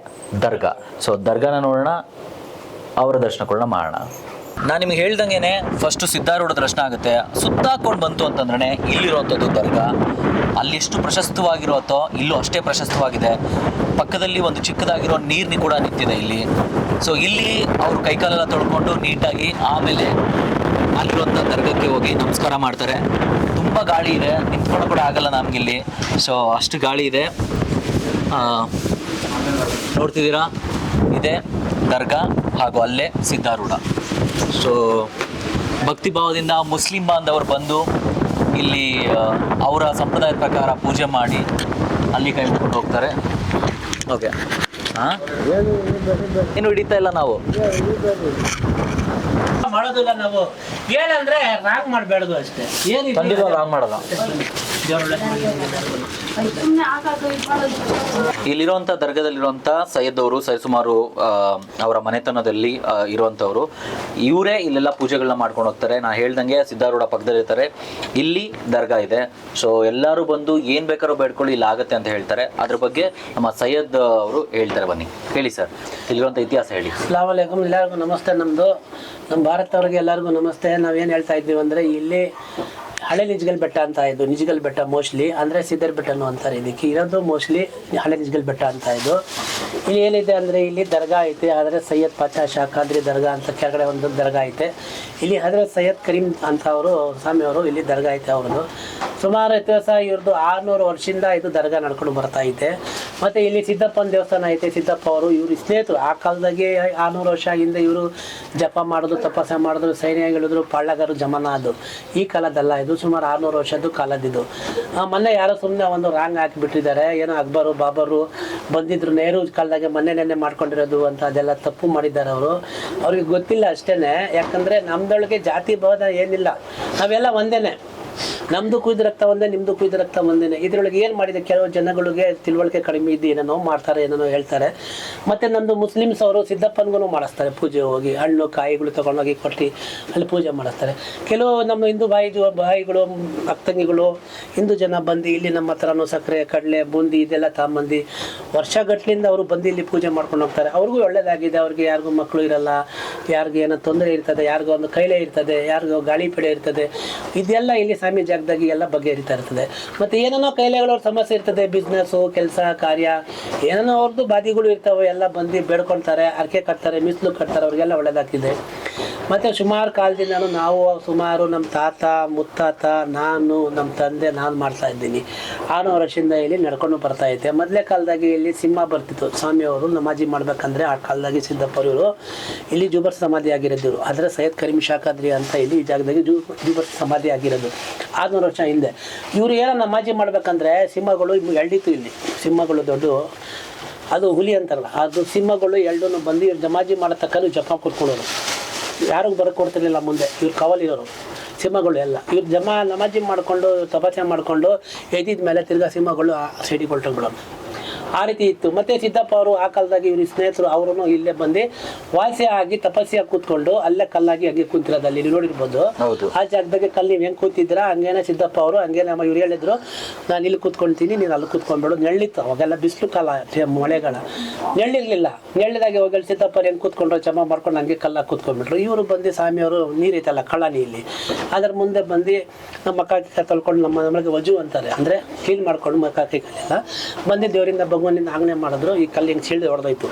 ದರ್ಗಾ. ಸೊ ದರ್ಗಾನ ನೋಡೋಣ, ಅವರ ದರ್ಶನಗಳನ್ನ ಮಾಡೋಣ. ನಾನು ನಿಮ್ಗೆ ಹೇಳ್ದಂಗೆ ಫಸ್ಟು ಸಿದ್ಧಾರೂಢ ದರ್ಶನ ಆಗುತ್ತೆ. ಸುತ್ತಾಕೊಂಡು ಬಂತು ಅಂತಂದ್ರೆ ಇಲ್ಲಿರುವಂಥದ್ದು ದರ್ಗಾ. ಅಲ್ಲಿ ಎಷ್ಟು ಪ್ರಶಸ್ತವಾಗಿರುತ್ತೋ ಇಲ್ಲೂ ಅಷ್ಟೇ ಪ್ರಶಸ್ತವಾಗಿದೆ. ಪಕ್ಕದಲ್ಲಿ ಒಂದು ಚಿಕ್ಕದಾಗಿರೋ ನೀರ್ನಿ ಕೂಡ ನಿಂತಿದೆ ಇಲ್ಲಿ. ಸೊ ಇಲ್ಲಿ ಅವರು ಕೈಕಾಲೆಲ್ಲ ತೊಳ್ಕೊಂಡು ನೀಟಾಗಿ ಆಮೇಲೆ ಅಲ್ಲಿರುವಂಥ ದರ್ಗಕ್ಕೆ ಹೋಗಿ ನಮಸ್ಕಾರ ಮಾಡ್ತಾರೆ. ತುಂಬ ಗಾಳಿ ಇದೆ, ನಿಂತ್ಕೊಂಡು ಕೂಡ ಆಗಲ್ಲ ನಮಗಿಲ್ಲಿ. ಸೊ ಅಷ್ಟು ಗಾಳಿ ಇದೆ. ನೋಡ್ತಿದ್ದೀರಾ, ಇದೆ ದರ್ಗಾ ಹಾಗೂ ಅಲ್ಲೇ ಸಿದ್ಧಾರೂಢ. ಸೊ ಭಕ್ತಿ ಭಾವದಿಂದ ಮುಸ್ಲಿಂ ಬಾಂಧವರು ಬಂದು ಇಲ್ಲಿ ಅವರ ಸಂಪ್ರದಾಯದ ಪ್ರಕಾರ ಪೂಜೆ ಮಾಡಿ ಅಲ್ಲಿ ಕೈ ಮುಟ್ಕೊಂಡು ಹೋಗ್ತಾರೆ. ಓಕೆ, ಏನು ಹಿಡಿತಾ ಇಲ್ಲ ನಾವು ಮಾಡೋದಿಲ್ಲ. ನಾವು ಏನಂದ್ರೆ ರಾಂಗ್ ಮಾಡಬೇಡದು ಅಷ್ಟೇ. ಖಂಡಿತ ರಾಂಗ್ ಮಾಡಲ್ಲ. ಇಲ್ಲಿರುವಂಥ ದರ್ಗಾದಲ್ಲಿರುವಂಥ ಸೈಯದ್ ಅವರು ಸರಿಸುಮಾರು ಅವರ ಮನೆತನದಲ್ಲಿ ಇರುವಂಥವ್ರು. ಇವರೇ ಇಲ್ಲೆಲ್ಲ ಪೂಜೆಗಳನ್ನ ಮಾಡ್ಕೊಂಡು ಹೋಗ್ತಾರೆ. ನಾನು ಹೇಳ್ದಂಗೆ ಸಿದ್ಧಾರೂಢ ಪಕ್ಕದಲ್ಲಿರ್ತಾರೆ, ಇಲ್ಲಿ ದರ್ಗಾ ಇದೆ. ಸೊ ಎಲ್ಲರೂ ಬಂದು ಏನು ಬೇಕಾದ್ರೂ ಬೇಡ್ಕೊಳ್ಳಿ, ಇಲ್ಲಿ ಆಗುತ್ತೆ ಅಂತ ಹೇಳ್ತಾರೆ. ಅದ್ರ ಬಗ್ಗೆ ನಮ್ಮ ಸೈಯದ್ ಅವರು ಹೇಳ್ತಾರೆ. ಬನ್ನಿ ಹೇಳಿ ಸರ್, ಇಲ್ಲಿರುವಂಥ ಇತಿಹಾಸ ಹೇಳಿ. ಅಸ್ಸಲಾಮು ಅಲೈಕುಮ್, ಎಲ್ಲರಿಗೂ ನಮಸ್ತೆ. ನಮ್ಮ ಭಾರತ ಅವ್ರಿಗೆ ಎಲ್ಲರಿಗೂ ನಮಸ್ತೆ. ನಾವೇನು ಹೇಳ್ತಾ ಇದ್ದೀವಿ ಅಂದರೆ, ಇಲ್ಲಿ ಹಳೆ ನಿಜ್ಗಲ್ ಬೆಟ್ಟ ಅಂತ ಇದು. ನಿಜ್ಗಲ್ ಬೆಟ್ಟ ಮೋಸ್ಟ್ಲಿ ಅಂದರೆ ಸಿದ್ದರ್ ಬೆಟ್ಟನು ಅಂತಾರೆ. ಇದಕ್ಕೆ ಇರೋದು ಮೋಸ್ಟ್ಲಿ ಹಳೆ ನಿಜ್ಗಲ್ ಬೆಟ್ಟ ಅಂತ ಇದು. ಇಲ್ಲಿ ಏನಿದೆ ಅಂದರೆ, ಇಲ್ಲಿ ದರ್ಗಾ ಐತೆ. ಆದರೆ ಸೈಯದ್ ಪಾಚಾ ಶಾ ಖಾದ್ರಿ ದರ್ಗಾ ಅಂತ ಕೆಳಗಡೆ ಒಂದು ದರ್ಗಾ ಐತೆ. ಇಲ್ಲಿ ಹಜರತ್ ಸೈಯದ್ ಕರೀಮ್ ಅಂತ ಅವರು ಸ್ವಾಮಿಯವರು ಇಲ್ಲಿ ದರ್ಗಾ ಐತೆ ಅವ್ರದ್ದು. ಸುಮಾರು ಇತಿಹಾಸ ಇವ್ರದ್ದು 600 ವರ್ಷದಿಂದ ಇದು ದರ್ಗಾ ನಡ್ಕೊಂಡು ಬರ್ತಾ ಐತೆ. ಮತ್ತು ಇಲ್ಲಿ ಸಿದ್ದಪ್ಪನ ದೇವಸ್ಥಾನ ಐತೆ. ಸಿದ್ದಪ್ಪ ಅವರು ಇವರು ಸ್ನೇಹಿತರು. ಆ ಕಾಲದಾಗೆ 600 ವರ್ಷ ಹಿಂದೆ ಇವರು ಜಪ ಮಾಡೋದು, ತಪಸ್ಸೆ ಮಾಡಿದ್ರು, ಸೈನ್ಯ ಹೇಳಿದ್ರು, ಪಾಳ್ಯಗಾರು ಜಮಾನ ಅದು. ಈ ಕಾಲದಲ್ಲ ಇದು, ಸುಮಾರು 600 ವರ್ಷದ್ದು ಕಾಲದಿದ್ದು. ಮೊನ್ನೆ ಯಾರೋ ಸುಮ್ಮನೆ ಒಂದು ರಾಂಗ್ ಹಾಕಿಬಿಟ್ಟಿದ್ದಾರೆ. ಏನೋ ಅಕ್ಬರು ಬಾಬರು ಬಂದಿದ್ರು ನೆಹರು ಕಾಲದಾಗೆ ನೆನ್ನೆ ಮಾಡ್ಕೊಂಡಿರೋದು ಅಂತ, ಅದೆಲ್ಲ ತಪ್ಪು ಮಾಡಿದ್ದಾರೆ ಅವರು. ಅವ್ರಿಗೆ ಗೊತ್ತಿಲ್ಲ ಅಷ್ಟೇ. ಯಾಕಂದರೆ ನಮ್ಮದೊಳಗೆ ಜಾತಿ ಭೇದ ಏನಿಲ್ಲ, ನಾವೆಲ್ಲ ಒಂದೇನೆ. ನಮ್ಮದು ಕುಯ್ದು ರಕ್ತ ಒಂದೇ, ನಿಮ್ಮದು ಕುಯ್ದು ರಕ್ತ ಒಂದೇ. ಇದರೊಳಗೆ ಏನು ಮಾಡಿದೆ, ಕೆಲವು ಜನಗಳಿಗೆ ತಿಳುವಳಿಕೆ ಕಡಿಮೆ ಇದ್ದು ಏನೇನೋ ಮಾಡ್ತಾರೆ, ಏನೇನೋ ಹೇಳ್ತಾರೆ. ಮತ್ತು ನಮ್ಮದು ಮುಸ್ಲಿಮ್ಸ್ ಅವರು ಸಿದ್ದಪ್ಪನಿಗೂ ಮಾಡಿಸ್ತಾರೆ ಪೂಜೆ. ಹೋಗಿ ಹಣ್ಣು ಕಾಯಿಗಳು ತೊಗೊಂಡೋಗಿ ಕೊಟ್ಟು ಅಲ್ಲಿ ಪೂಜೆ ಮಾಡಿಸ್ತಾರೆ. ಕೆಲವು ನಮ್ಮ ಹಿಂದೂ ಬಾಯಿಗಳು ಅಕ್ಕಂಗಿಗಳು ಹಿಂದೂ ಜನ ಬಂದು ಇಲ್ಲಿ ನಮ್ಮ ಹತ್ರನೂ ಸಕ್ಕರೆ, ಕಡಲೆ, ಬೂಂದಿ ಇದೆಲ್ಲ ತಗೊಂಬಂದು ವರ್ಷಗಟ್ಟಲಿಂದ ಅವರು ಬಂದು ಇಲ್ಲಿ ಪೂಜೆ ಮಾಡ್ಕೊಂಡು ಹೋಗ್ತಾರೆ. ಅವ್ರಿಗೂ ಒಳ್ಳೆಯದಾಗಿದೆ. ಅವ್ರಿಗೆ ಯಾರಿಗೂ ಮಕ್ಕಳು ಇರಲ್ಲ, ಯಾರಿಗೂ ಏನೋ ತೊಂದರೆ ಇರ್ತದೆ, ಯಾರಿಗೂ ಒಂದು ಕೈಲೆ ಇರ್ತದೆ, ಯಾರಿಗೂ ಗಾಳಿ ಪೀಡೆ ಇರ್ತದೆ. ಇದೆಲ್ಲ ಇಲ್ಲಿ ಸ್ವಾಮಿ ಜಾಗದಾಗಿ ಎಲ್ಲ ಬಗೆಹರಿತಾ ಇರ್ತದೆ. ಮತ್ತು ಏನೇನೋ ಕೈಲೆಗಳವ್ರ ಸಮಸ್ಯೆ ಇರ್ತದೆ, ಬಿಸ್ನೆಸ್ಸು, ಕೆಲಸ ಕಾರ್ಯ, ಏನೇನೋ ಅವ್ರದ್ದು ಬಾದಿಗಳು ಇರ್ತವೆ. ಎಲ್ಲ ಬಂದು ಬೇಡ್ಕೊಳ್ತಾರೆ, ಅರ್ಕೆ ಕಟ್ತಾರೆ, ಮೀಸಲು ಕಟ್ತಾರೆ. ಅವ್ರಿಗೆಲ್ಲ ಒಳ್ಳೆಯದಾಗ್ತಿದೆ. ಮತ್ತು ಸುಮಾರು ಕಾಲದಿಂದನೂ ನಾವು ಸುಮಾರು ನಮ್ಮ ತಾತ ಮುತ್ತಾತ ನಾನು ನಮ್ಮ ತಂದೆ ನಾನು ಮಾಡ್ತಾ ಇದ್ದೀನಿ. 600 ವರ್ಷದಿಂದ ಇಲ್ಲಿ ನಡ್ಕೊಂಡು ಬರ್ತಾ ಐತೆ. ಮೊದಲೇ ಕಾಲದಾಗಿ ಇಲ್ಲಿ ಸಿಂಹ ಬರ್ತಿತ್ತು. ಸ್ವಾಮಿಯವರು ನಮಾಜಿ ಮಾಡ್ಬೇಕಂದ್ರೆ ಆ ಕಾಲದಾಗಿ ಸಿದ್ದಪ್ಪರು ಇಲ್ಲಿ ಜುಬರ್ ಸಮಾಧಿ ಆಗಿರೋದು. ಆದರೆ ಸೈಯದ್ ಕರೀಮ್ ಶಾ ಖಾದ್ರಿ ಅಂತ ಇಲ್ಲಿ ಈ ಜಾಗದಾಗಿ ಜುಬರ್ ಸಮಾಧಿ ಆಗಿರೋದು 600 ವರ್ಷ ಹಿಂದೆ. ಇವರು ಏನೋ ನಮಾಜಿ ಮಾಡ್ಬೇಕಂದ್ರೆ ಸಿಂಹಗಳು ಎಳ್ದಿತ್ತು. ಇಲ್ಲಿ ಸಿಂಹಗಳು ದೊಡ್ಡ ಅದು ಹುಲಿ ಅಂತಾರಲ್ಲ ಅದು ಸಿಂಹಗಳು ಎರಡೂ ಬಂದು ಇವ್ರು ಜಮಾಜಿ ಮಾಡೋ ತಕ್ಕನು ಜಪ ಕೂತ್ಕೊಳ್ಳೋರು, ಯಾರಿಗೂ ಬರೋಕ್ಕೆ ಕೊಡ್ತಿರ್ಲಿಲ್ಲ ಮುಂದೆ, ಇವ್ರು ಕವಲಿರೋರು ಸಿಂಹಗಳು ಎಲ್ಲ. ಇವ್ರು ನಮಾಜಿ ಮಾಡಿಕೊಂಡು ತಪಾಸಣೆ ಮಾಡಿಕೊಂಡು ಎದ್ದಿದ ಮೇಲೆ ತಿರ್ಗಾ ಸಿಂಹಗಳು ಆ ಸೈಡಿಗೆ ಹೊರಟೋಗ್ಬಿಡೋರು. ಆ ರೀತಿ ಇತ್ತು. ಮತ್ತು ಸಿದ್ದಪ್ಪ ಅವರು ಆ ಕಾಲದಾಗ ಇವ್ರ ಸ್ನೇಹಿತರು ಅವರು ಇಲ್ಲೇ ಬಂದು ವಾಸಿ ಆಗಿ ತಪಸ್ಸಿಯಾಗಿ ಕೂತ್ಕೊಂಡು ಅಲ್ಲೇ ಕಲ್ಲಾಗಿ ಹಂಗೆ ಕೂತಿರೋದು, ಅಲ್ಲಿ ನೋಡಿರ್ಬೋದು. ಆ ಜಾಗದಾಗೆ ಕಲ್ಲು ನೀವು ಹೆಂಗೆ ಕೂತಿದ್ರ ಹಂಗೇನೆ ಸಿದ್ದಪ್ಪ ಅವರು ಹಂಗೇನೆ ಇವ್ರು ಹೇಳಿದ್ರು, ನಾನು ಇಲ್ಲಿ ಕೂತ್ಕೊಳ್ತೀನಿ, ನೀನು ಅಲ್ಲಿ ಕೂತ್ಕೊಂಡ್ಬಿಡು. ನೆಳ್ಳಿತ್ತು ಅವಾಗೆಲ್ಲ, ಬಿಸಿಲು ಕಾಲ, ಮಳೆಗಾಲ, ನೆಳ್ಳಿರ್ಲಿಲ್ಲ. ನೆಳ್ಳಿದಾಗೆ ಹೋಗಿ ಸಿದ್ದಪ್ಪ ಹೆಂಗೆ ಕೂತ್ಕೊಂಡ್ರು ಜಮಾ ಮಾಡ್ಕೊಂಡು ಹಂಗೆ ಕಲ್ಲಾಗಿ ಕೂತ್ಕೊಂಡ್ಬಿಟ್ರು. ಇವರು ಬಂದು ಸ್ವಾಮಿಯವರು ನೀರೈತಲ್ಲ ಕಳ್ಳನಿ ಇಲ್ಲಿ, ಅದ್ರ ಮುಂದೆ ಬಂದು ನಮ್ಮ ಮಕ್ಕ ತೊಳ್ಕೊಂಡು ನಮಗೆ ವಜು ಅಂತಾರೆ, ಅಂದರೆ ಕ್ಲೀನ್ ಮಾಡ್ಕೊಂಡು ಮಕ್ಕ ಕೈಗೆಲ್ಲ ಬಂದು ದೇವರಿಂದ ಭಗವಾನಿಂದ ಆಜ್ಞೆ ಮಾಡಿದ್ರು. ಈ ಕಲ್ಲು ಹೆಂಗೆ ಸಿಳ್ದು ಹೊಡೆದೋಯ್ತು.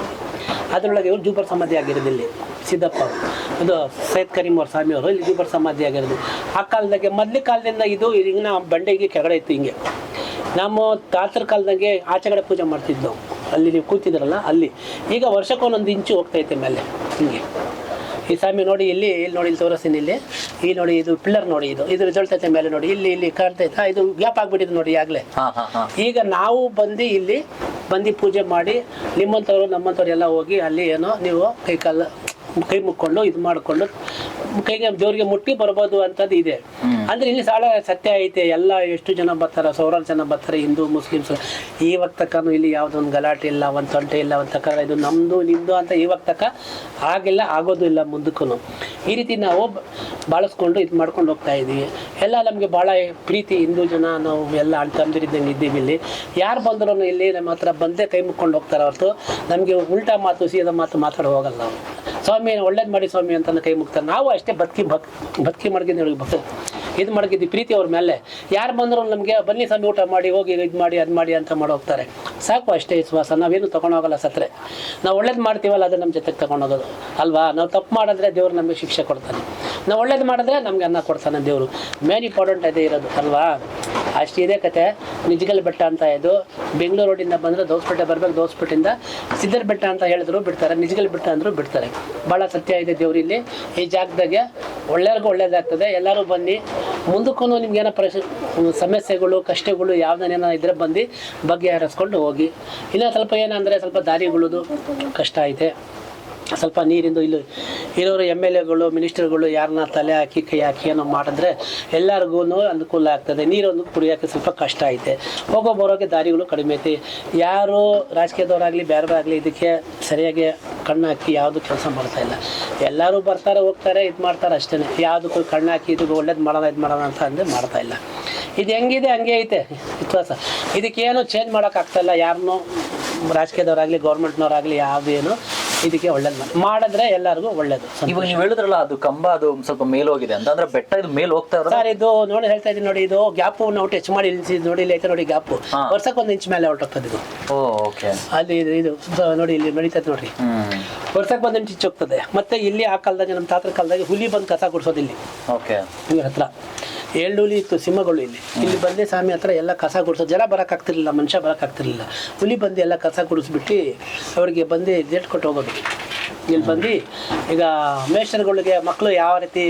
ಅದರೊಳಗೆ ಇವ್ರು ಜೂಬರ್ ಸಮಾಧಿ ಆಗಿರೋದು ಇಲ್ಲಿ ಸಿದ್ದಪ್ಪ ಅವರು, ಅದು ಸೈಯದ್ ಕರೀಂ ಅವ್ರ ಸ್ವಾಮಿಯವರು ಇಲ್ಲಿ ಜೂಬರ್ ಸಮಾಧಿ ಆಗಿರೋದು. ಆ ಕಾಲದಾಗೆ ಮೊದಲ ಕಾಲದಿಂದ ಇದು ಹಿಂಗೆ ಬಂಡೆಗೆ ಕೆಳಗಡೆ ಇತ್ತು. ಹಿಂಗೆ ನಮ್ಮ ತಾತರ ಕಾಲದಾಗೆ ಆಚೆ ಕಡೆ ಪೂಜೆ ಮಾಡ್ತಿದ್ದು ನಾವು, ಅಲ್ಲಿ ನೀವು ಕೂತಿದ್ರಲ್ಲ ಅಲ್ಲಿ. ಈಗ ವರ್ಷಕ್ಕೊಂದೊಂದು ಇಂಚು ಹೋಗ್ತೈತೆ ಮೇಲೆ ಹಿಂಗೆ. ಈ ಸ್ವಾಮಿ ನೋಡಿ ಇಲ್ಲಿ ನೋಡಿ, ಇಲ್ಲಿ ತೋರಿಸ್ತೀನಿ, ಇಲ್ಲಿ ನೋಡಿ, ಇದು ಪಿಲ್ಲರ್ ನೋಡಿ, ಇದು ರಿಸಲ್ಟ್ ಮೇಲೆ ನೋಡಿ, ಇಲ್ಲಿ ಕಾಣ್ತೈತಾ, ಇದು ಗ್ಯಾಪ್ ಆಗ್ಬಿಟ್ಟಿದೆ ನೋಡಿ ಆಗಲೇ. ಈಗ ನಾವು ಬಂದು ಇಲ್ಲಿ ಬಂದು ಪೂಜೆ ಮಾಡಿ ನಿಮ್ಮಂಥವ್ರು ನಮ್ಮಂಥವ್ರು ಎಲ್ಲ ಹೋಗಿ ಅಲ್ಲಿ ಏನೋ ನೀವು ಕೈ ಮುಕ್ಕೊಂಡು ಇದು ಮಾಡಿಕೊಂಡು ಕೈಗೆ ದೇವ್ರಿಗೆ ಮುಟ್ಟಿ ಬರ್ಬೋದು ಅಂತದ್ದು ಇದೆ. ಅಂದರೆ ಇಲ್ಲಿ ಸಾಳ ಸತ್ಯ ಐತೆ. ಎಲ್ಲ ಎಷ್ಟು ಜನ ಬರ್ತಾರೆ, ಸಾವಿರಾರು ಜನ ಬರ್ತಾರೆ, ಹಿಂದೂ ಮುಸ್ಲಿಮ್ಸ್. ಇವಾಗ ತಕ್ಕನು ಇಲ್ಲಿ ಯಾವುದೊಂದು ಗಲಾಟೆ ಇಲ್ಲ, ಒಂದು ತೊಂಟೆ ಇಲ್ಲ, ಒಂದು ತಕ್ಕ ಇದು ನಮ್ಮದು ನಿಮ್ಮದು ಅಂತ ಇವಾಗ ತಕ್ಕ ಆಗಿಲ್ಲ, ಆಗೋದು ಇಲ್ಲ ಮುಂದಕ್ಕೂ. ಈ ರೀತಿ ನಾವು ಬಾಳಿಸ್ಕೊಂಡು ಇದು ಮಾಡ್ಕೊಂಡು ಹೋಗ್ತಾ ಇದ್ದೀವಿ. ಎಲ್ಲ ನಮಗೆ ಭಾಳ ಪ್ರೀತಿ ಹಿಂದೂ ಜನ, ನಾವು ಎಲ್ಲ ಅಣ್ಣ ತಮ್ಮದಿರಿದ್ದಂಗೆ ಇದ್ದೀವಿ ಇಲ್ಲಿ. ಯಾರು ಬಂದರೂ ಇಲ್ಲಿ ನಮ್ಮ ಹತ್ರ ಬಂದೇ ಕೈ ಮುಕ್ಕೊಂಡು ಹೋಗ್ತಾರೆ ಹೊರತು ನಮಗೆ ಉಲ್ಟಾ ಮಾತು ಸೀದಾ ಮಾತು ಮಾತಾಡೋ ಹೋಗಲ್ಲ ನಾವು. ಸ್ವಾಮಿ ಒಳ್ಳೇದು ಮಾಡಿ ಸ್ವಾಮಿ ಅಂತ ಕೈ ಮುಗ್ತಾರೆ. ನಾವು ಅಷ್ಟೇ ಬದುಕಿ ಮಡಗಿದ್ದು ಇದು ಮಡಗಿದ್ವಿ ಪ್ರೀತಿ ಅವ್ರ ಮೇಲೆ. ಯಾರು ಬಂದರೂ ನಮಗೆ ಬನ್ನಿ ಸ್ವಾಮಿ ಊಟ ಮಾಡಿ ಹೋಗಿ ಇದು ಮಾಡಿ ಅದು ಮಾಡಿ ಅಂತ ಮಾಡಿ ಹೋಗ್ತಾರೆ. ಸಾಕು ಅಷ್ಟೇ ವಿಶ್ವಾಸ. ನಾವೇನು ತೊಗೊಂಡೋಗಲ್ಲ ಸತ್ರೆ. ನಾವು ಒಳ್ಳೇದು ಮಾಡ್ತೀವಲ್ಲ ಅದು ನಮ್ಮ ಜೊತೆಗೆ ತೊಗೊಂಡೋಗೋದು ಅಲ್ವಾ. ನಾವು ತಪ್ಪು ಮಾಡಿದ್ರೆ ದೇವ್ರು ನಮಗೆ ಶಿಕ್ಷೆ ಕೊಡ್ತಾನೆ, ನಾವು ಒಳ್ಳೇದು ಮಾಡಿದ್ರೆ ನಮಗೆ ಅನ್ನ ಕೊಡ್ತಾನೆ ದೇವರು. ಮೇನ್ ಇಂಪಾರ್ಟೆಂಟ್ ಅದೇ ಇರೋದು ಅಲ್ವಾ. ಅಷ್ಟಿದೆ ಕತೆ. ನಿಜಗಲ್ ಬೆಟ್ಟ ಅಂತ ಇದು ಬೆಂಗಳೂರು ರೋಡಿಂದ ಬಂದರೆ ದೋಸಪೇಟೆ ಬರಬೇಕು, ದೋಸಪೇಟೆಯಿಂದ ಸಿದ್ದರ ಬೆಟ್ಟ ಅಂತ ಹೇಳಿದ್ರು ಬಿಡ್ತಾರೆ, ನಿಜಗಲ್ ಬೆಟ್ಟ ಅಂದರೂ ಬಿಡ್ತಾರೆ. ಭಾಳ ಸತ್ಯ ಇದೆ ದೇವರಲ್ಲಿ ಈ ಜಾಗದಾಗೆ. ಒಳ್ಳೆಯವ್ರಿಗೂ ಒಳ್ಳೇದಾಗ್ತದೆ. ಎಲ್ಲರೂ ಬನ್ನಿ. ಮುಂದಕ್ಕೂ ನಿಮ್ಗೇನೋ ಸಮಸ್ಯೆಗಳು ಕಷ್ಟಗಳು ಯಾವುದನ್ನೇನೋ ಇದ್ರೆ ಬಂದು ಬಗೆಹರಿಸ್ಕೊಂಡು ಹೋಗಿ. ಇನ್ನೂ ಸ್ವಲ್ಪ ಏನಂದರೆ ಸ್ವಲ್ಪ ದಾರಿಗಳದು ಕಷ್ಟ ಐತೆ, ಸ್ವಲ್ಪ ನೀರಿಂದು. ಇಲ್ಲಿ ಇರೋರು MLAಗಳು ಮಿನಿಸ್ಟರ್ಗಳು ಯಾರನ್ನ ತಲೆ ಹಾಕಿ ಕೈ ಹಾಕಿ ಏನೋ ಮಾಡಿದ್ರೆ ಎಲ್ಲರಿಗೂ ಅನುಕೂಲ ಆಗ್ತದೆ. ನೀರೊಂದು ಕುಡಿಯೋಕ್ಕೆ ಸ್ವಲ್ಪ ಕಷ್ಟ ಐತೆ, ಹೋಗೋ ಬರೋಕ್ಕೆ ದಾರಿಗಳು ಕಡಿಮೆ ಐತೆ. ಯಾರು ರಾಜಕೀಯದವರಾಗಲಿ ಬೇರೆಯವರಾಗಲಿ ಇದಕ್ಕೆ ಸರಿಯಾಗಿ ಕಣ್ಣು ಹಾಕಿ ಯಾವುದು ಕೆಲಸ ಮಾಡ್ತಾಯಿಲ್ಲ. ಎಲ್ಲರೂ ಬರ್ತಾರೆ ಹೋಗ್ತಾರೆ ಇದು ಮಾಡ್ತಾರೆ ಅಷ್ಟೇ. ಯಾವುದಕ್ಕೂ ಕಣ್ಣು ಹಾಕಿ ಇದು ಒಳ್ಳೇದು ಮಾಡೋಣ ಇದು ಮಾಡೋಣ ಅಂತ ಅಂದರೆ ಮಾಡ್ತಾಯಿಲ್ಲ. ಇದು ಹೆಂಗಿದೆ ಹಂಗೆ ಐತೆ ವಿಶ್ವಾಸ. ಇದಕ್ಕೇನು ಚೇಂಜ್ ಮಾಡೋಕ್ಕಾಗ್ತಾಯಿಲ್ಲ. ಯಾರನ್ನೂ ರಾಜಕೀಯದವರಾಗಲಿ ಗೌರ್ಮೆಂಟ್ನವರಾಗಲಿ ಯಾವುದೇನು ಇದಕ್ಕೆ ಒಳ್ಳೇದು ಮಾಡಿದ್ರೆ ಎಲ್ಲರಿಗೂ ಒಳ್ಳೇದು. ಇವಾಗ ನೀವು ಹೇಳಿದ್ರಲ್ಲ ಅದು ಕಂಬ ಅದು ಸ್ವಲ್ಪ ಮೇಲ್ ಹೋಗಿದೆ ಅಂತ, ಅಂದ್ರೆ ಬೆಟ್ಟ ಇದು ಮೇಲ್ ಹೋಗ್ತಾ ಇರೋದು ಸರ್. ಇದು ನೋಡಿ ಹೇಳ್ತಾ ಇದ್ದೀನಿ ನೋಡಿ, ಇದು ಗ್ಯಾಪ್ ನಾವು ಟಚ್ ಮಾಡಿ ನೋಡಿ ಇಲ್ಲಿ ಐತೆ ನೋಡಿ ಗ್ಯಾಪ್. ವರ್ಷಕ್ಕೆ 1 ಇಂಚ್ ಮೇಲೆ ಹೊರಟೋಗ್ತದೆ ಇದು. ಅಲ್ಲಿ ಇದು ನೋಡಿ ಇಲ್ಲಿ ನಡೀತದೆ ನೋಡ್ರಿ, ವರ್ಷಕ್ಕೆ 1 ಇಂಚ್ ಹೋಗ್ತದೆ. ಮತ್ತೆ ಇಲ್ಲಿ ಆ ಕಾಲದಾಗ ನಮ್ಮ ತಾತರ ಕಾಲದಾಗ ಹುಲಿ ಬಂದು ಕಸ ಗುಡಿಸೋದು ಇಲ್ಲಿ ಇವ್ರ ಹತ್ರ. 7 ಹುಲಿ ಇತ್ತು, ಸಿಂಹಗಳು ಇಲ್ಲಿ ಬಂದು ಸ್ವಾಮಿ ಹತ್ರ ಎಲ್ಲ ಕಸ ಗುಡಿಸೋದು. ಜನ ಬರೋಕ್ಕಾಗ್ತಿರ್ಲಿಲ್ಲ, ಮನುಷ್ಯ ಬರೋಕ್ಕಾಗ್ತಿರ್ಲಿಲ್ಲ. ಹುಲಿ ಬಂದು ಎಲ್ಲ ಕಸ ಗುಡಿಸ್ಬಿಟ್ಟು ಅವ್ರಿಗೆ ಬಂದು ಡೇಟ್ ಕೊಟ್ಟು ಹೋಗೋದು. ಇಲ್ಲಿ ಬಂದು ಈಗ ಮೇಷರ್ಗಳಿಗೆ ಮಕ್ಕಳು ಯಾವ ರೀತಿ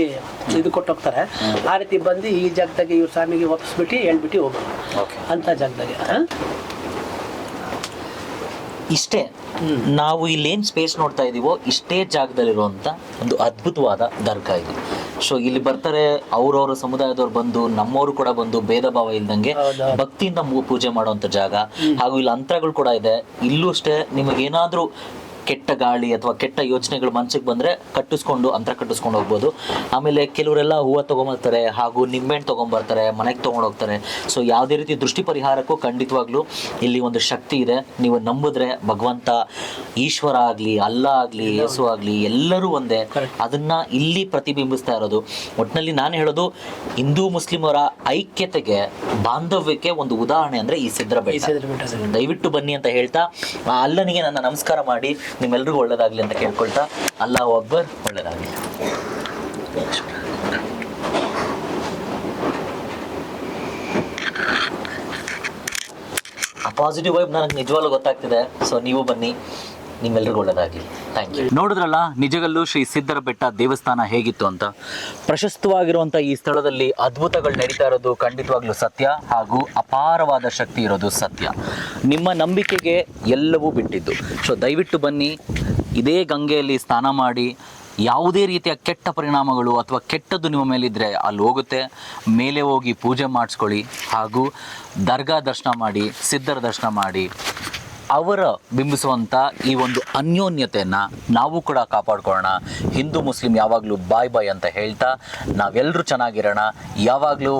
ಇದು ಕೊಟ್ಟು ಹೋಗ್ತಾರೆ ಆ ರೀತಿ ಬಂದು ಈ ಜಾಗದಾಗೆ ಇವ್ರ ಸ್ವಾಮಿಗೆ ಒಪ್ಪಿಸ್ಬಿಟ್ಟು ಹೇಳ್ಬಿಟ್ಟು ಹೋಗೋದು ಅಂಥ ಜಾಗದಾಗೆ. ಇಷ್ಟೇ ನಾವು ಇಲ್ಲೇನು ಸ್ಪೇಸ್ ನೋಡ್ತಾ ಇದೀವೋ ಇಷ್ಟೇ ಜಾಗದಲ್ಲಿರುವಂಥ ಒಂದು ಅದ್ಭುತವಾದ ದರ್ಗಾ ಇದು. ಸೊ ಇಲ್ಲಿ ಬರ್ತಾರೆ ಅವ್ರವ್ರ ಸಮುದಾಯದವ್ರು ಬಂದು, ನಮ್ಮವರು ಕೂಡ ಬಂದು, ಭೇದ ಭಾವ ಇಲ್ದಂಗೆ ಭಕ್ತಿಯಿಂದ ಪೂಜೆ ಮಾಡುವಂಥ ಜಾಗ. ಹಾಗೂ ಇಲ್ಲಿ ಅಂತರಗಳು ಕೂಡ ಇದೆ. ಇಲ್ಲೂ ಅಷ್ಟೇ ನಿಮಗೇನಾದ್ರೂ ಕೆಟ್ಟ ಗಾಳಿ ಅಥವಾ ಕೆಟ್ಟ ಯೋಚನೆಗಳು ಮನಸ್ಸಿಗೆ ಬಂದರೆ ಕಟ್ಟಿಸ್ಕೊಂಡು ಅಂತರ ಕಟ್ಟಿಸ್ಕೊಂಡು ಹೋಗ್ಬೋದು. ಆಮೇಲೆ ಕೆಲವರೆಲ್ಲ ಹೂವು ತೊಗೊಂಬರ್ತಾರೆ, ಹಾಗೂ ನಿಂಬೆಹಣ್ಣು ತೊಗೊಂಬರ್ತಾರೆ, ಮನೆಗೆ ತೊಗೊಂಡೋಗ್ತಾರೆ. ಸೊ ಯಾವುದೇ ರೀತಿ ದೃಷ್ಟಿ ಪರಿಹಾರಕ್ಕೂ ಖಂಡಿತವಾಗ್ಲೂ ಇಲ್ಲಿ ಒಂದು ಶಕ್ತಿ ಇದೆ. ನೀವು ನಂಬಿದ್ರೆ ಭಗವಂತ, ಈಶ್ವರ ಆಗಲಿ, ಅಲ್ಲ ಆಗಲಿ, ಯೇಸು ಆಗಲಿ ಎಲ್ಲರೂ ಒಂದೇ. ಅದನ್ನ ಇಲ್ಲಿ ಪ್ರತಿಬಿಂಬಿಸ್ತಾ ಇರೋದು. ಒಟ್ಟಿನಲ್ಲಿ ನಾನು ಹೇಳೋದು ಹಿಂದೂ ಮುಸ್ಲಿಮರ ಐಕ್ಯತೆಗೆ, ಬಾಂಧವ್ಯಕ್ಕೆ ಒಂದು ಉದಾಹರಣೆ ಅಂದರೆ ಈ ಸಿದ್ದರ ಬೆಟ್ಟ. ದಯವಿಟ್ಟು ಬನ್ನಿ ಅಂತ ಹೇಳ್ತಾ ಅಲ್ಲನಿಗೆ ನನ್ನ ನಮಸ್ಕಾರ ಮಾಡಿ ನಿಮ್ಮೆಲ್ರಿಗೂ ಒಳ್ಳೇದಾಗ್ಲಿ ಅಂತ ಕೇಳ್ಕೊಳ್ತಾ, ಅಲ್ಲಾಹು ಅಕ್ಬರ್, ಒಳ್ಳೇದಾಗ್ಲಿ. ಆ ಪಾಸಿಟಿವ್ ವೈಬ್ ನನಗೆ ನಿಜವಾಗ್ಲೂ ಗೊತ್ತಾಗ್ತಿದೆ. ಸೊ ನೀವು ಬನ್ನಿ, ನಿಮ್ಮೆಲ್ರಿಗೂ ಒಳ್ಳೇದಾಗ್ಲಿ. Thank you. ನೋಡಿದ್ರಲ್ಲ ನಿಜಗಲ್ಲು ಶ್ರೀ ಸಿದ್ದರ ಬೆಟ್ಟ ದೇವಸ್ಥಾನ ಹೇಗಿತ್ತು ಅಂತ. ಪ್ರಶಸ್ತವಾಗಿರುವಂಥ ಈ ಸ್ಥಳದಲ್ಲಿ ಅದ್ಭುತಗಳು ನಡೀತಾ ಇರೋದು ಖಂಡಿತವಾಗ್ಲೂ ಸತ್ಯ, ಹಾಗೂ ಅಪಾರವಾದ ಶಕ್ತಿ ಇರೋದು ಸತ್ಯ. ನಿಮ್ಮ ನಂಬಿಕೆಗೆ ಎಲ್ಲವೂ ಬಿಟ್ಟಿದ್ದು. ಸೊ ದಯವಿಟ್ಟು ಬನ್ನಿ, ಇದೇ ಗಂಗೆಯಲ್ಲಿ ಸ್ನಾನ ಮಾಡಿ. ಯಾವುದೇ ರೀತಿಯ ಕೆಟ್ಟ ಪರಿಣಾಮಗಳು ಅಥವಾ ಕೆಟ್ಟದ್ದು ನಿಮ್ಮ ಮೇಲಿದ್ದರೆ ಅಲ್ಲಿ ಹೋಗುತ್ತೆ. ಮೇಲೆ ಹೋಗಿ ಪೂಜೆ ಮಾಡಿಸ್ಕೊಳ್ಳಿ, ಹಾಗೂ ದರ್ಗಾ ದರ್ಶನ ಮಾಡಿ, ಸಿದ್ಧರ ದರ್ಶನ ಮಾಡಿ. ಅವರ ಬಿಂಬಿಸುವಂಥ ಈ ಒಂದು ಅನ್ಯೋನ್ಯತೆಯನ್ನು ನಾವು ಕೂಡ ಕಾಪಾಡ್ಕೊಳ್ಳೋಣ. ಹಿಂದೂ ಮುಸ್ಲಿಂ ಯಾವಾಗಲೂ ಬಾಯ್ ಬಾಯ್ ಅಂತ ಹೇಳ್ತಾ ನಾವೆಲ್ಲರೂ ಚೆನ್ನಾಗಿರೋಣ. ಯಾವಾಗಲೂ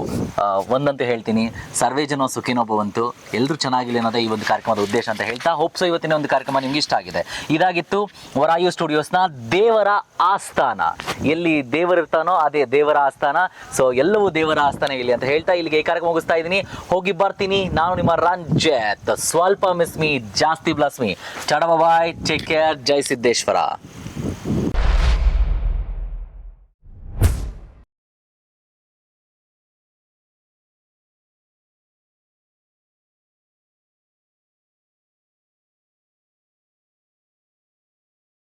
ಒಂದಂತ ಹೇಳ್ತೀನಿ, ಸರ್ವೇ ಜನ ಸುಖಿನೋ ಭವಂತು, ಎಲ್ಲರೂ ಚೆನ್ನಾಗಿಲ್ಲ ಅನ್ನೋದೇ ಈ ಒಂದು ಕಾರ್ಯಕ್ರಮದ ಉದ್ದೇಶ ಅಂತ ಹೇಳ್ತಾ ಹೋಪ್ಸೋ ಇವತ್ತಿನ ಒಂದು ಕಾರ್ಯಕ್ರಮ ನಿಮ್ಗೆ ಇಷ್ಟ ಆಗಿದೆ. ಇದಾಗಿತ್ತು ವರಾಯು ಸ್ಟುಡಿಯೋಸ್ನ ದೇವರ ಆಸ್ಥಾನ. ಎಲ್ಲಿ ದೇವರಿರ್ತಾನೋ ಅದೇ ದೇವರ ಆಸ್ಥಾನ. ಸೊ ಎಲ್ಲವೂ ದೇವರ ಆಸ್ಥಾನ ಇಲ್ಲಿ ಅಂತ ಹೇಳ್ತಾ ಇಲ್ಲಿಗೆ ಈ ಕಾರ್ಯಕ್ರಮ ಮುಗಿಸ್ತಾ ಇದ್ದೀನಿ. ಹೋಗಿ ಬರ್ತೀನಿ. ನಾನು ನಿಮ್ಮ ರಂಜಿತ್. ಸ್ವಲ್ಪ ಮಿಸ್ ಮೀ, ಜಾಸ್ತಿ ಬ್ಲಸ್ ಮೀ. ಟಾಟಾ ಬಾಯ್, ಟೇಕ್ ಕೇರ್, ಜೈ ಸಿದ್ದೇಶ್ವರ.